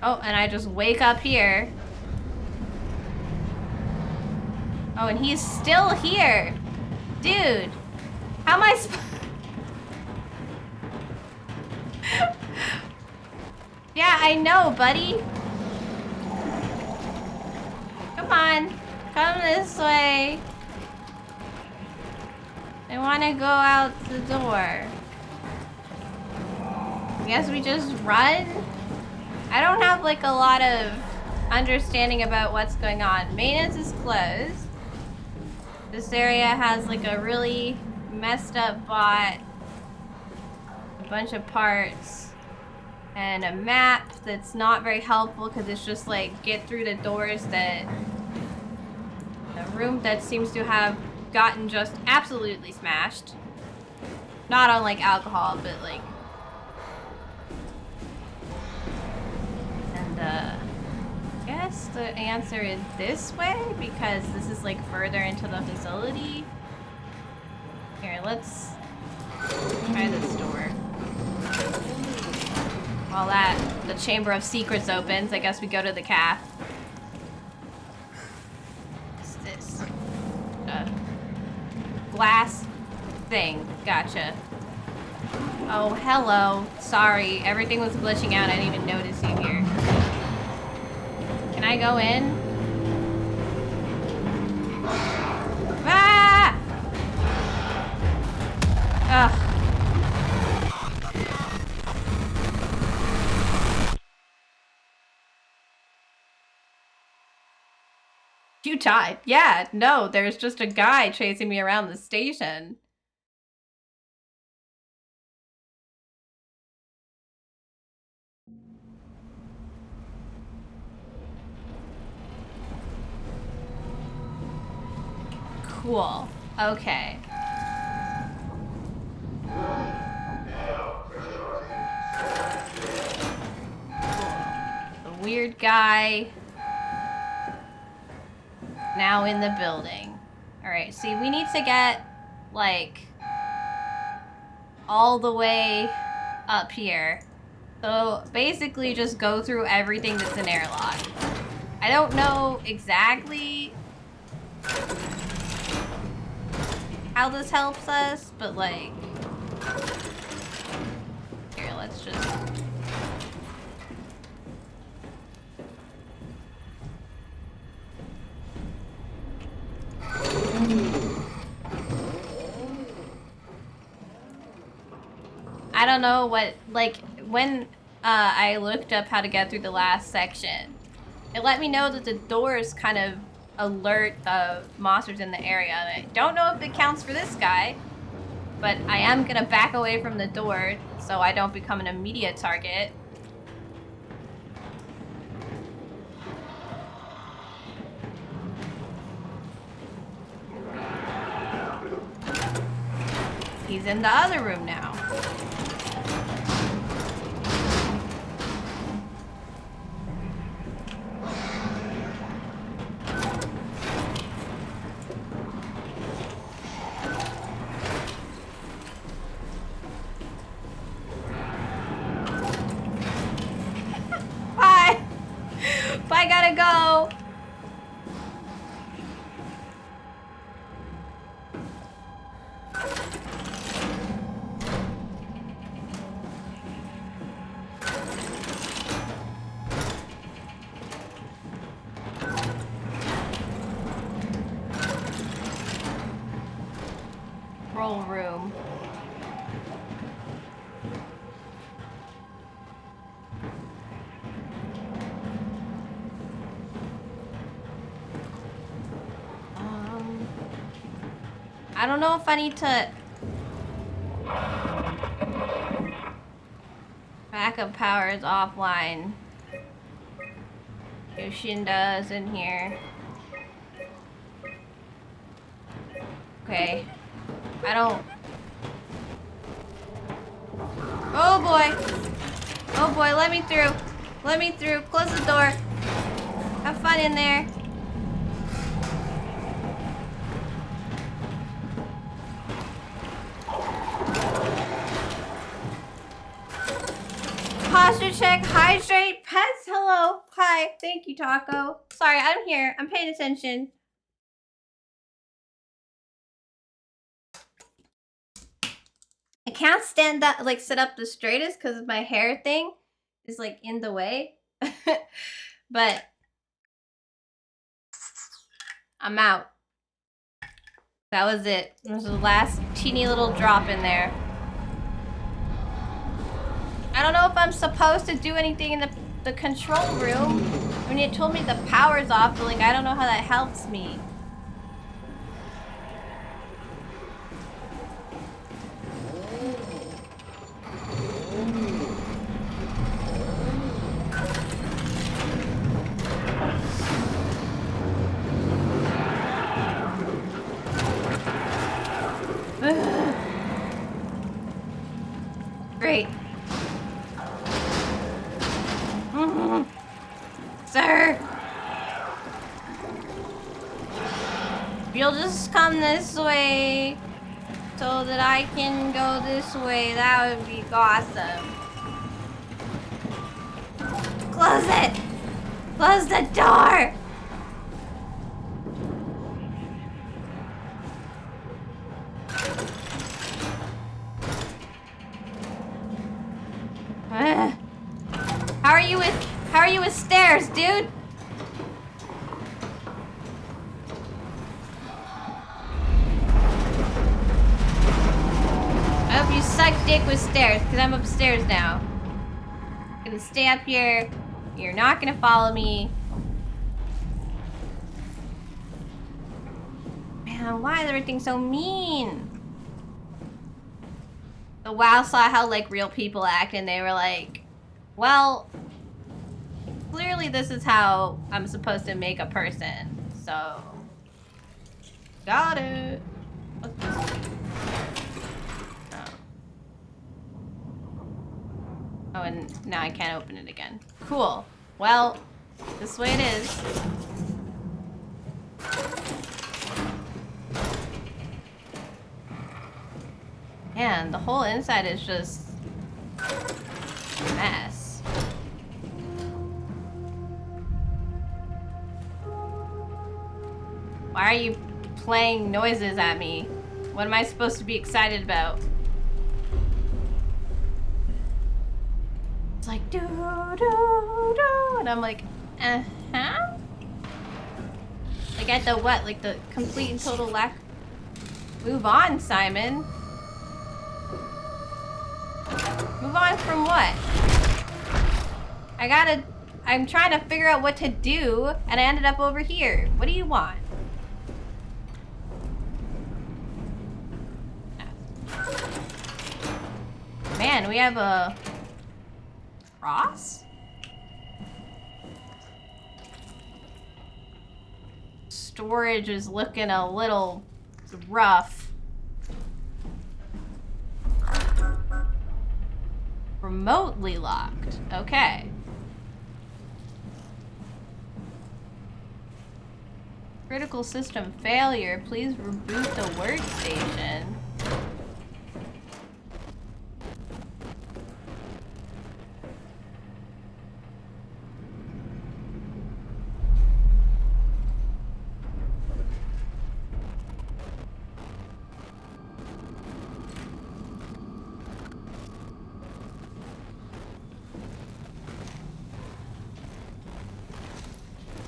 Oh, and I just wake up here. Oh, and he's still here. Dude, how am I Yeah, I know, buddy. Come on, come this way. I want to go out the door. I guess we just run? I don't have like a lot of understanding about what's going on. Maintenance is closed. This area has like a really messed up bot, a bunch of parts, and a map that's not very helpful because it's just like get through the doors that the room that seems to have gotten just absolutely smashed. Not on like alcohol, but like. I guess the answer is this way because this is like further into the facility. Here, let's try this door. While the Chamber of Secrets opens, I guess we go to the calf. What's this? Glass thing. Gotcha. Oh, hello. Sorry, everything was glitching out. I didn't even notice you here. Can I go in? Ah! Ugh. You died. Yeah, no, there's just a guy chasing me around the station. Cool. Okay. The weird guy now in the building. Alright, see, we need to get, like, all the way up here. So, basically just go through everything that's an airlock. I don't know exactly how this helps us, but like, here, let's just. I don't know what, like, when I looked up how to get through the last section, it let me know that the doors kind of alert the monsters in the area. I don't know if it counts for this guy, but I am gonna back away from the door so I don't become an immediate target. He's in the other room now. Bye! Bye, gotta go! Roll room. I don't know if I need to... Backup power is offline. Yoshinda is in here. Okay. I don't... Oh boy! Oh boy, let me through! Let me through! Close the door! Have fun in there! Posture check, hydrate, pets, hello, hi, thank you, Taco. Sorry, I'm here, I'm paying attention. I can't stand up, like sit up the straightest because my hair thing is like in the way. But I'm out. That was it. It was the last teeny little drop in there. I don't know if I'm supposed to do anything in the control room. I mean, it told me the power's off, but like, I don't know how that helps me. Great. Sir! If you'll just come this way so that I can go this way, that would be awesome. Close it! Close the door! How are you with stairs, dude? I hope you suck dick with stairs, because I'm upstairs now. I'm gonna stay up here. You're not gonna follow me. Man, why is everything so mean? The WoW saw how like real people act and they were like, well, clearly this is how I'm supposed to make a person, so got it. Oh, and now I can't open it again. Cool. Well, this way it is. Man, the whole inside is just a mess. Why are you playing noises at me? What am I supposed to be excited about? It's like, do, do, do, and I'm like, uh-huh? Like at the what? Like the complete and total lack? Move on, Simon. Move on from what? I'm trying to figure out what to do, and I ended up over here. What do you want? Man, we have a cross? Storage is looking a little rough. Remotely locked. Okay. Critical system failure. Please reboot the workstation.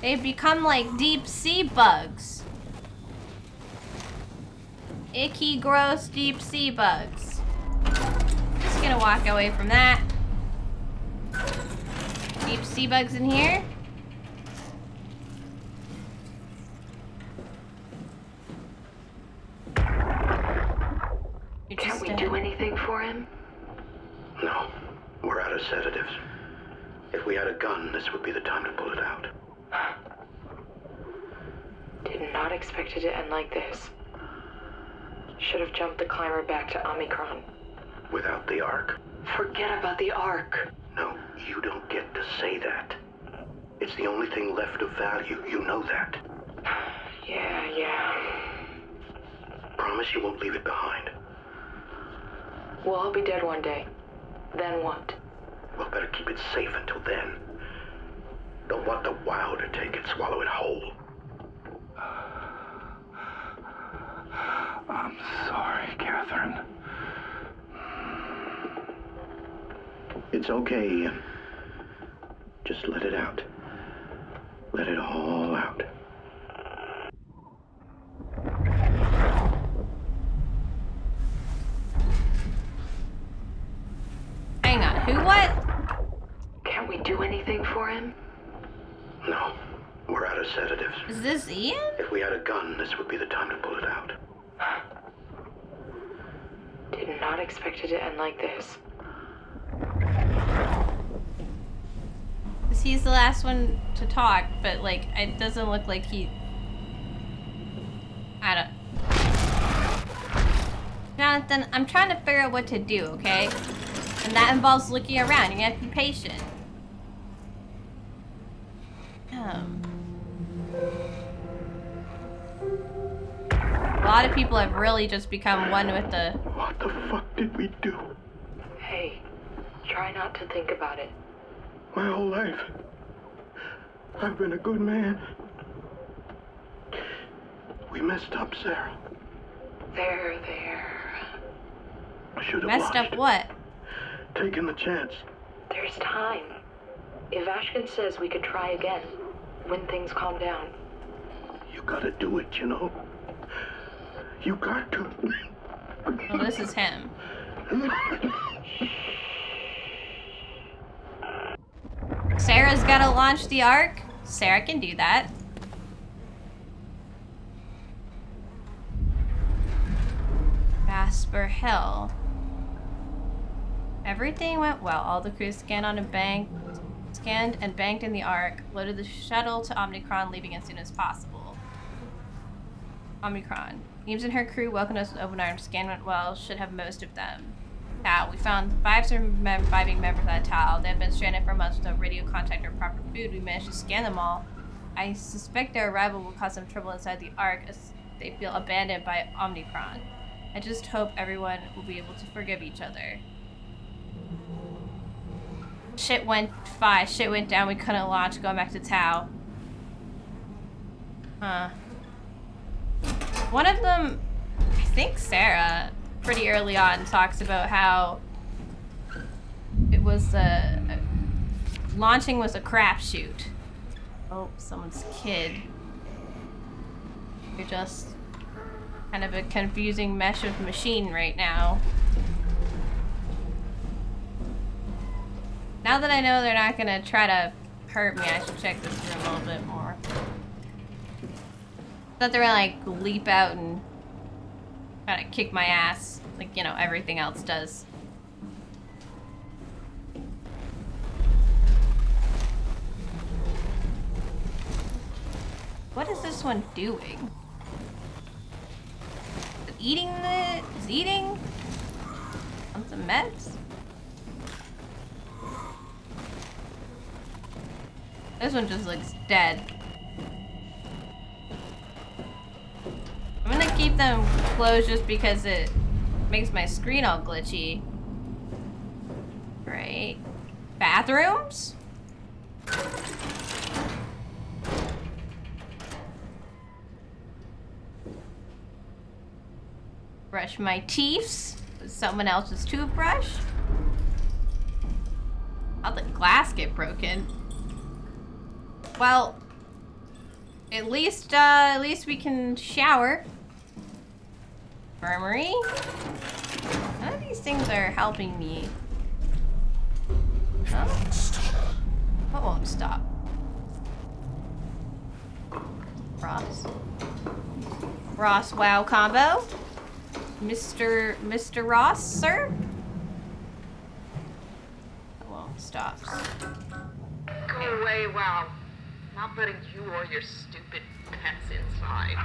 They become like deep sea bugs. Icky, gross, deep sea bugs. Just gonna walk away from that. Deep sea bugs in here. Can't we do anything for him? No, we're out of sedatives. If we had a gun, this would be the time to pull it out. Did not expect it to end like this. Should have jumped the climber back to Omicron. Without the Ark. Forget about the Ark. No, you don't get to say that. It's the only thing left of value, you know that. Yeah. Promise you won't leave it behind. We'll all be dead one day. Then what? We'll better keep it safe until then. Don't want the Wow to take it, swallow it whole. I'm sorry, Catherine. It's okay, Ian. Just let it out. Let it all out. Hang on, who what? Can't we do anything for him? No, we're out of sedatives. Is this Ian? If we had a gun, this would be the time to pull it out. Did not expect it to end like this. Because he's the last one to talk, but like, it doesn't look like he... I don't... Jonathan, I'm trying to figure out what to do, okay? And that involves looking around. You have to be patient. A lot of people have really just become one with the... What the fuck did we do? Hey, try not to think about it. My whole life, I've been a good man. We messed up, Sarah. There. I should have Messed up what? Taken the chance. There's time. If Ashkin says we could try again, when things calm down. You gotta do it, you know? You got to. Well, this is him. Sarah's gotta launch the Ark? Sarah can do that. Jasper Hill. Everything went well. All the crews scanned and banked in the Ark, loaded the shuttle to Omicron, leaving as soon as possible. Omicron. Eames and her crew welcomed us with open arms. Scan went well, should have most of them. Tau. We found 5 surviving members at Tau. They have been stranded for months with no radio contact or proper food. We managed to scan them all. I suspect their arrival will cause some trouble inside the Ark as they feel abandoned by Omicron. I just hope everyone will be able to forgive each other. Shit went down, we couldn't launch, going back to Tau. Huh. One of them, I think Sarah, pretty early on, talks about how it was launching was a crapshoot. Oh, someone's kid. You're just kind of a confusing mesh of machine right now. Now that I know they're not gonna try to hurt me, I should check this room a little bit more. Thought they were gonna like leap out and kind of kick my ass, like, you know, everything else does. What is this one doing? Is eating? On some meds? This one just looks dead. I'm gonna keep them closed just because it makes my screen all glitchy. Right. Bathrooms? Brush my teeth with someone else's toothbrush. How'd the glass get broken? Well, at least we can shower. Infirmary. None of these things are helping me. Huh? What won't stop? Ross wow combo. Mr. Ross, sir? That won't stop. Go away, wow. Not letting you or your stupid pets inside.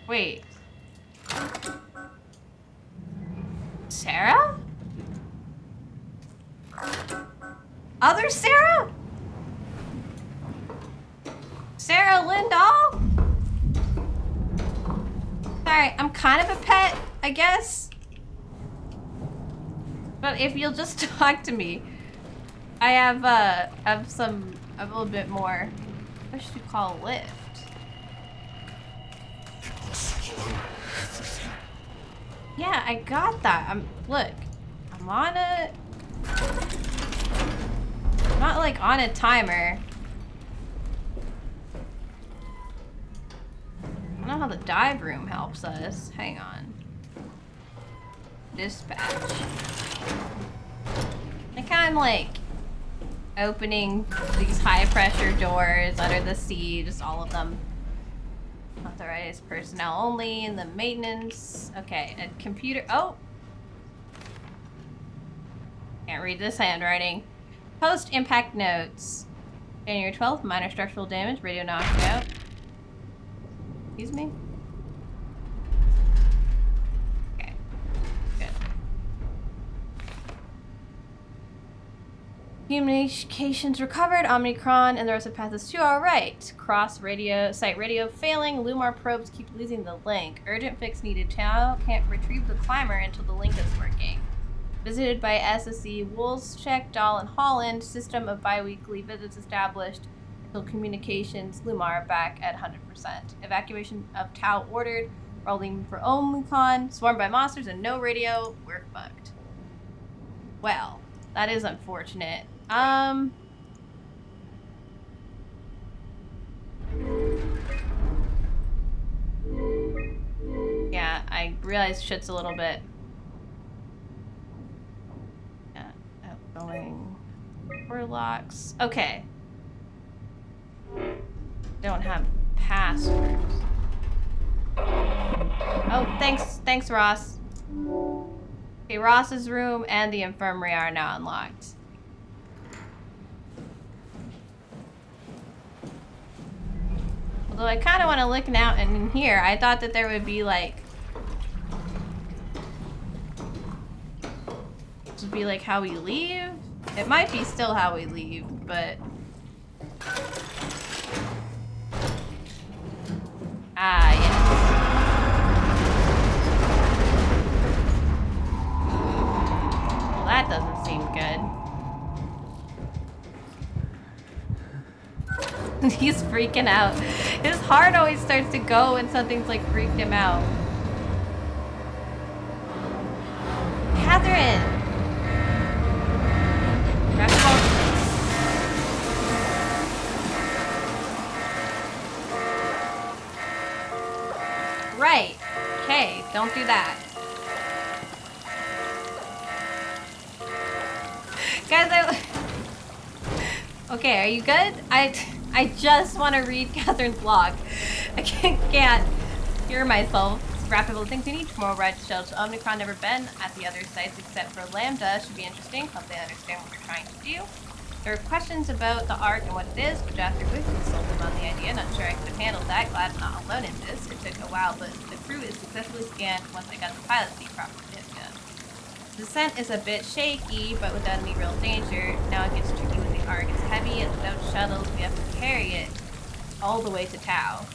Wait. Sarah? Other Sarah? Sarah Lindahl? Sorry, I'm kind of a pet, I guess. But if you'll just talk to me, I have a little bit more. What should you call a lift? Yeah, I got that. Look, I'm on a. I'm not like on a timer. I don't know how the dive room helps us. Hang on. Dispatch. I kind of like opening these high pressure doors under the sea, just all of them. Authorized personnel only in the maintenance. Okay, a computer. Oh! Can't read this handwriting. Post impact notes. January 12th, minor structural damage, radio knockout. Excuse me? Okay, good. Communications recovered, Omicron, and the rest of the path is 2 alright. Cross radio, site radio failing, Lumar probes keep losing the link. Urgent fix needed. Channel can't retrieve the climber until the link is working. Visited by SSE, Wolfscheck, Dahl, and Holland. System of bi-weekly visits established until communications. Lumar back at 100%. Evacuation of Tau ordered. We're all leaving for Omicron. Swarmed by monsters and no radio. We're fucked. Well, that is unfortunate. Yeah, I realized shit's a little bit. Yeah, outgoing. Locks. Okay. Don't have passwords. Oh, thanks, Ross. Okay, Ross's room and the infirmary are now unlocked. Although I kind of want to look out in here. I thought that there would be like... This would be like how we leave. It might be still how we leave, but... Ah, yes. Well, that doesn't seem good. He's freaking out. His heart always starts to go when something's like freaked him out. Catherine! Right. Okay, don't do that. Guys, okay, are you good? I just want to read Catherine's log. I can't hear myself. Rapid things. We need more red shells. Omicron never been at the other sites except for Lambda. Should be interesting. Hope they understand what we're trying to do. There are questions about the art and what it is, but after we consulted on the idea, not sure I could have handled that. Glad I'm not alone in this. It took a while, but the crew is successfully scanned once I got the pilot seat properly. The descent is a bit shaky, but without any real danger. Now it gets tricky with the Ark is heavy and without shuttles, we have to carry it all the way to Tau.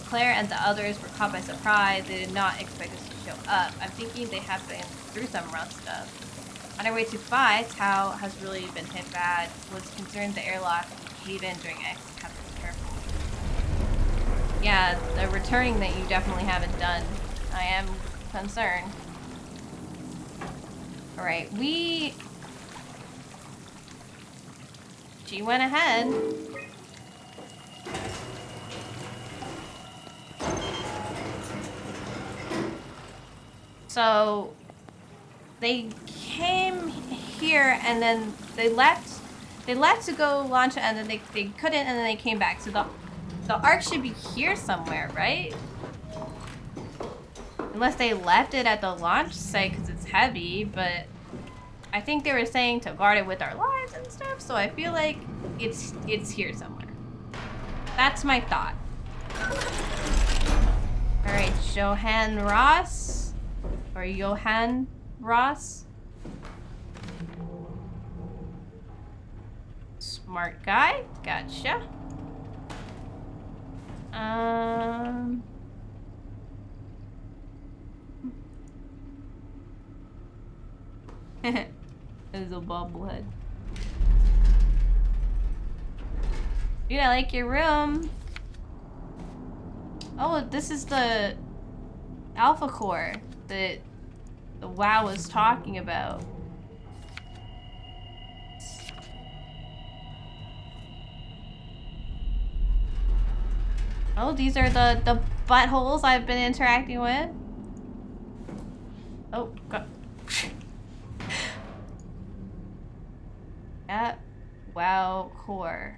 Claire and the others were caught by surprise. They did not expect us to show up. I'm thinking they have been through some rough stuff. On our way to Phi, Tau has really been hit bad. Was concerned the airlock would cave in during exit. Have to be careful. Yeah, the returning that you definitely haven't done. I am concerned. Alright, she went ahead. So they came here and then they left to go launch it and then they couldn't and then they came back. So the Ark should be here somewhere, right? Unless they left it at the launch site because it's heavy, but I think they were saying to guard it with our lives and stuff, so I feel like it's here somewhere. That's my thought. Alright, Johan Ross. Or Johan Ross. Smart guy. Gotcha. There's a bobblehead. Dude, I like your room. Oh, this is the Alpha Core that the WoW was talking about. Oh, these are the buttholes I've been interacting with. Oh, God. Yeah, WoW Core.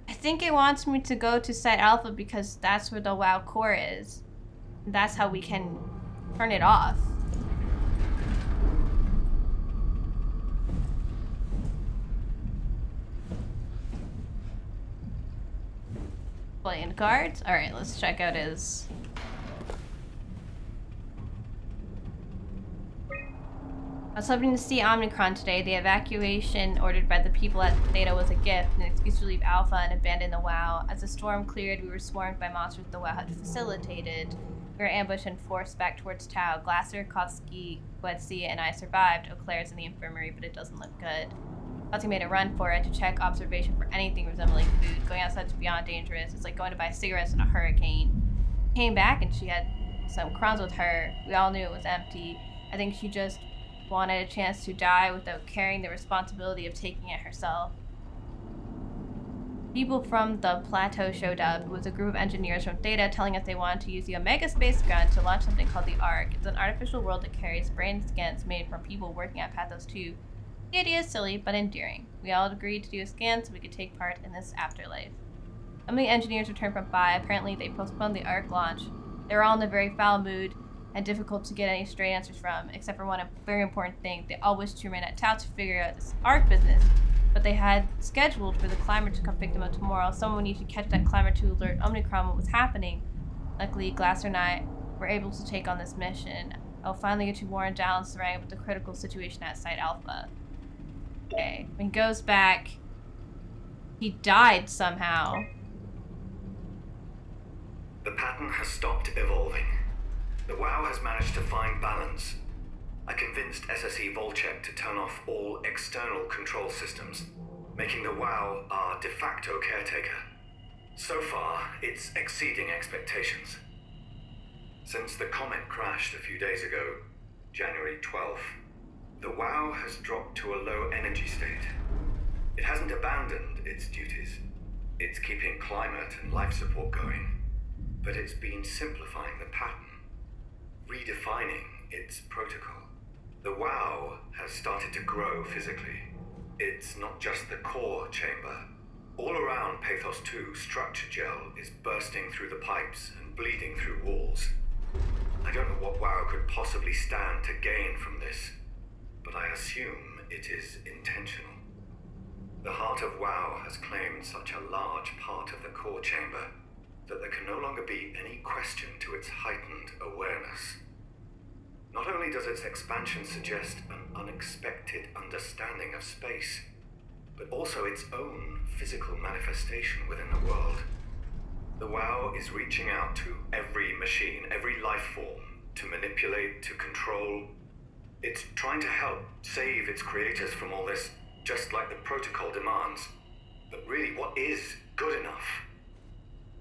I think it wants me to go to Site Alpha because that's where the WoW Core is. That's how we can turn it off. Playing cards? Alright, let's check out his... I was hoping to see Omicron today. The evacuation ordered by the people at Theta was a gift, an excuse to leave Alpha and abandon the WoW. As the storm cleared, we were swarmed by monsters the WoW had facilitated. We were ambushed and forced back towards Tau. Glasser, Kovsky, Guetzi, and I survived. Eau Claire's in the infirmary, but it doesn't look good. Kovsky made a run for it to check observation for anything resembling food. Going outside is beyond dangerous. It's like going to buy cigarettes in a hurricane. Came back and she had some crumbs with her. We all knew it was empty. I think she just wanted a chance to die without carrying the responsibility of taking it herself. People from the plateau showed up. It was a group of engineers from Theta telling us they wanted to use the Omega space gun to launch something called the Ark. It's an artificial world that carries brain scans made from people working at Pathos 2. The idea is silly, but endearing. We all agreed to do a scan so we could take part in this afterlife. Some of the engineers returned from Phi. Apparently, they postponed the Ark launch. They were all in a very foul mood and difficult to get any straight answers from, except for one very important thing. They all wished to remain at Tau to figure out this Ark business, but they had scheduled for the climber to come pick them up tomorrow. Someone needed to catch that climber to alert Omicron what was happening. Luckily, Glasser and I were able to take on this mission. I'll finally get to Warren down surrounded with the critical situation at Site Alpha. Okay, when he goes back, he died somehow. The pattern has stopped evolving. The WoW has managed to find balance. I convinced SSE Volchek to turn off all external control systems, making the WoW our de facto caretaker. So far, it's exceeding expectations. Since the comet crashed a few days ago, January 12th, the WoW has dropped to a low energy state. It hasn't abandoned its duties. It's keeping climate and life support going, but it's been simplifying the pattern, redefining its protocol. The WoW has started to grow physically. It's not just the core chamber. All around Pathos 2, structure gel is bursting through the pipes and bleeding through walls. I don't know what WoW could possibly stand to gain from this, but I assume it is intentional. The heart of WoW has claimed such a large part of the core chamber that there can no longer be any question to its heightened awareness. Not only does its expansion suggest an unexpected understanding of space, but also its own physical manifestation within the world. The WoW is reaching out to every machine, every life form, to manipulate, to control. It's trying to help save its creators from all this, just like the protocol demands. But really, what is good enough?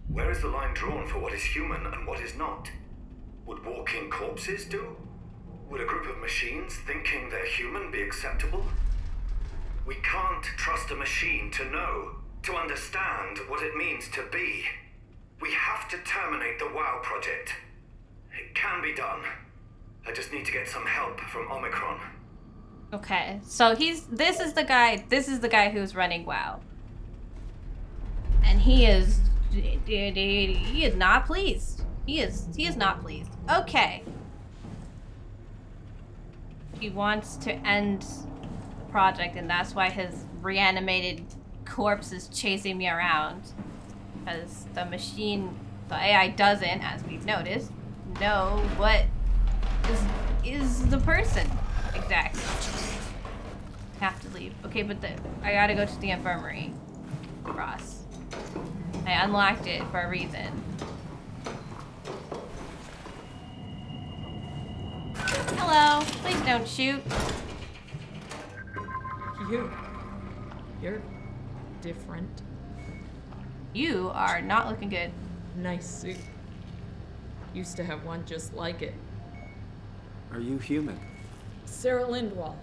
Where is the line drawn for what is human and what is not? Would walking corpses do? Would a group of machines thinking they're human be acceptable? We can't trust a machine to know, to understand what it means to be. We have to terminate the WoW project. It can be done. I just need to get some help from Omicron. Okay, so this is the guy who's running WoW. And he is not pleased. He is not pleased. Okay. He wants to end the project, and that's why his reanimated corpse is chasing me around. Because the AI doesn't, as we've noticed, know what is the person exactly. Have to leave. Okay, but I gotta go to the infirmary. Ross. I unlocked it for a reason. Hello. Please don't shoot. You're different. You are not looking good. Nice suit. Used to have one just like it. Are you human? Sarah Lindwall.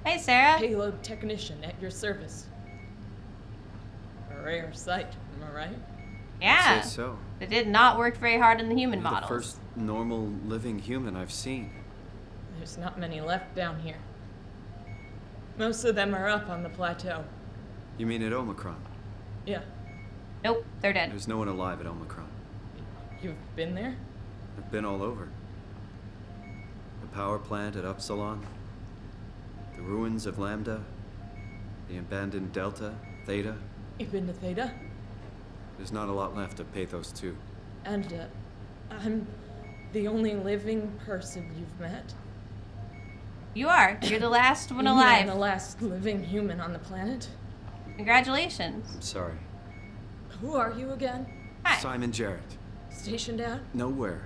Hey, Sarah. Payload technician at your service. A rare sight, am I right? Yeah. I'd say so. It did not work very hard in the human You're models. the first normal living human I've seen. There's not many left down here. Most of them are up on the plateau. You mean at Omicron? Yeah. Nope, they're dead. There's no one alive at Omicron. You've been there? I've been all over. The power plant at Upsilon, the ruins of Lambda, the abandoned Delta, Theta. You've been to Theta? There's not a lot left of Pathos 2. And, I'm the only living person you've met? You are. You're the last one Yeah, alive. the last living human on the planet. Congratulations. I'm sorry. Who are you again? Hi. Simon Jarrett. Stationed out? Nowhere.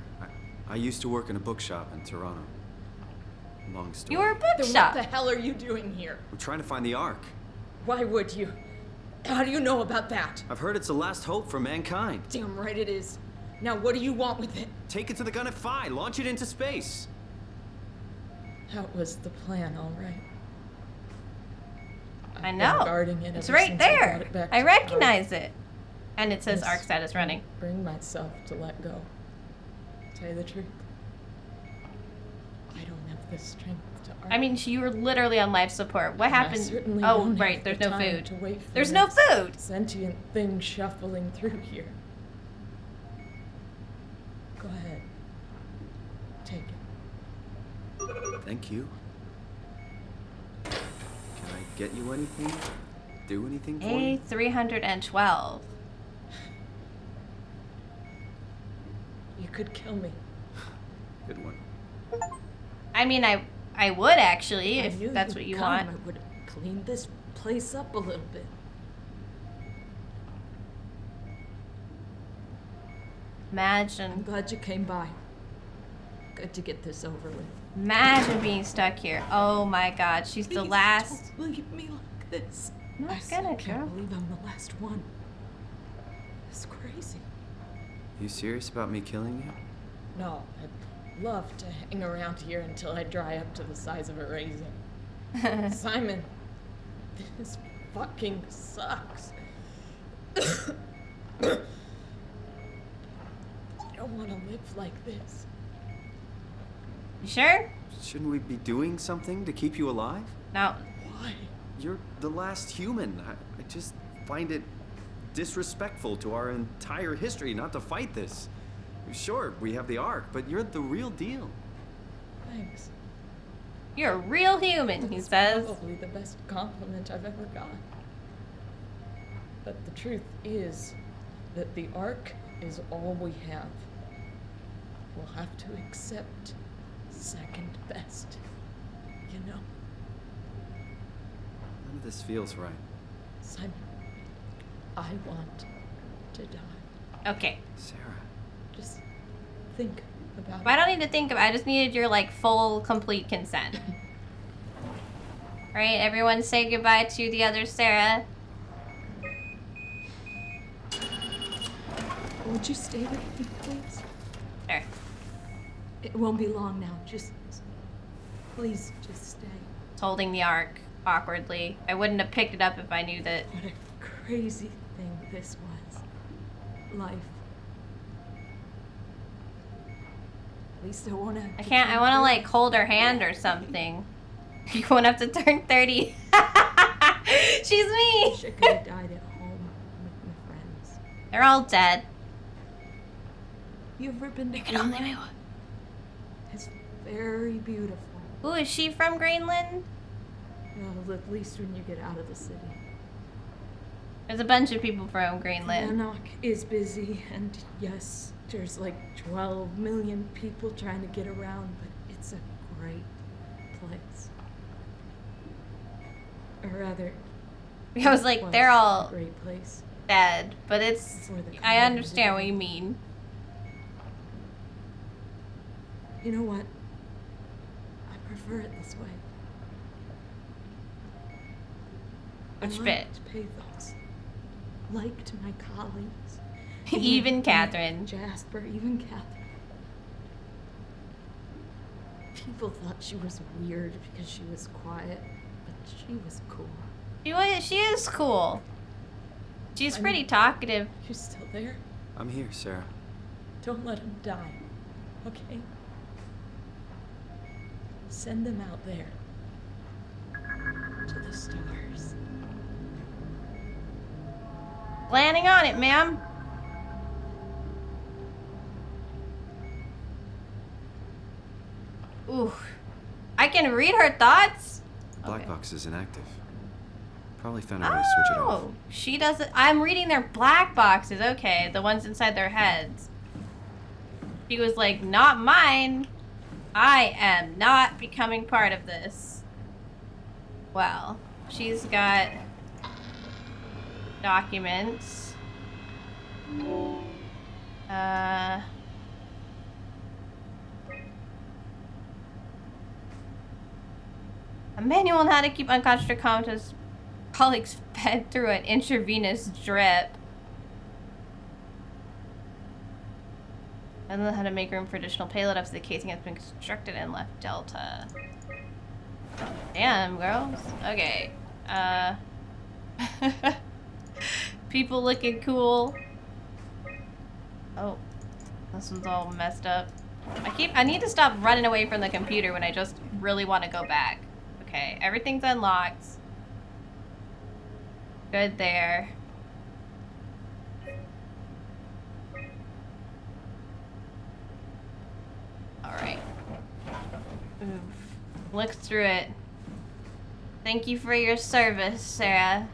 I used to work in a bookshop in Toronto. Long story. You were a Then bookshop. what the hell are you doing here? I'm trying to find the Ark. Why would you? How do you know about that? I've heard it's the last hope for mankind. Damn right it is. Now what do you want with it? Take it to the gun at Phi. Launch it into space. That was the plan, all right. I I've know. been guarding it It's ever right since I there. brought it back I to recognize Earth. it. And it says Yes. arc status running. Bring myself to let go. Tell you the truth. I don't have the strength to argue. I mean, you were literally on life support. What And I happened? certainly Oh, don't right. have There's the no time food. to wait for There's no this food. Sentient thing shuffling through here. Go ahead. Take it. Thank you. Can I get you anything? Do anything for you? A312. You could kill me. Good one. I mean, I would actually, I if knew that's you'd what you come. want. I would clean this place up a little bit. I'm Imagine glad you came by. Good to get this over with. Imagine being stuck here. Oh my god, she's the Please last. Don't leave me like this. I'm not I still gonna, can't girl. believe I'm the last one. It's crazy. You serious about me killing you? No, I'd love to hang around here until I dry up to the size of a raisin. Simon, this fucking sucks. I don't want to live like this. You sure? Shouldn't we be doing something to keep you alive? No. Why? You're the last human. I just find it disrespectful to our entire history not to fight this. Sure, we have the Ark, but you're the real deal. Thanks. You're a real human, he says. Probably the best compliment I've ever got. But the truth is that the Ark is all we have. We'll have to accept second best, you know? None of this feels right. Simon, I want to die. Okay. Sarah. Just think about it. I don't need to think about it. I just needed your, like, full, complete consent. Alright, everyone say goodbye to the other Sarah. Would you stay with me, please? Sure. It won't be long now. Just... please, just stay. It's holding the arc awkwardly. I wouldn't have picked it up if I knew that. What a crazy thing this was. Life. At least I wanna... I wanna, like, hold her hand or something. You won't have to turn 30. She's me! Wish I could have died at home with my friends. They're all dead. You ever been to Greenland? Greenland? It's very beautiful. Ooh, is she from Greenland? Well, at least when you get out of the city. There's a bunch of people from Greenland. Anok is busy, and yes, there's like 12 million people trying to get around, but it's a great place. Or rather, I was like, they're all a great place. dead, but it's... I understand what you mean. You know what? I prefer it this way. Which I bit? liked pathos. Liked my colleagues. Even Catherine. Jasper, even Catherine. People thought she was weird because she was quiet, but she was cool. She is cool. She's pretty talkative. You're still there? I'm here, Sarah. Don't let him die, okay? Send them out there. To the stars. Planning on it, ma'am. Ooh. I can read her thoughts? The black box is inactive. Probably found a way to switch it off. Oh, she doesn't. I'm reading their black boxes. Okay, the ones inside their heads. She was like, not mine. I am not becoming part of this. Well, she's got documents. A manual on how to keep unconscious conscious colleagues fed through an intravenous drip. I don't know how to make room for additional payload after the casing has been constructed and left Delta. Damn, girls. Okay. People looking cool. Oh, this one's all messed up. I need to stop running away from the computer when I just really want to go back. Okay, everything's unlocked. Good there. Alright. Look through it. Thank you for your service, Sarah.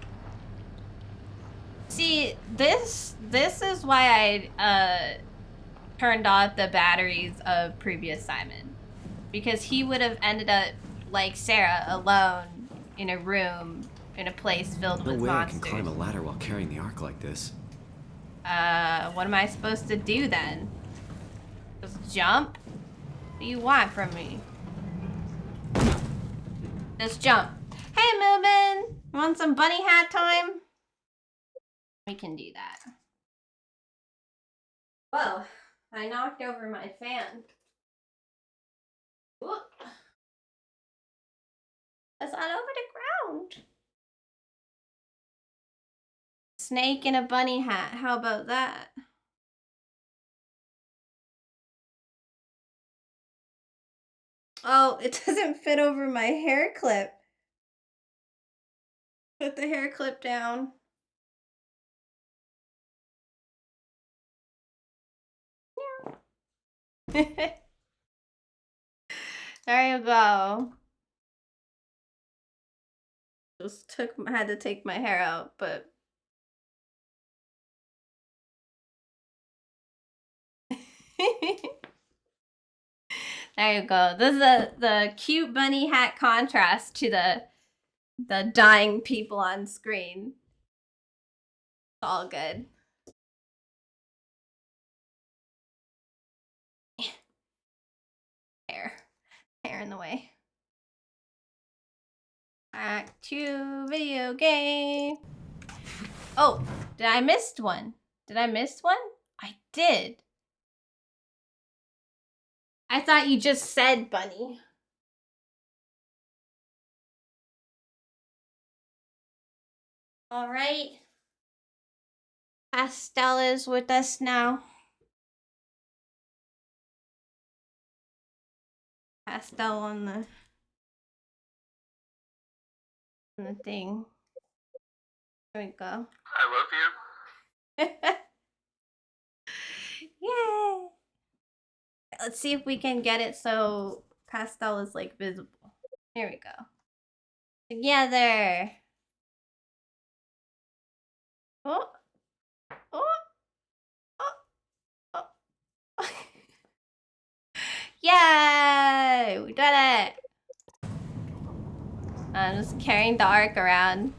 See, this is why I turned off the batteries of previous Simon. Because he would have ended up like Sarah, alone in a room in a place filled with monsters. No way I can monsters. climb a ladder while carrying the ark like this. What am I supposed to do then? Just jump? What do you want from me? Just jump. Hey, Moobin! You want some bunny hat time? We can do that. Whoa, I knocked over my fan. Whoop. It's all over the ground. Snake in a bunny hat. How about that? Oh, it doesn't fit over my hair clip. Put the hair clip down. There you go. Just had to take my hair out, but there you go. This is the cute bunny hat contrast to the dying people on screen. all good. Hair in the way. Back to video game. Oh, did I miss one? Did I miss one? I did. I thought you just said bunny. All right. Pastel is with us now. Pastel on the thing. There we go. I love you. Yay! Let's see if we can get it so Pastel is like visible. Here we go. Together. Oh. Oh. Oh. Oh. Yay! We did it! I'm just carrying the ark around.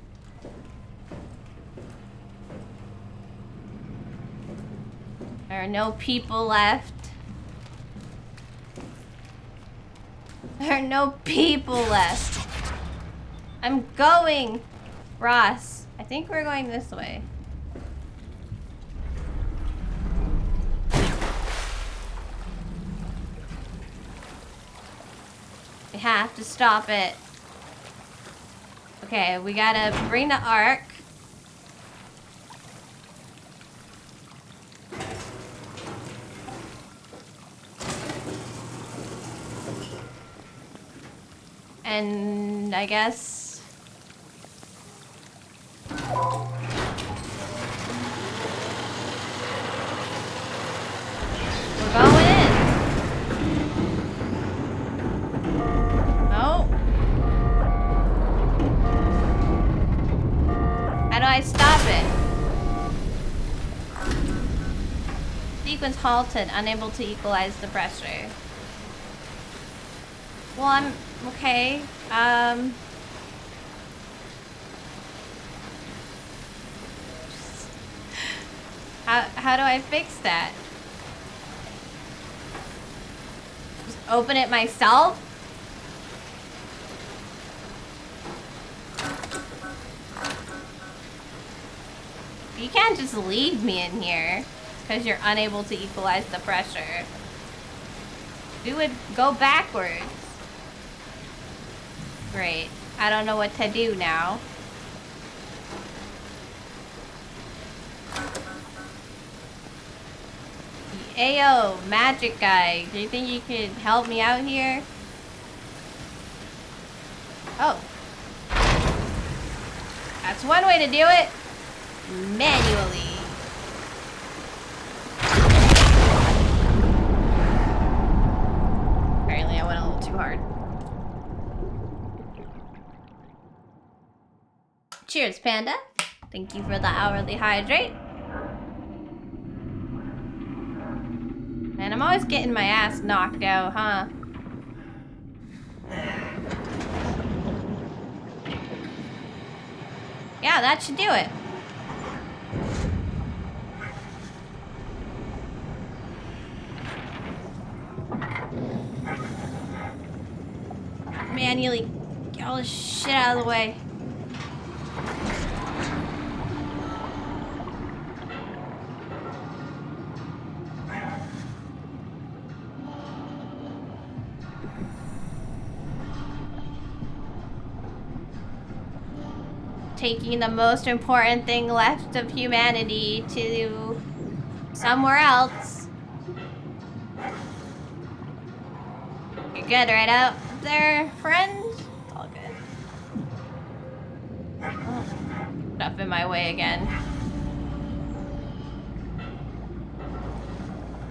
There are no people left. There are no people left. I'm going! Ross, I think we're going this way. We have to stop it. Okay, we gotta bring the ark. And I guess... we're going in. Oh. How do I stop it? Sequence halted, unable to equalize the pressure. Well, I'm okay. How do I fix that? Just open it myself? You can't just leave me in here because you're unable to equalize the pressure. Do it, go backwards. Great. I don't know what to do now. Ayo, magic guy. Do you think you could help me out here? Oh. That's one way to do it. Manually. Apparently I went a little too hard. Cheers, Panda. Thank you for the hourly hydrate. Man, I'm always getting my ass knocked out, huh? Yeah, that should do it. Manually get all this shit out of the way. Taking the most important thing left of humanity to somewhere else. You're good right out there, friend? It's all good. Oh, stuff in my way again.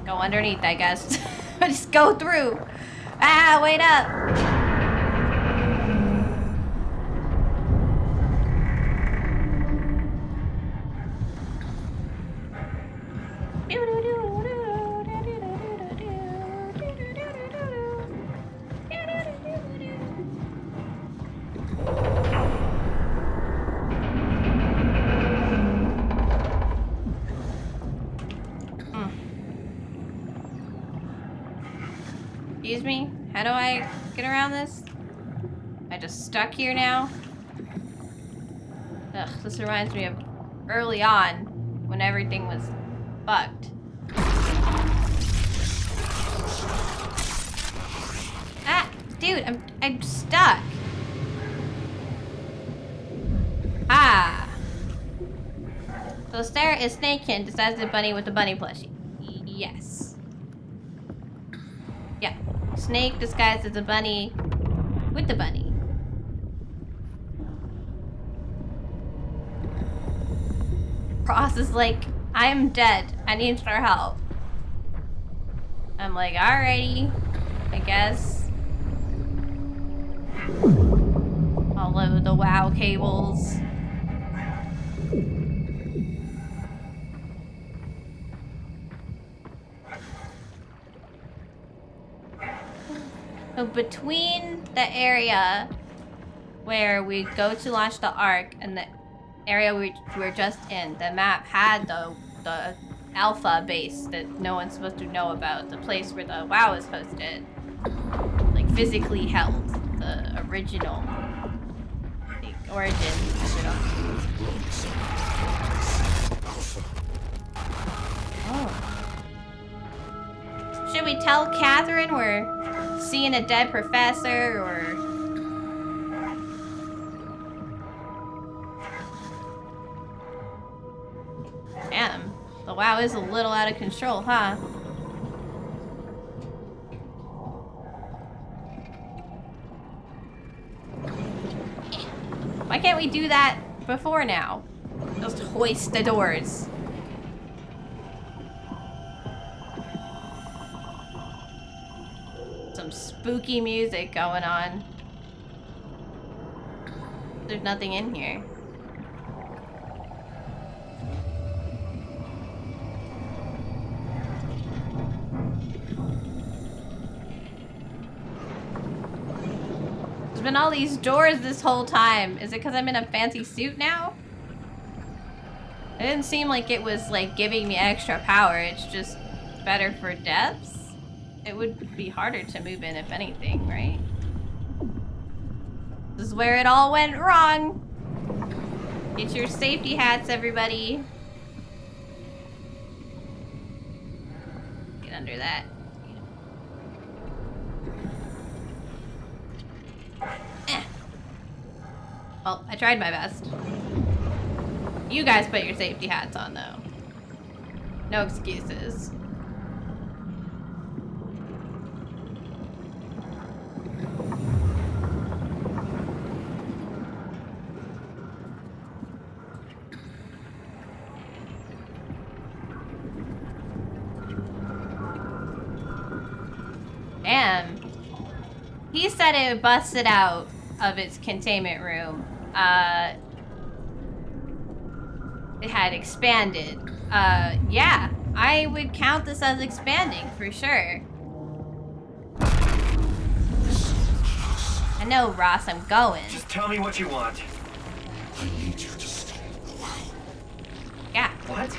Go underneath, I guess. Just go through. Ah, wait up. Excuse me? How do I get around this? Am I just stuck here now? Ugh, this reminds me of early on when everything was fucked. Ah! Dude, I'm stuck! Ah! So Sarah is Snakekin decides the bunny with the bunny plushie. Yes. Yeah. Snake disguised as a bunny with the bunny. Ross is like, I'm dead. I need your help. I'm like, alrighty. I guess. Follow the WoW cables. So between the area where we go to launch the Ark and the area we were just in, the map had the alpha base that no one's supposed to know about, the place where the WoW is hosted. Like physically held. The original. The origin of it all. Oh. Should we tell Catherine we're seeing a dead professor, or... Damn, the WoW is a little out of control, huh? Why can't we do that before now? Just hoist the doors. Some spooky music going on. There's nothing in here. There's been all these doors this whole time. Is it because I'm in a fancy suit now? It didn't seem like it was like giving me extra power. It's just better for depths. It would be harder to move in, if anything, right? This is where it all went wrong. Get your safety hats, everybody. Get under that. Well, I tried my best. You guys put your safety hats on, though. No excuses. Damn. He said it busted out of its containment room. It had expanded. Yeah. I would count this as expanding, for sure. I know, Ross, I'm going. Just tell me what you want. I need you to stop the WoW. Yeah. What?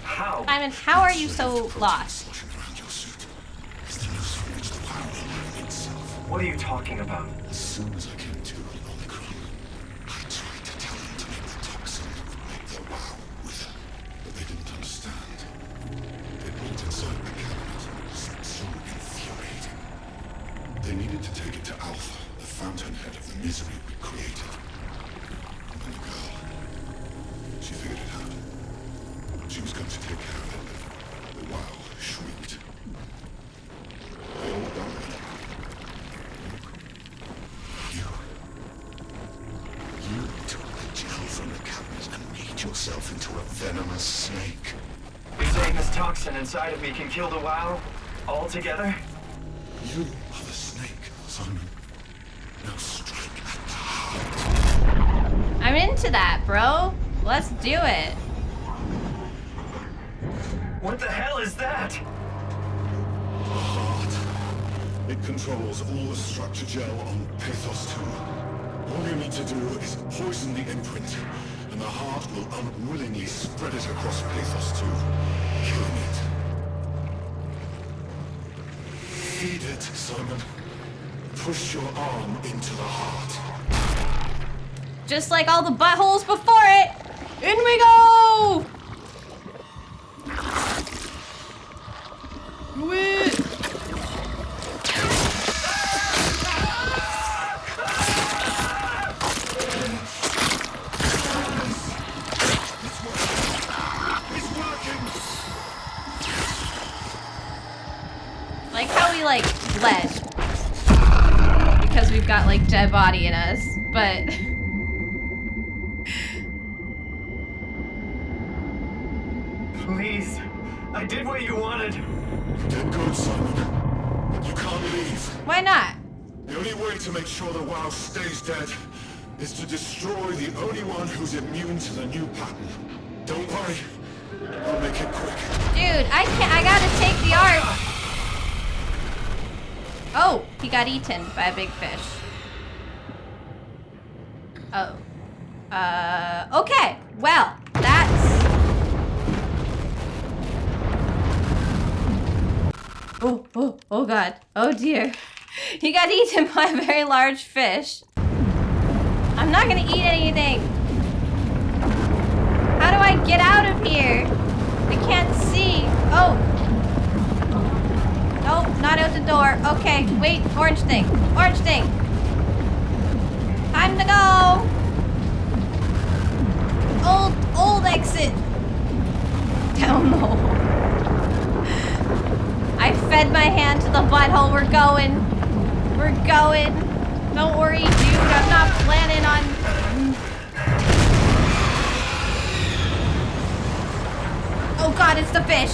How? Simon, how are you so lost? What are you talking about? As soon as I came to Omicron, I tried to tell them to make the toxin make the WoW with it, but they didn't understand. They put it inside the cabinet. So infuriating. They needed to take it to Alpha, the fountainhead of the misery we created. And then the girl, she figured it out. She was going to take care of it, but the WoW shrieked. They all died. You took the gel from the cabinet and made yourself into a venomous snake. You're saying this toxin inside of me can kill the WoW? Altogether? You are the snake, Simon. Now strike at the heart. I'm into that, bro. Let's do it. What the hell is that? The heart. It controls all the structure gel on Pathos 2. All you need to do is poison the imprint, and the heart will unwillingly spread it across Pathos 2, killing it. Heed it, Simon. Push your arm into the heart. Just like all the buttholes before it. In we go! Do it! Like how we like bled because we've got like dead body in us, but Please, I did what you wanted. Get good, Simon. You can't leave. Why not? The only way to make sure the WoW stays dead is to destroy the only one who's immune to the new pattern. Don't worry. I'll make it quick. Dude, I gotta take the arc. Oh, he got eaten by a big fish. Oh. Okay. Well, that's... Oh god. Oh dear. He got eaten by a very large fish. I'm not gonna eat anything. How do I get out of here? I can't see. Oh. Nope, not out the door. Okay, wait, orange thing. Orange thing. Time to go. Old exit. Down low. I fed my hand to the butthole. We're going. We're going. Don't worry, dude. I'm not planning on... Oh god, it's the fish.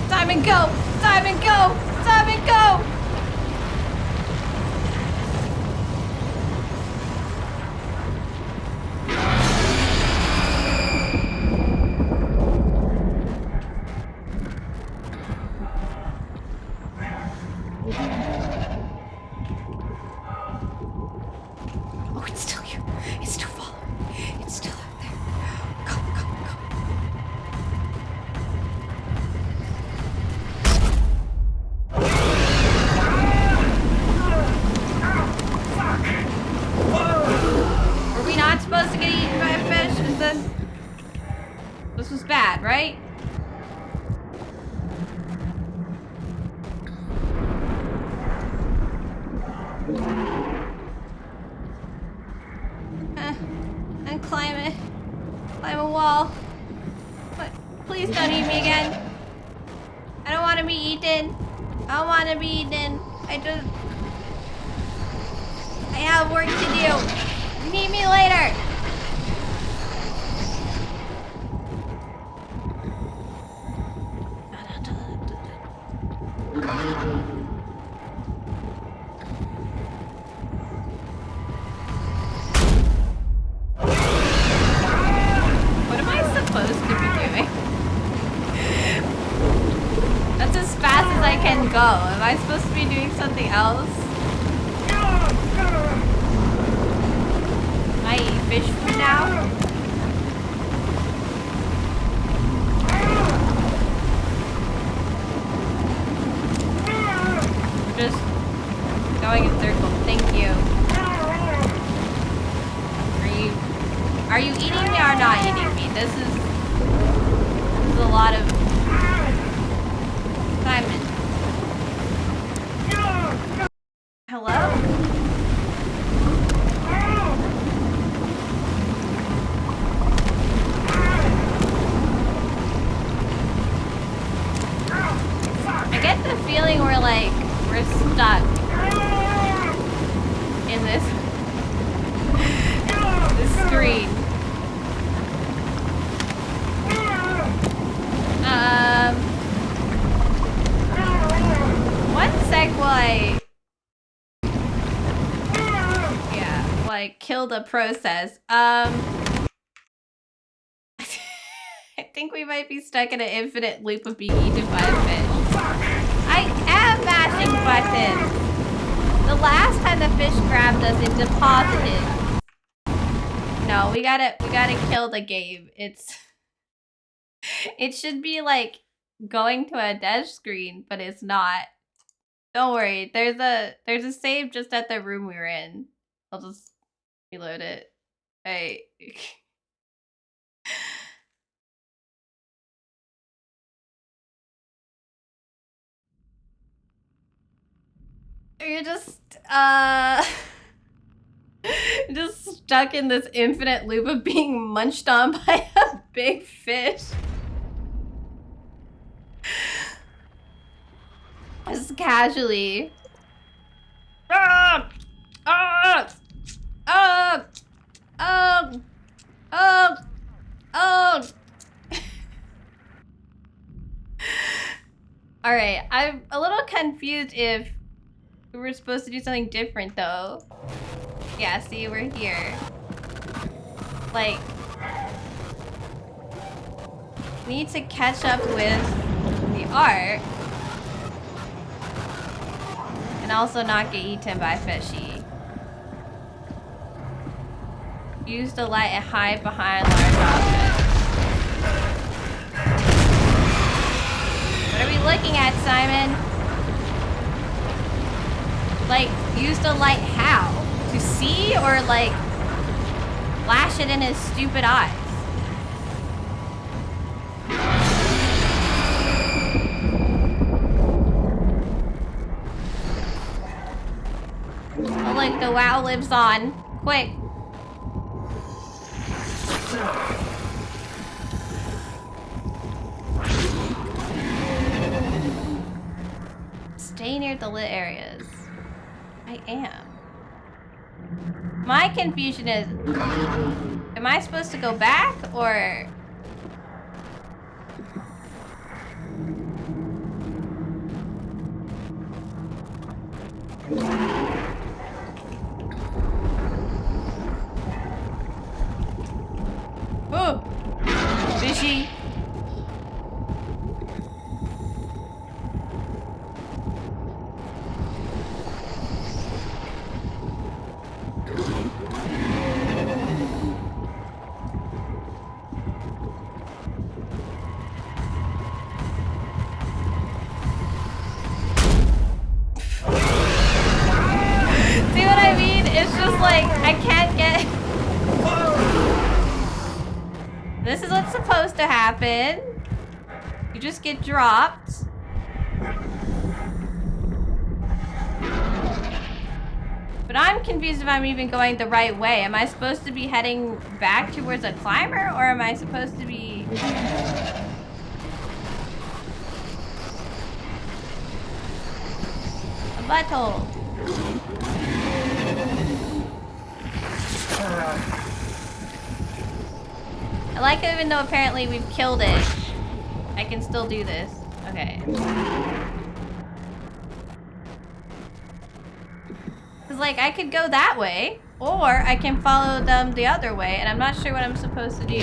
Simon, go! Simon, go! Simon, go! Oh, it's still here. It's still following. It's still out there. Go, go, go. Were we not supposed to get eaten by a fish? Is this... This was bad, right? And climb it. Climb a wall. But please don't eat me again. I don't want to be eaten. I don't want to be eaten. I have work to do. Meet me later. What am I supposed to be doing? That's as fast as I can go. Am I supposed to be doing something else? Am I eating fish food now? We're just going in circles. Thank you. Are you eating me or not eating me? This is a lot of... Simon. Hello? I get the feeling we're stuck in this screen. One sec while I kill the process. I think we might be stuck in an infinite loop of being eaten by a fish. I am mashing buttons. The last time the fish grabbed us, it deposited. No, we gotta kill the game. It should be like going to a dev screen, but it's not. Don't worry, there's a save just at the room we were in. I'll just reload it. Hey. You're just just stuck in this infinite loop of being munched on by a big fish. Just casually. Ah! Ah! Ah! Oh! Oh! Oh! Alright, I'm a little confused if we were supposed to do something different though. Yeah, see, we're here. Like, we need to catch up with the art. And also not get eaten by fishy. Use the light and hide behind large objects. What are we looking at, Simon? Like, use the light how? To see or like flash it in his stupid eyes? Oh look, the WoW lives on. Quick. Stay near the lit areas. I am. My confusion is, am I supposed to go back or? Oh, fishy. See what I mean? It's just like, I can't get... This is what's supposed to happen. You just get dropped. But I'm confused if I'm even going the right way. Am I supposed to be heading back towards a climber, or am I supposed to be... a butthole? I like it, even though apparently we've killed it. I can still do this. Okay. Cause like I could go that way, or I can follow them the other way, and I'm not sure what I'm supposed to do.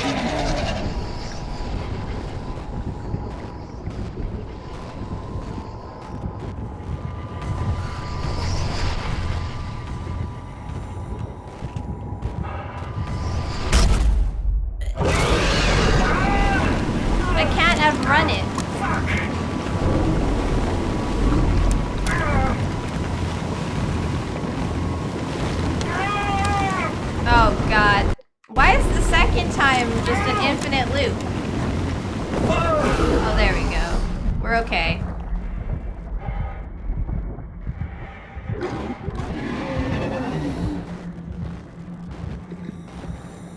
I can't outrun it. Oh god. Why is the second time just an infinite loop? Oh, there we go. We're okay.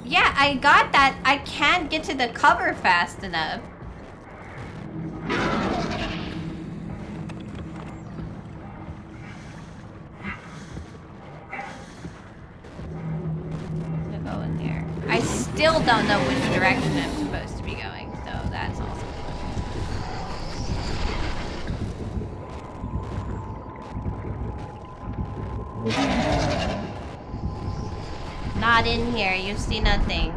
Yeah, I got that. I can't get to the cover fast enough. Go in there. I still don't know which direction I'm supposed to be going, so that's also not in here. You see nothing.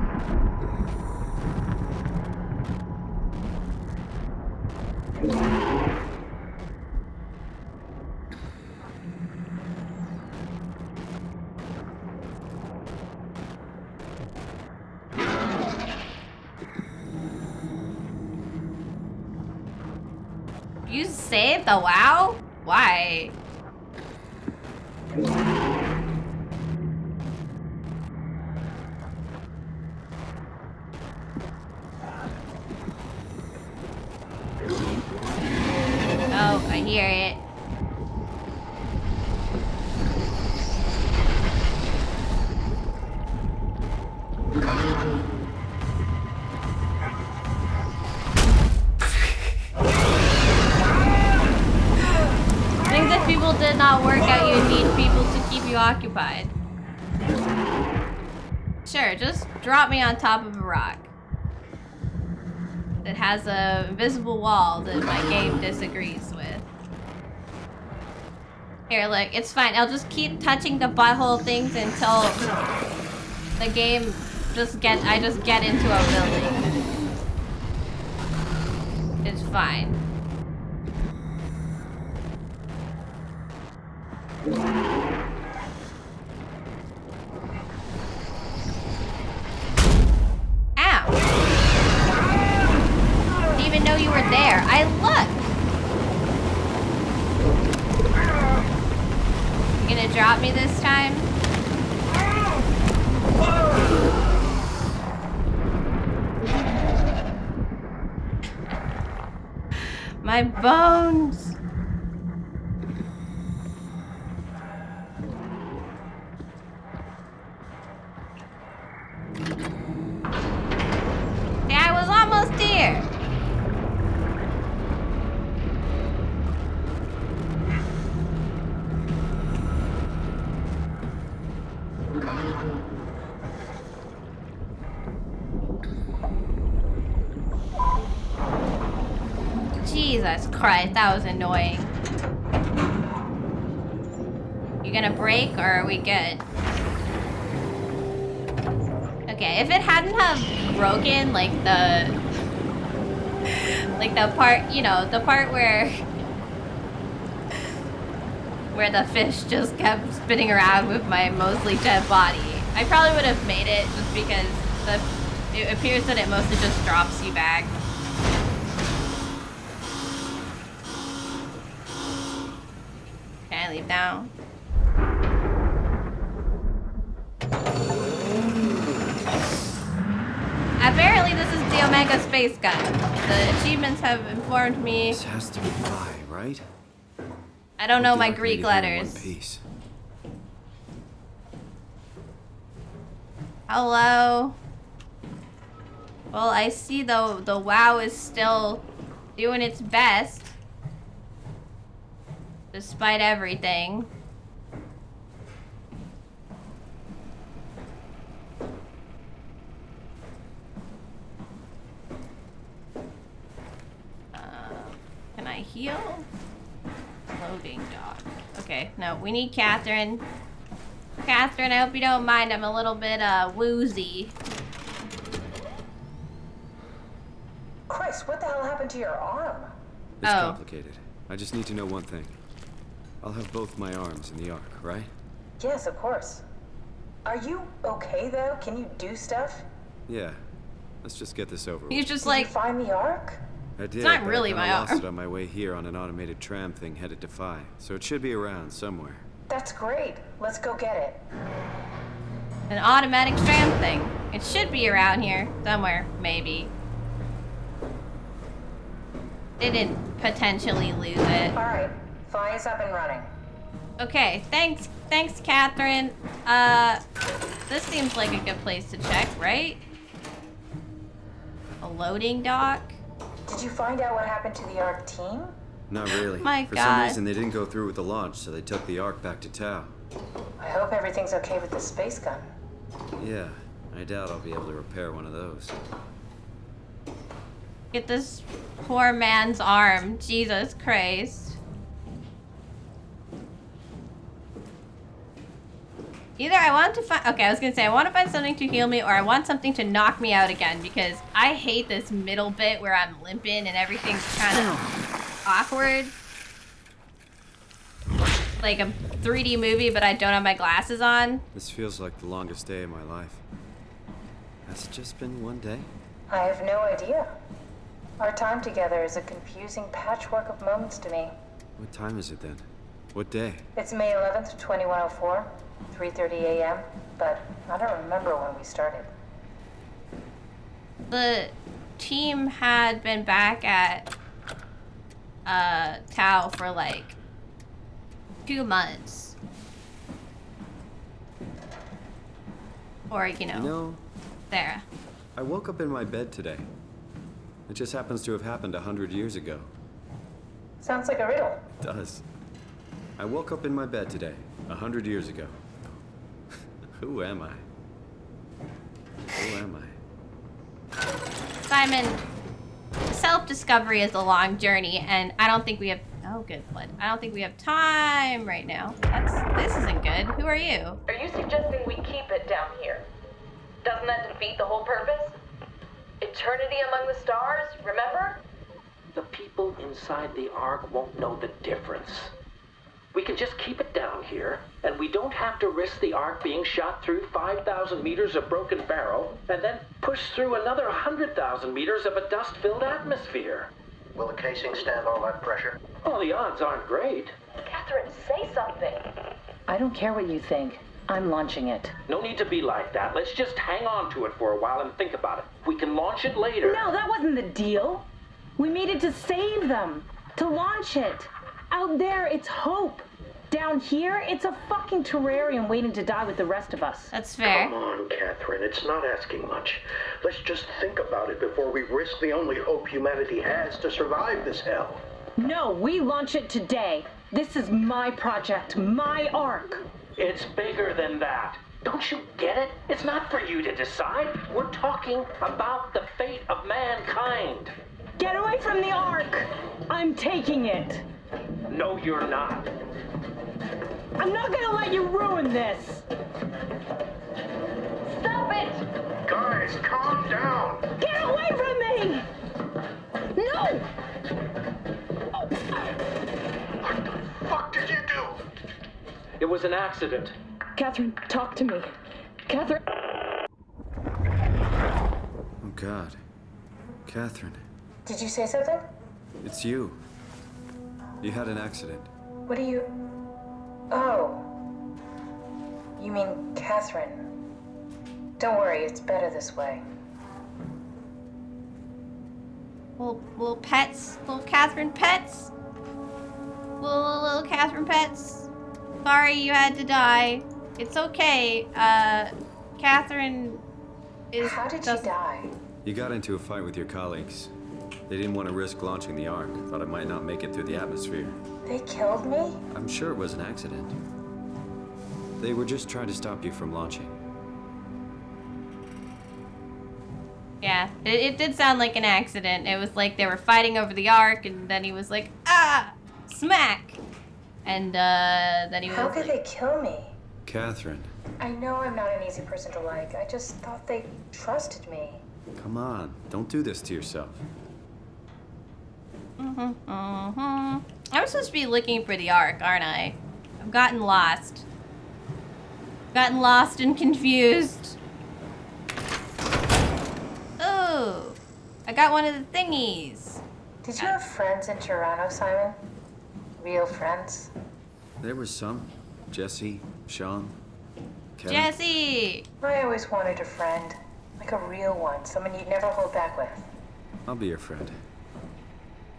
You saved the WoW? Why? Oh, I hear it. Things that people did not work out, you need people to keep you occupied. Sure, just drop me on top of a rock that has a invisible wall that my game disagrees with. Here, look, it's fine. I'll just keep touching the butthole things until the game I just get into a building. It's fine. Ow! Didn't even know you were there. I looked! You gonna drop me this time? My bones! Yeah, I was almost there! Jesus Christ, that was annoying. You gonna break or are we good? Okay, if it hadn't have broken, like the part, you know, the part where the fish just kept spinning around with my mostly dead body, I probably would have made it just because it appears that it mostly just drops you back. Can I leave now? Apparently this is the Omega Space Gun. The achievements have informed me. This has to be Vi, right? I don't know my Greek letters. Hello? Well, I see the WoW is still doing its best. Despite everything. Can I heal? Loading dock. Okay, no, we need Catherine. Catherine, I hope you don't mind. I'm a little bit woozy. Chris, what the hell happened to your arm? It's complicated. I just need to know one thing. I'll have both my arms in the Ark, right? Yes, of course. Are you okay though? Can you do stuff? Yeah. Let's just get this over with. He's just like, did you find the Ark? I did. It's not but really I my lost arm. it on my way here on an automated tram thing headed to Phi, so it should be around somewhere. That's great. Let's go get it. An automatic tram thing. It should be around here somewhere, maybe. Didn't potentially lose it. All right, Phi is up and running. Okay, thanks, Catherine. This seems like a good place to check, right? A loading dock. Did you find out what happened to the Ark team? Not really. My For God. some reason, they didn't go through with the launch, so they took the Ark back to Tau. I hope everything's okay with the space gun. Yeah, I doubt I'll be able to repair one of those. Get this poor man's arm. Jesus Christ. Either I want to find... Okay, I was gonna say, I want to find something to heal me, or I want something to knock me out again, because I hate this middle bit where I'm limping and everything's kind of awkward. Like a 3D movie, but I don't have my glasses on. This feels like the longest day of my life. Has it just been one day? I have no idea. Our time together is a confusing patchwork of moments to me. What time is it then? What day? It's May 11th, 2104, 3:30 a.m., but I don't remember when we started. The team had been back at Tau for like 2 months. Or, you know, there. I woke up in my bed today. It just happens to have happened 100 years ago. Sounds like a riddle. It does. I woke up in my bed today, 100 years ago. Who am I? Who am I? Simon, self-discovery is a long journey, and I don't think we have... Oh, good blood. I don't think we have time right now. This isn't good. Who are you? Are you suggesting we keep it down here? Doesn't that defeat the whole purpose? Eternity among the stars, remember? The people inside the Ark won't know the difference. We can just keep it down here, and we don't have to risk the Ark being shot through 5,000 meters of broken barrel, and then push through another 100,000 meters of a dust-filled atmosphere. Will the casing stand all that pressure? Oh, the odds aren't great. Catherine, say something. I don't care what you think. I'm launching it. No need to be like that. Let's just hang on to it for a while and think about it. We can launch it later. No, that wasn't the deal. We made it to save them, to launch it. Out there, it's hope. Down here, it's a fucking terrarium waiting to die with the rest of us. That's fair. Come on, Catherine. It's not asking much. Let's just think about it before we risk the only hope humanity has to survive this hell. No, we launch it today. This is my project, my Ark. It's bigger than that. Don't you get it? It's not for you to decide. We're talking about the fate of mankind. Get away from the Ark! I'm taking it. No, you're not. I'm not gonna let you ruin this. Stop it! Guys, calm down. Get away from me! No! What the fuck did you do? It was an accident. Catherine, talk to me. Catherine. Oh, God. Catherine. Did you say something? It's you. You had an accident. What do you... Oh. You mean Catherine. Don't worry, it's better this way. Little pets? Little Catherine pets? Little Catherine pets? Sorry you had to die. It's okay. Catherine is... How did she die? You got into a fight with your colleagues. They didn't want to risk launching the Ark. Thought it might not make it through the atmosphere. They killed me? I'm sure it was an accident. They were just trying to stop you from launching. Yeah, it did sound like an accident. It was like they were fighting over the Ark, and then he was like, ah! Smack! And, then he was How could they kill me? Catherine. I know I'm not an easy person to like. I just thought they trusted me. Come on. Don't do this to yourself. I'm supposed to be looking for the Ark, aren't I? I've gotten lost. Gotten lost and confused. Ooh, I got one of the thingies. Did you have friends in Toronto, Simon? Real friends? There was some. Jesse, Sean, Kevin. Jesse! I always wanted a friend. Like a real one. Someone you'd never hold back with. I'll be your friend.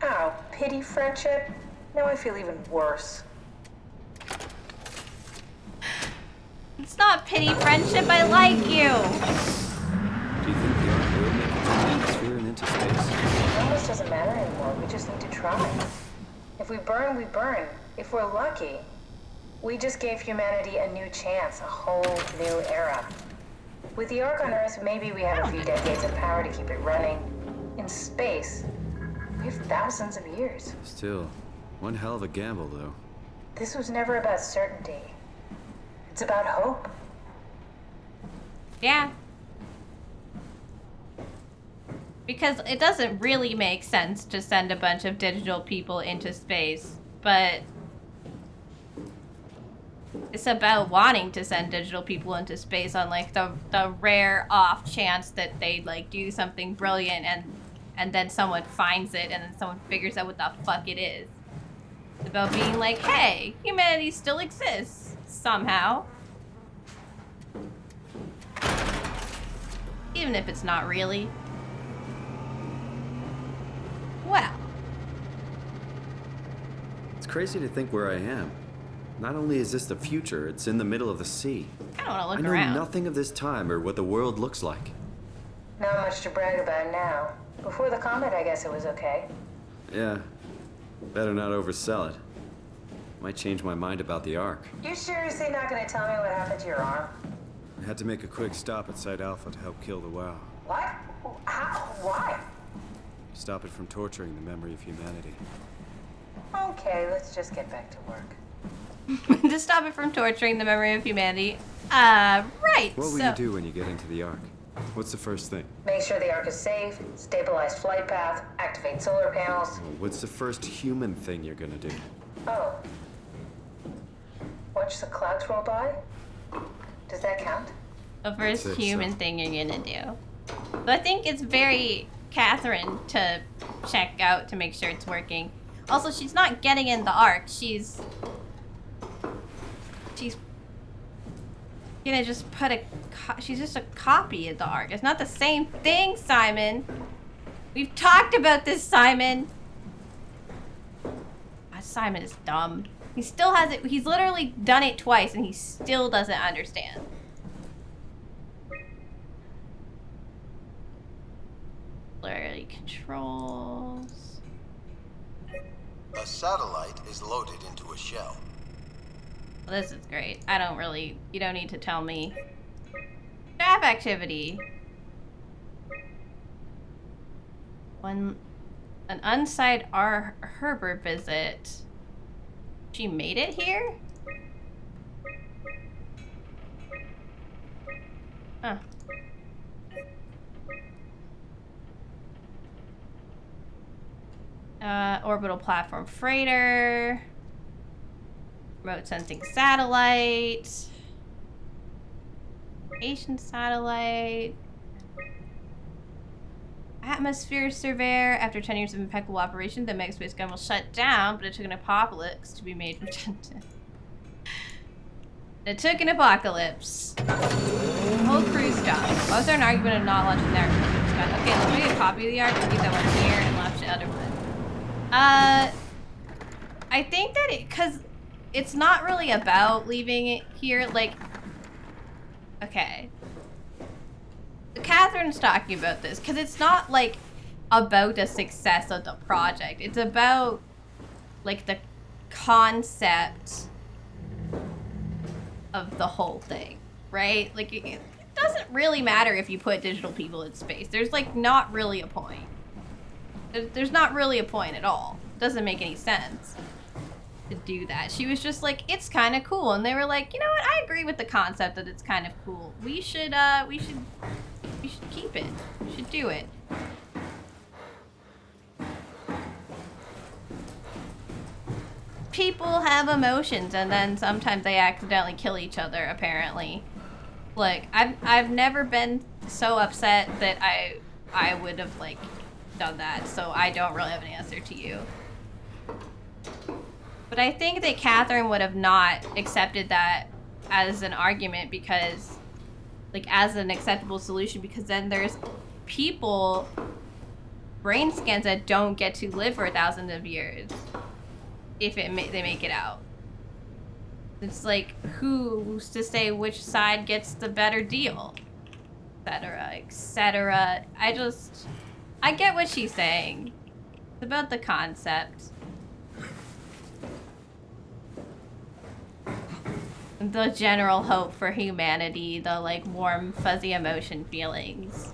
Ow, pity friendship? Now I feel even worse. It's not pity friendship, I like you! Do you think the Ark will make it through the atmosphere and into space? It almost doesn't matter anymore. We just need to try. If we burn, we burn. If we're lucky, we just gave humanity a new chance, a whole new era. With the Ark on Earth, maybe we have a few decades of power to keep it running. In space, we have thousands of years. Still, one hell of a gamble, though. This was never about certainty. It's about hope. Yeah. Because it doesn't really make sense to send a bunch of digital people into space, but it's about wanting to send digital people into space on like the rare off chance that they like do something brilliant and and then someone finds it, and then someone figures out what the fuck it is. It's about being like, hey, humanity still exists, somehow. Even if it's not really. Well. It's crazy to think where I am. Not only is this the future, it's in the middle of the sea. I don't want to look I know around. nothing of this time or what the world looks like. Not much to brag about now. Before the comet, I guess it was okay. Yeah, better not oversell it. Might change my mind about the Ark. You seriously not gonna tell me what happened to your arm? I had to make a quick stop at Site Alpha to help kill the WoW. What? How? Why? Stop it from torturing the memory of humanity. Okay, let's just get back to work. To stop it from torturing the memory of humanity. Right. What will you do when you get into the Ark? What's the first thing? Make sure the Ark is safe, stabilize flight path, activate solar panels. Well, what's the first human thing you're gonna do? Oh. Watch the clouds roll by? Does that count? The first human thing you're gonna do. But I think it's very Catherine to check out to make sure it's working. Also, she's not getting in the Ark. She's gonna just put she's just a copy of the Ark. It's not the same thing, Simon. We've talked about this, Simon. Simon is dumb. He still has it. He's literally done it twice and he still doesn't understand. Blurry controls. A satellite is loaded into a shell. Well, this is great. I don't really... You don't need to tell me. Staff activity. An unsigned Herbert visit. She made it here? Huh. Orbital platform freighter. Remote sensing satellite. Asian satellite. Atmosphere surveyor. After 10 years of impeccable operation, the mega space gun will shut down, but it took an apocalypse to be made redundant. It took an apocalypse. The whole crew stopped. Was there an argument of not launching their gun? Okay, let's make a copy of the Ark and keep that one here and launch the other one. I think that cause it's not really about leaving it here, like, okay. Catherine's talking about this, because it's not, like, about the success of the project. It's about, like, the concept of the whole thing, right? Like, it doesn't really matter if you put digital people in space. There's, like, not really a point. There's not really a point at all. It doesn't make any sense to do that. She was just like, it's kind of cool. And they were like, you know what? I agree with the concept that it's kind of cool. We should keep it. We should do it. People have emotions, and then sometimes they accidentally kill each other, apparently. Like, I've never been so upset that I would have, like, done that, so I don't really have an answer to you. But I think that Catherine would have not accepted that as an argument because, like, as an acceptable solution, because then there's people, brain scans that don't get to live for thousands of years if they make it out. It's like, who's to say which side gets the better deal? Etc., etc. I get what she's saying. It's about the concept. The general hope for humanity, the, like, warm, fuzzy emotion feelings.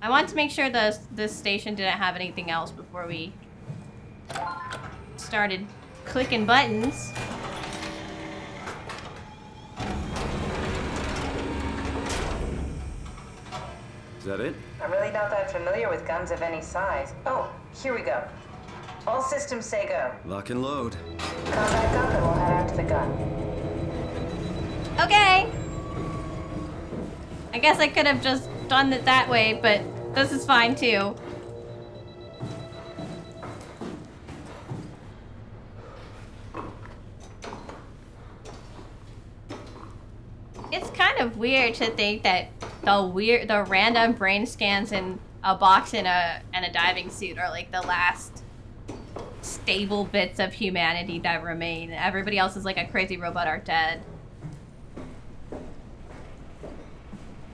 I want to make sure this station didn't have anything else before we started clicking buttons. Is that it? I'm really not that familiar with guns of any size. Oh, here we go. All systems say go. Lock and load. Come back up and we'll head out to the gun. Okay. I guess I could have just done it that way, but this is fine too. kind of weird to think that the random brain scans in a box and a diving suit are like the last stable bits of humanity that remain. Everybody else is like a crazy robot are dead.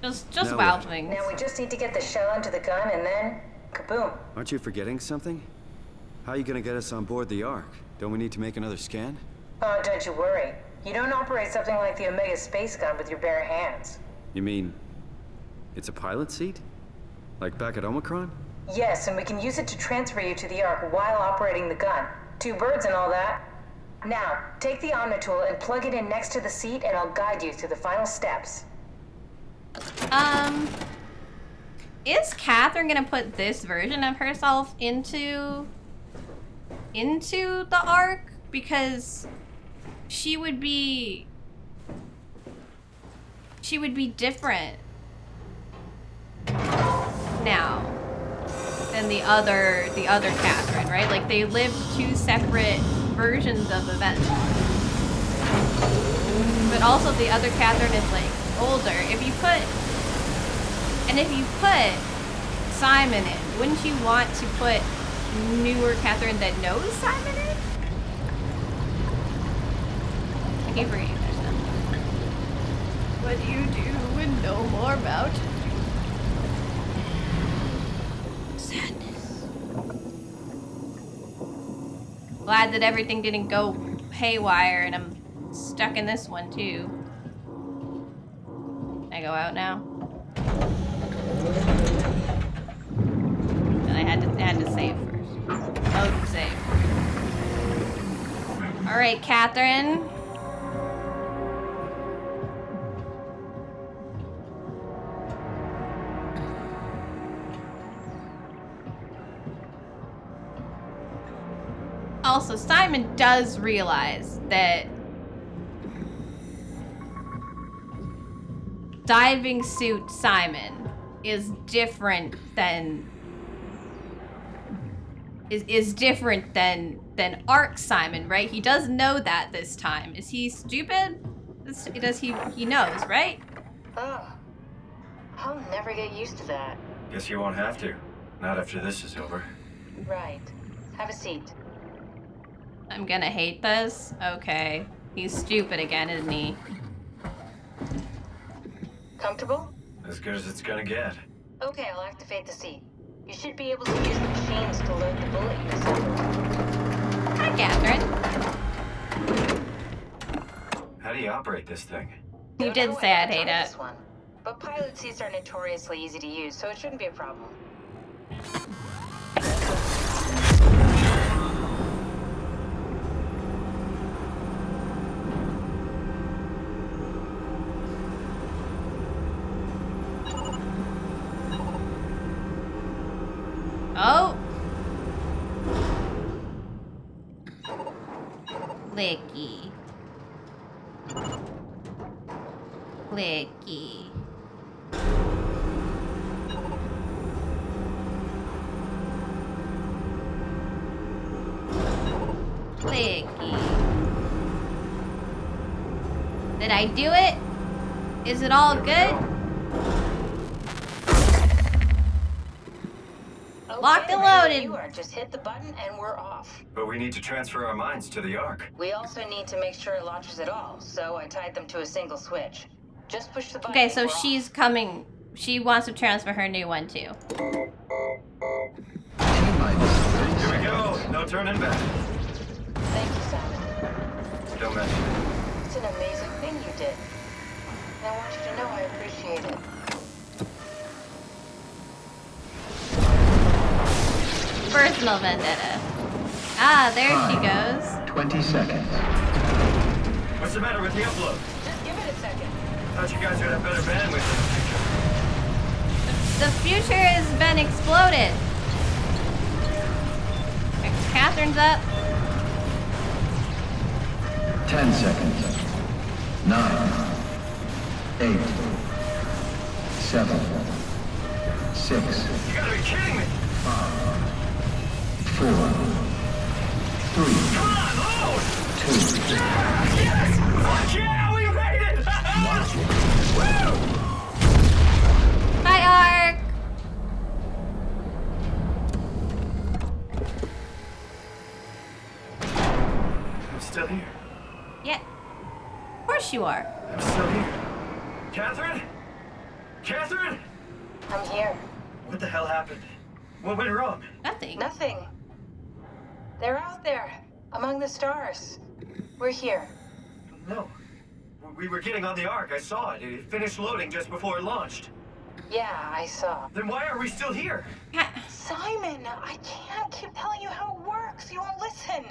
Just wild things. Now we just need to get the shell into the gun and then kaboom. Aren't you forgetting something? How are you gonna get us on board the Ark? Don't we need to make another scan? Oh, don't you worry. You don't operate something like the Omega space gun with your bare hands. You mean it's a pilot seat? Like back at Omicron? Yes, and we can use it to transfer you to the Ark while operating the gun. 2 birds and all that. Now, take the Omnitool and plug it in next to the seat and I'll guide you through the final steps. Is Catherine gonna put this version of herself into the Ark? Because she would be different now than the other Catherine, right? Like they lived 2 separate versions of events. But also the other Catherine is like older. If you put Simon in, wouldn't you want to put newer Catherine that knows Simon in? I keep forgetting there's them. What do you do when no more about sadness? Glad that everything didn't go haywire and I'm stuck in this one too. Can I go out now? And I had to save first. Oh, save. All right, Catherine. Also, Simon does realize that diving suit Simon is different than different than Ark Simon, right? He does know that this time. Is he stupid? He knows, right? Oh, I'll never get used to that. Guess you won't have to. Not after this is over. Right. Have a seat. I'm gonna hate this. Okay. He's stupid again, isn't he? Comfortable? As good as it's gonna get. Okay, I'll activate the seat. You should be able to use the machines to load the bullet you assembled. Hi, Catherine. How do you operate this thing? You did say I'd hate it. This one. But pilot seats are notoriously easy to use, so it shouldn't be a problem. Oh! Clicky. Clicky. Clicky. Did I do it? Is it all good? Locked and loaded. You are. Just hit the button and we're off. But we need to transfer our minds to the Ark. We also need to make sure it launches at all, so I tied them to a single switch. Just push the button. Okay, so she's coming. She wants to transfer her new one too. Here we go. No turning back. Thank you, Simon. Don't mention it. It's an amazing thing you did. And I want you to know I appreciate it. Personal vendetta. Ah, there she goes. 20 seconds. What's the matter with the upload? Just give it a second. Thought you guys would have better bandwidth in The future has been exploded. Catherine's up. 10 seconds. 9, 8, 7, 6. You gotta be kidding me! 5, 4, 3, Come on, load! 2. Yes! Fuck yeah, we made it! Woo! still here. Yeah. Of course you are. I'm still here. Catherine? Catherine? I'm here. What the hell happened? What went wrong? Nothing. Nothing. They're out there, among the stars. We're here. No. We were getting on the Ark. I saw it. It finished loading just before it launched. Yeah, I saw. Then why are we still here? Simon, I can't keep telling you how it works. You won't listen.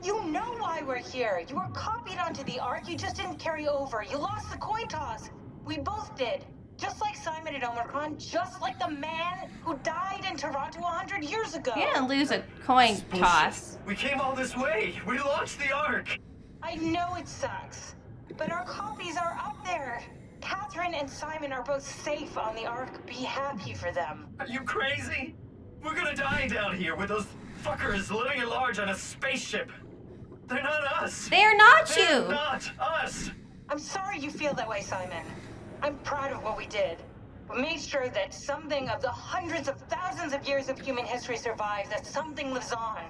You know why we're here. You were copied onto the Ark. You just didn't carry over. You lost the coin toss. We both did. Just like Simon at Omicron, just like the man who died in Toronto 100 years ago. You didn't lose a coin toss. We came all this way. We launched the Ark. I know it sucks, but our copies are up there. Catherine and Simon are both safe on the Ark. Be happy for them. Are you crazy? We're gonna die down here with those fuckers living at large on a spaceship. They're not us. They're not They're you. not us. I'm sorry you feel that way, Simon. I'm proud of what we did. We made sure that something of the hundreds of thousands of years of human history survives, that something lives on.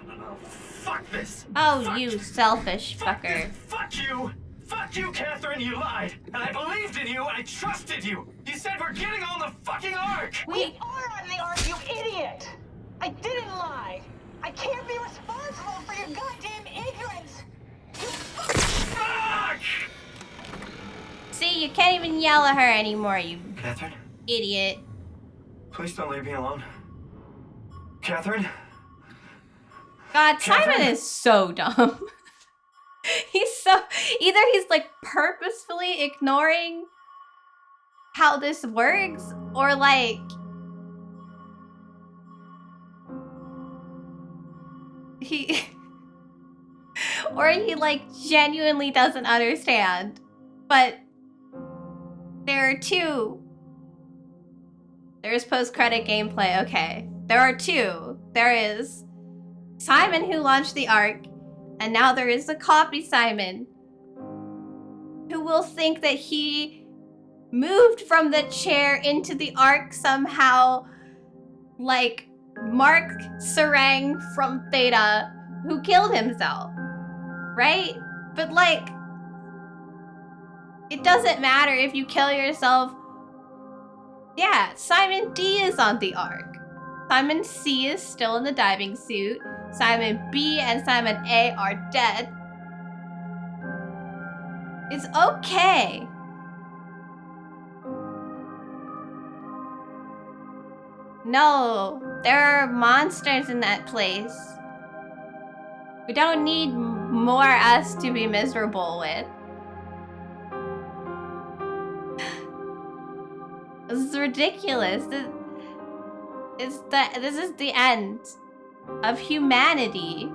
No, fuck this. Oh, fuck you selfish fuck fucker. This. Fuck you. Fuck you, Catherine. You lied. And I believed in you. I trusted you. You said we're getting on the fucking Ark. We are on the Ark, you idiot. I didn't lie. I can't be responsible for your goddamn ignorance. Fuck! See, you can't even yell at her anymore, you Catherine? idiot. Please don't leave me alone. Catherine? God, Catherine? Simon is so dumb. He's like purposefully ignoring how this works, or like he like genuinely doesn't understand. But there are two. There's post-credit gameplay, okay. There are two. There is Simon who launched the Ark, and now there is a copy Simon who will think that he moved from the chair into the Ark somehow, like Mark Serang from Theta, who killed himself, right? But like, it doesn't matter if you kill yourself. Yeah, Simon D is on the Ark. Simon C is still in the diving suit. Simon B and Simon A are dead. It's okay. No, there are monsters in that place. We don't need more us to be miserable with. This is ridiculous. This is the end of humanity.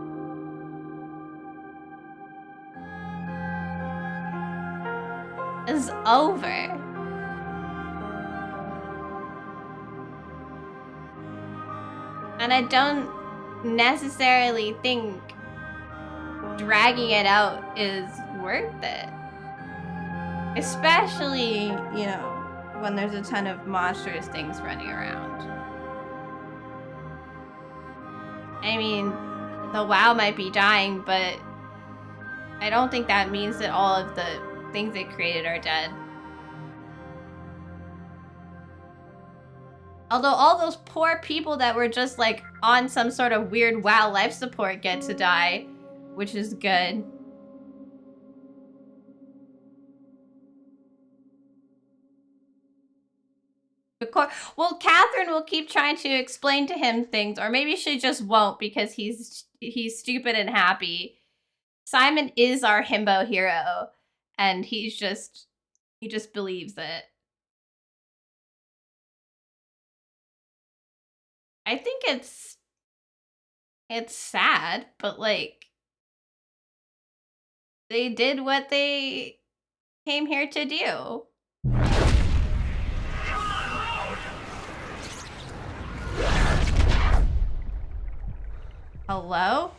It's over. And I don't necessarily think dragging it out is worth it. Especially, you know, when there's a ton of monstrous things running around. I mean, the WoW might be dying, but I don't think that means that all of the things it created are dead. Although all those poor people that were just like on some sort of weird WoW life support get to die, which is good. Well, Catherine will keep trying to explain to him things, or maybe she just won't because he's stupid and happy. Simon is our himbo hero, and he just believes it. I think it's sad, but like they did what they came here to do. Hello?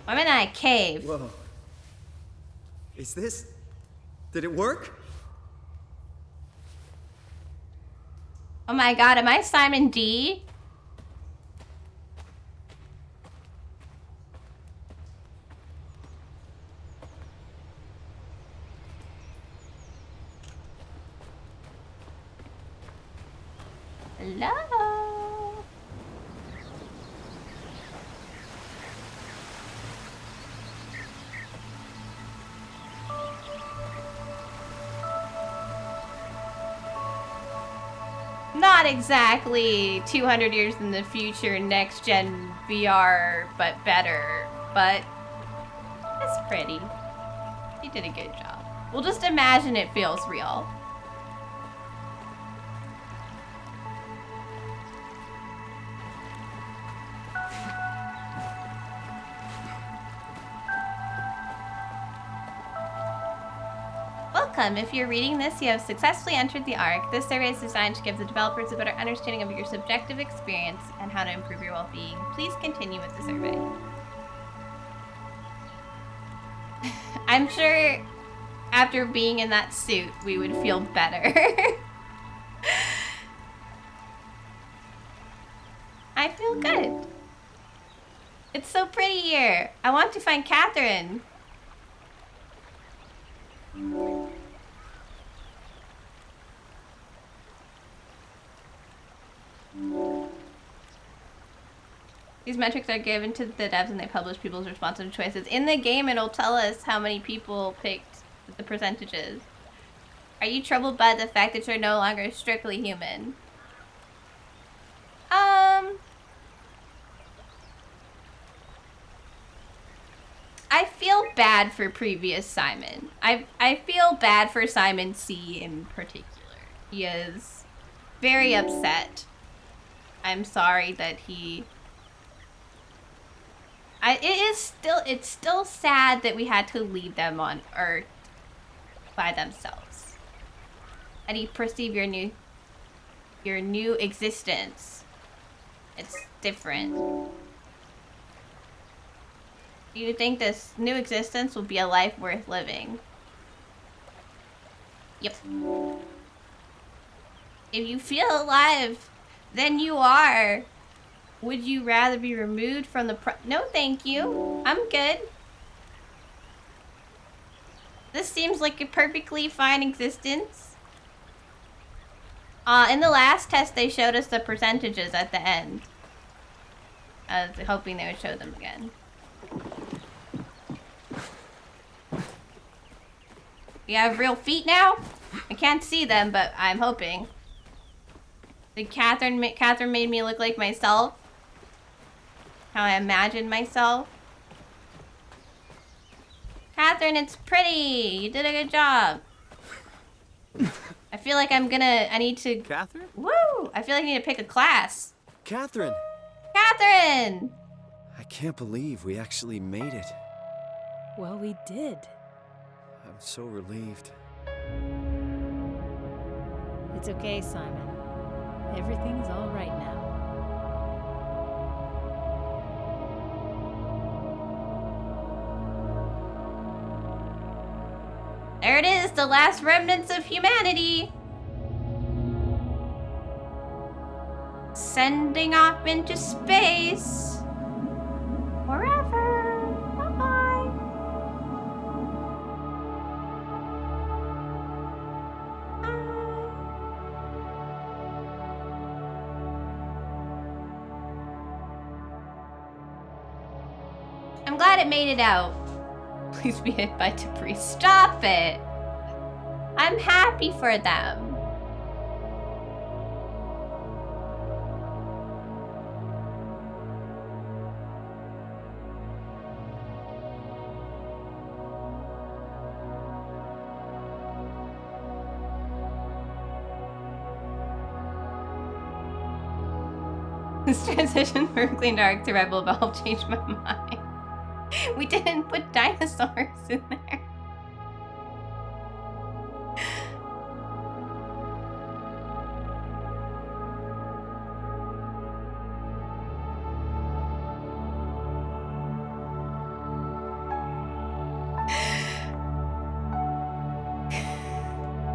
I'm in a cave. Whoa. Is this... Did it work? Oh my god, am I Simon D? Hello? Not exactly 200 years in the future, next gen VR, but better. But it's pretty. He did a good job. We'll just imagine it feels real. Welcome. If you're reading this, you have successfully entered the Ark. This survey is designed to give the developers a better understanding of your subjective experience and how to improve your well-being. Please continue with the survey. I'm sure after being in that suit, we would feel better. I feel good. It's so pretty here. I want to find Catherine. These metrics are given to the devs and they publish people's responsive choices. In the game, it'll tell us how many people picked the percentages. Are you troubled by the fact that you're no longer strictly human? I feel bad for previous Simon. I feel bad for Simon C in particular. He is very upset. I'm sorry that he... It's still sad that we had to leave them on Earth by themselves. How do you perceive your new existence? It's different. Do you think this new existence will be a life worth living? Yep. If you feel alive, then you are. Would you rather be removed from the No, thank you. I'm good. This seems like a perfectly fine existence. In the last test, they showed us the percentages at the end. I was hoping they would show them again. We have real feet now? I can't see them, but I'm hoping. Did Catherine made me look like myself? How I imagined myself? Catherine, it's pretty! You did a good job. I feel like I need to... Catherine? Woo! I feel like I need to pick a class. Catherine! Catherine! I can't believe we actually made it. Well, we did. I'm so relieved. It's okay, Simon. Everything's all right now. There it is, the last remnants of humanity. Sending off into space. Forever. Bye-bye. I'm glad it made it out. Please be hit by debris. Stop it! I'm happy for them. This transition from Clean Dark to Rebel Valve changed my mind. We didn't put dinosaurs in there.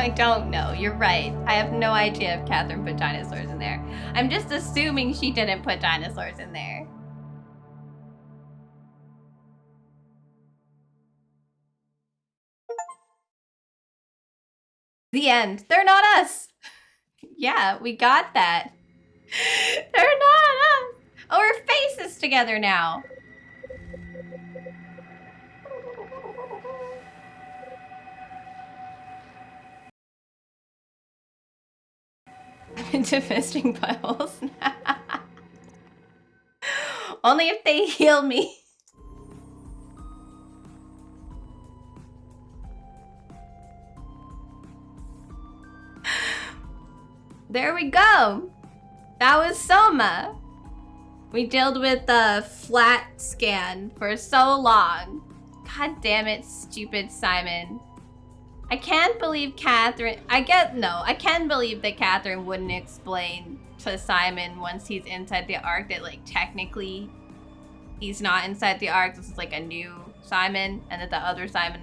I don't know. You're right. I have no idea if Catherine put dinosaurs in there. I'm just assuming she didn't put dinosaurs in there. The end. They're not us. Yeah, we got that. They're not us. Oh, we're faces together now. I'm into fisting puddles. Only if they heal me. There we go. That was Soma. We dealt with the flat scan for so long. God damn it, stupid Simon. I can't believe Catherine... I can believe that Catherine wouldn't explain to Simon once he's inside the Ark that, like, technically he's not inside the Ark. This is, like, a new Simon, and that the other Simon...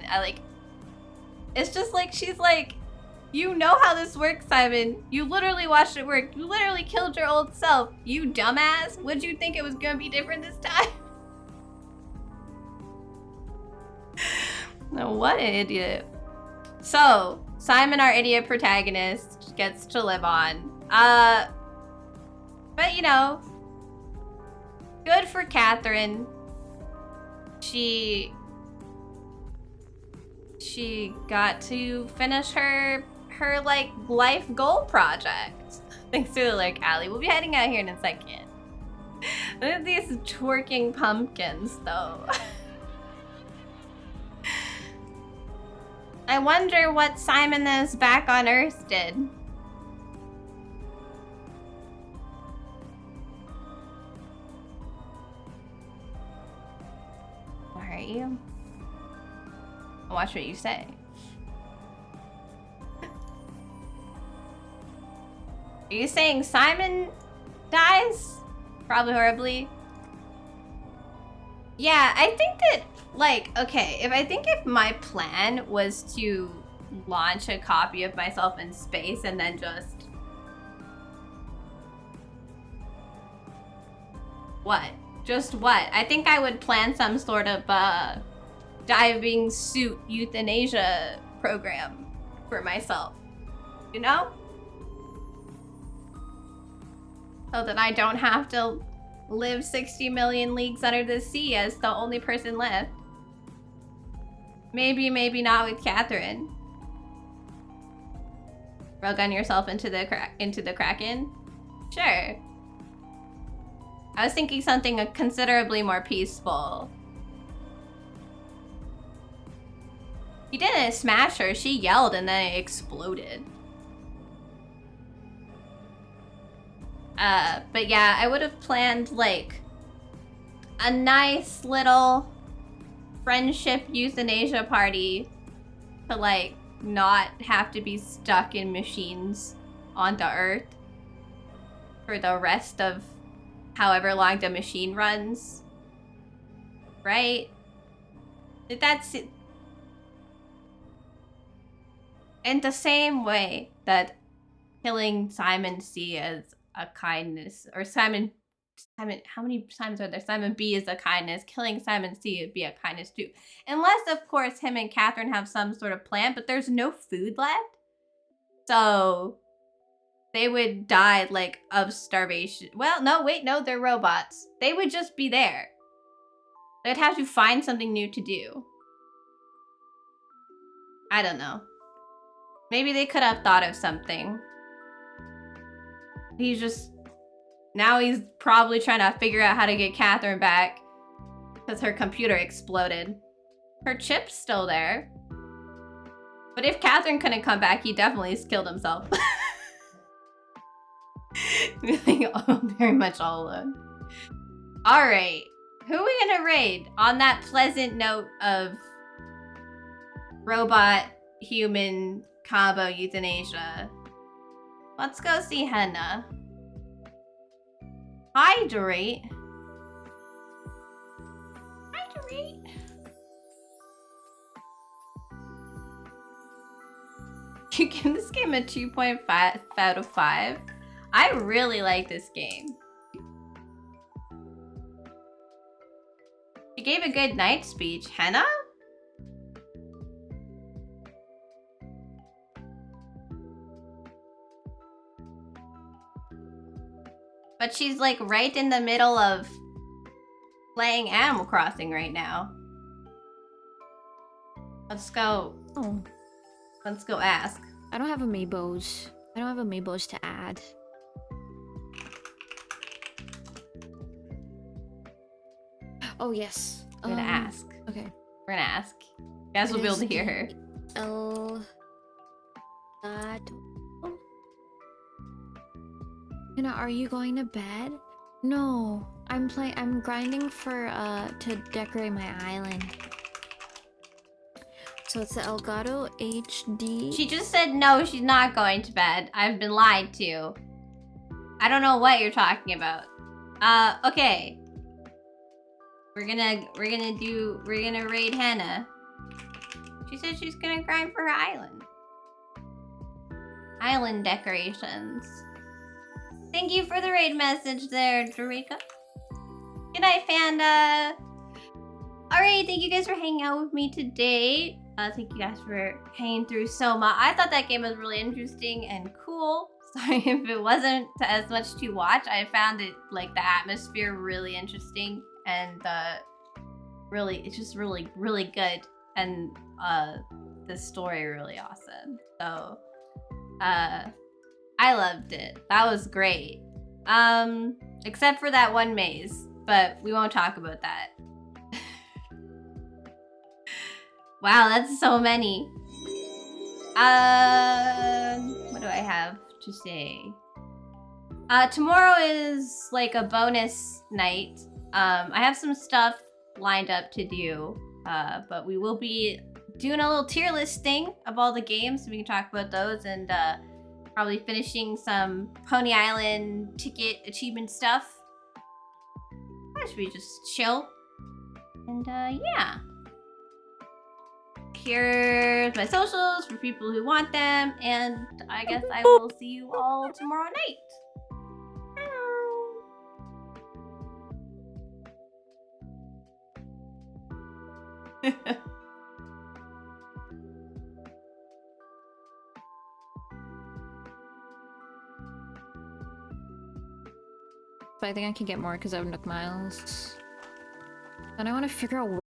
It's just like, she's like, you know how this works, Simon. You literally watched it work. You literally killed your old self. You dumbass. Would you think it was gonna be different this time? No, what an idiot. So, Simon, our idiot protagonist, gets to live on. But you know, good for Catherine. She got to finish her like life goal project. Thanks to like Allie. We'll be heading out here in a second. Look at these twerking pumpkins though. I wonder what Simon is back on Earth did. Where are you? Watch what you say. Are you saying Simon dies? Probably horribly. Yeah, I think that, like, okay, if my plan was to launch a copy of myself in space and then just... What? Just what? I think I would plan some sort of, diving suit euthanasia program for myself. You know? So that I don't have to live 60 million leagues under the sea as the only person left. Maybe, maybe not with Catherine. Railgun yourself into the Kraken? Sure. I was thinking something considerably more peaceful. He didn't smash her, she yelled and then it exploded. But yeah, I would have planned like a nice little friendship euthanasia party to like not have to be stuck in machines onto Earth for the rest of however long the machine runs. Right? That's it. In the same way that killing Simon C is a kindness, or Simon, how many Simons are there? Simon B is a kindness. Killing Simon C would be a kindness too. Unless, of course, him and Catherine have some sort of plan, but there's no food left. So they would die, like, of starvation. Well, no, wait, no, they're robots. They would just be there. They'd have to find something new to do. I don't know. Maybe they could have thought of something. Now he's probably trying to figure out how to get Catherine back because her computer exploded. Her chip's still there. But if Catherine couldn't come back, he definitely killed himself. Feeling very much all alone. Alright. Who are we gonna raid on that pleasant note of robot human combo euthanasia? Let's go see Henna. Hydrate. Hydrate. You give this game a 2.5 out of 5. I really like this game. She gave a good night speech. Henna? But she's like right in the middle of playing Animal Crossing right now. Let's go. Oh. Let's go ask. I don't have amiibos. I don't have amiibos to add. Oh, yes. We're gonna ask. Okay. We're gonna ask. You guys will be able to hear her. Hannah, are you going to bed? No. I'm grinding for to decorate my island. So it's the Elgato HD. She just said no, she's not going to bed. I've been lied to. I don't know what you're talking about. Okay. We're gonna raid Hannah. She said she's gonna grind for her island. Island decorations. Thank you for the raid message there, Dorika. Good night, Fanda. Alright, thank you guys for hanging out with me today. Thank you guys for hanging through Soma. I thought that game was really interesting and cool. Sorry if it wasn't as much to watch. I found it, like, the atmosphere really interesting and it's just really, really good. And the story really awesome. So I loved it. That was great. Except for that one maze, but we won't talk about that. Wow, that's so many. What do I have to say? Tomorrow is like a bonus night. I have some stuff lined up to do, but we will be doing a little tier list thing of all the games, so we can talk about those, and probably finishing some Pony Island ticket achievement stuff. Why should we just chill? And yeah. Here's my socials for people who want them, and I guess I will see you all tomorrow night. But I think I can get more because I have Nook Miles. And I want to figure out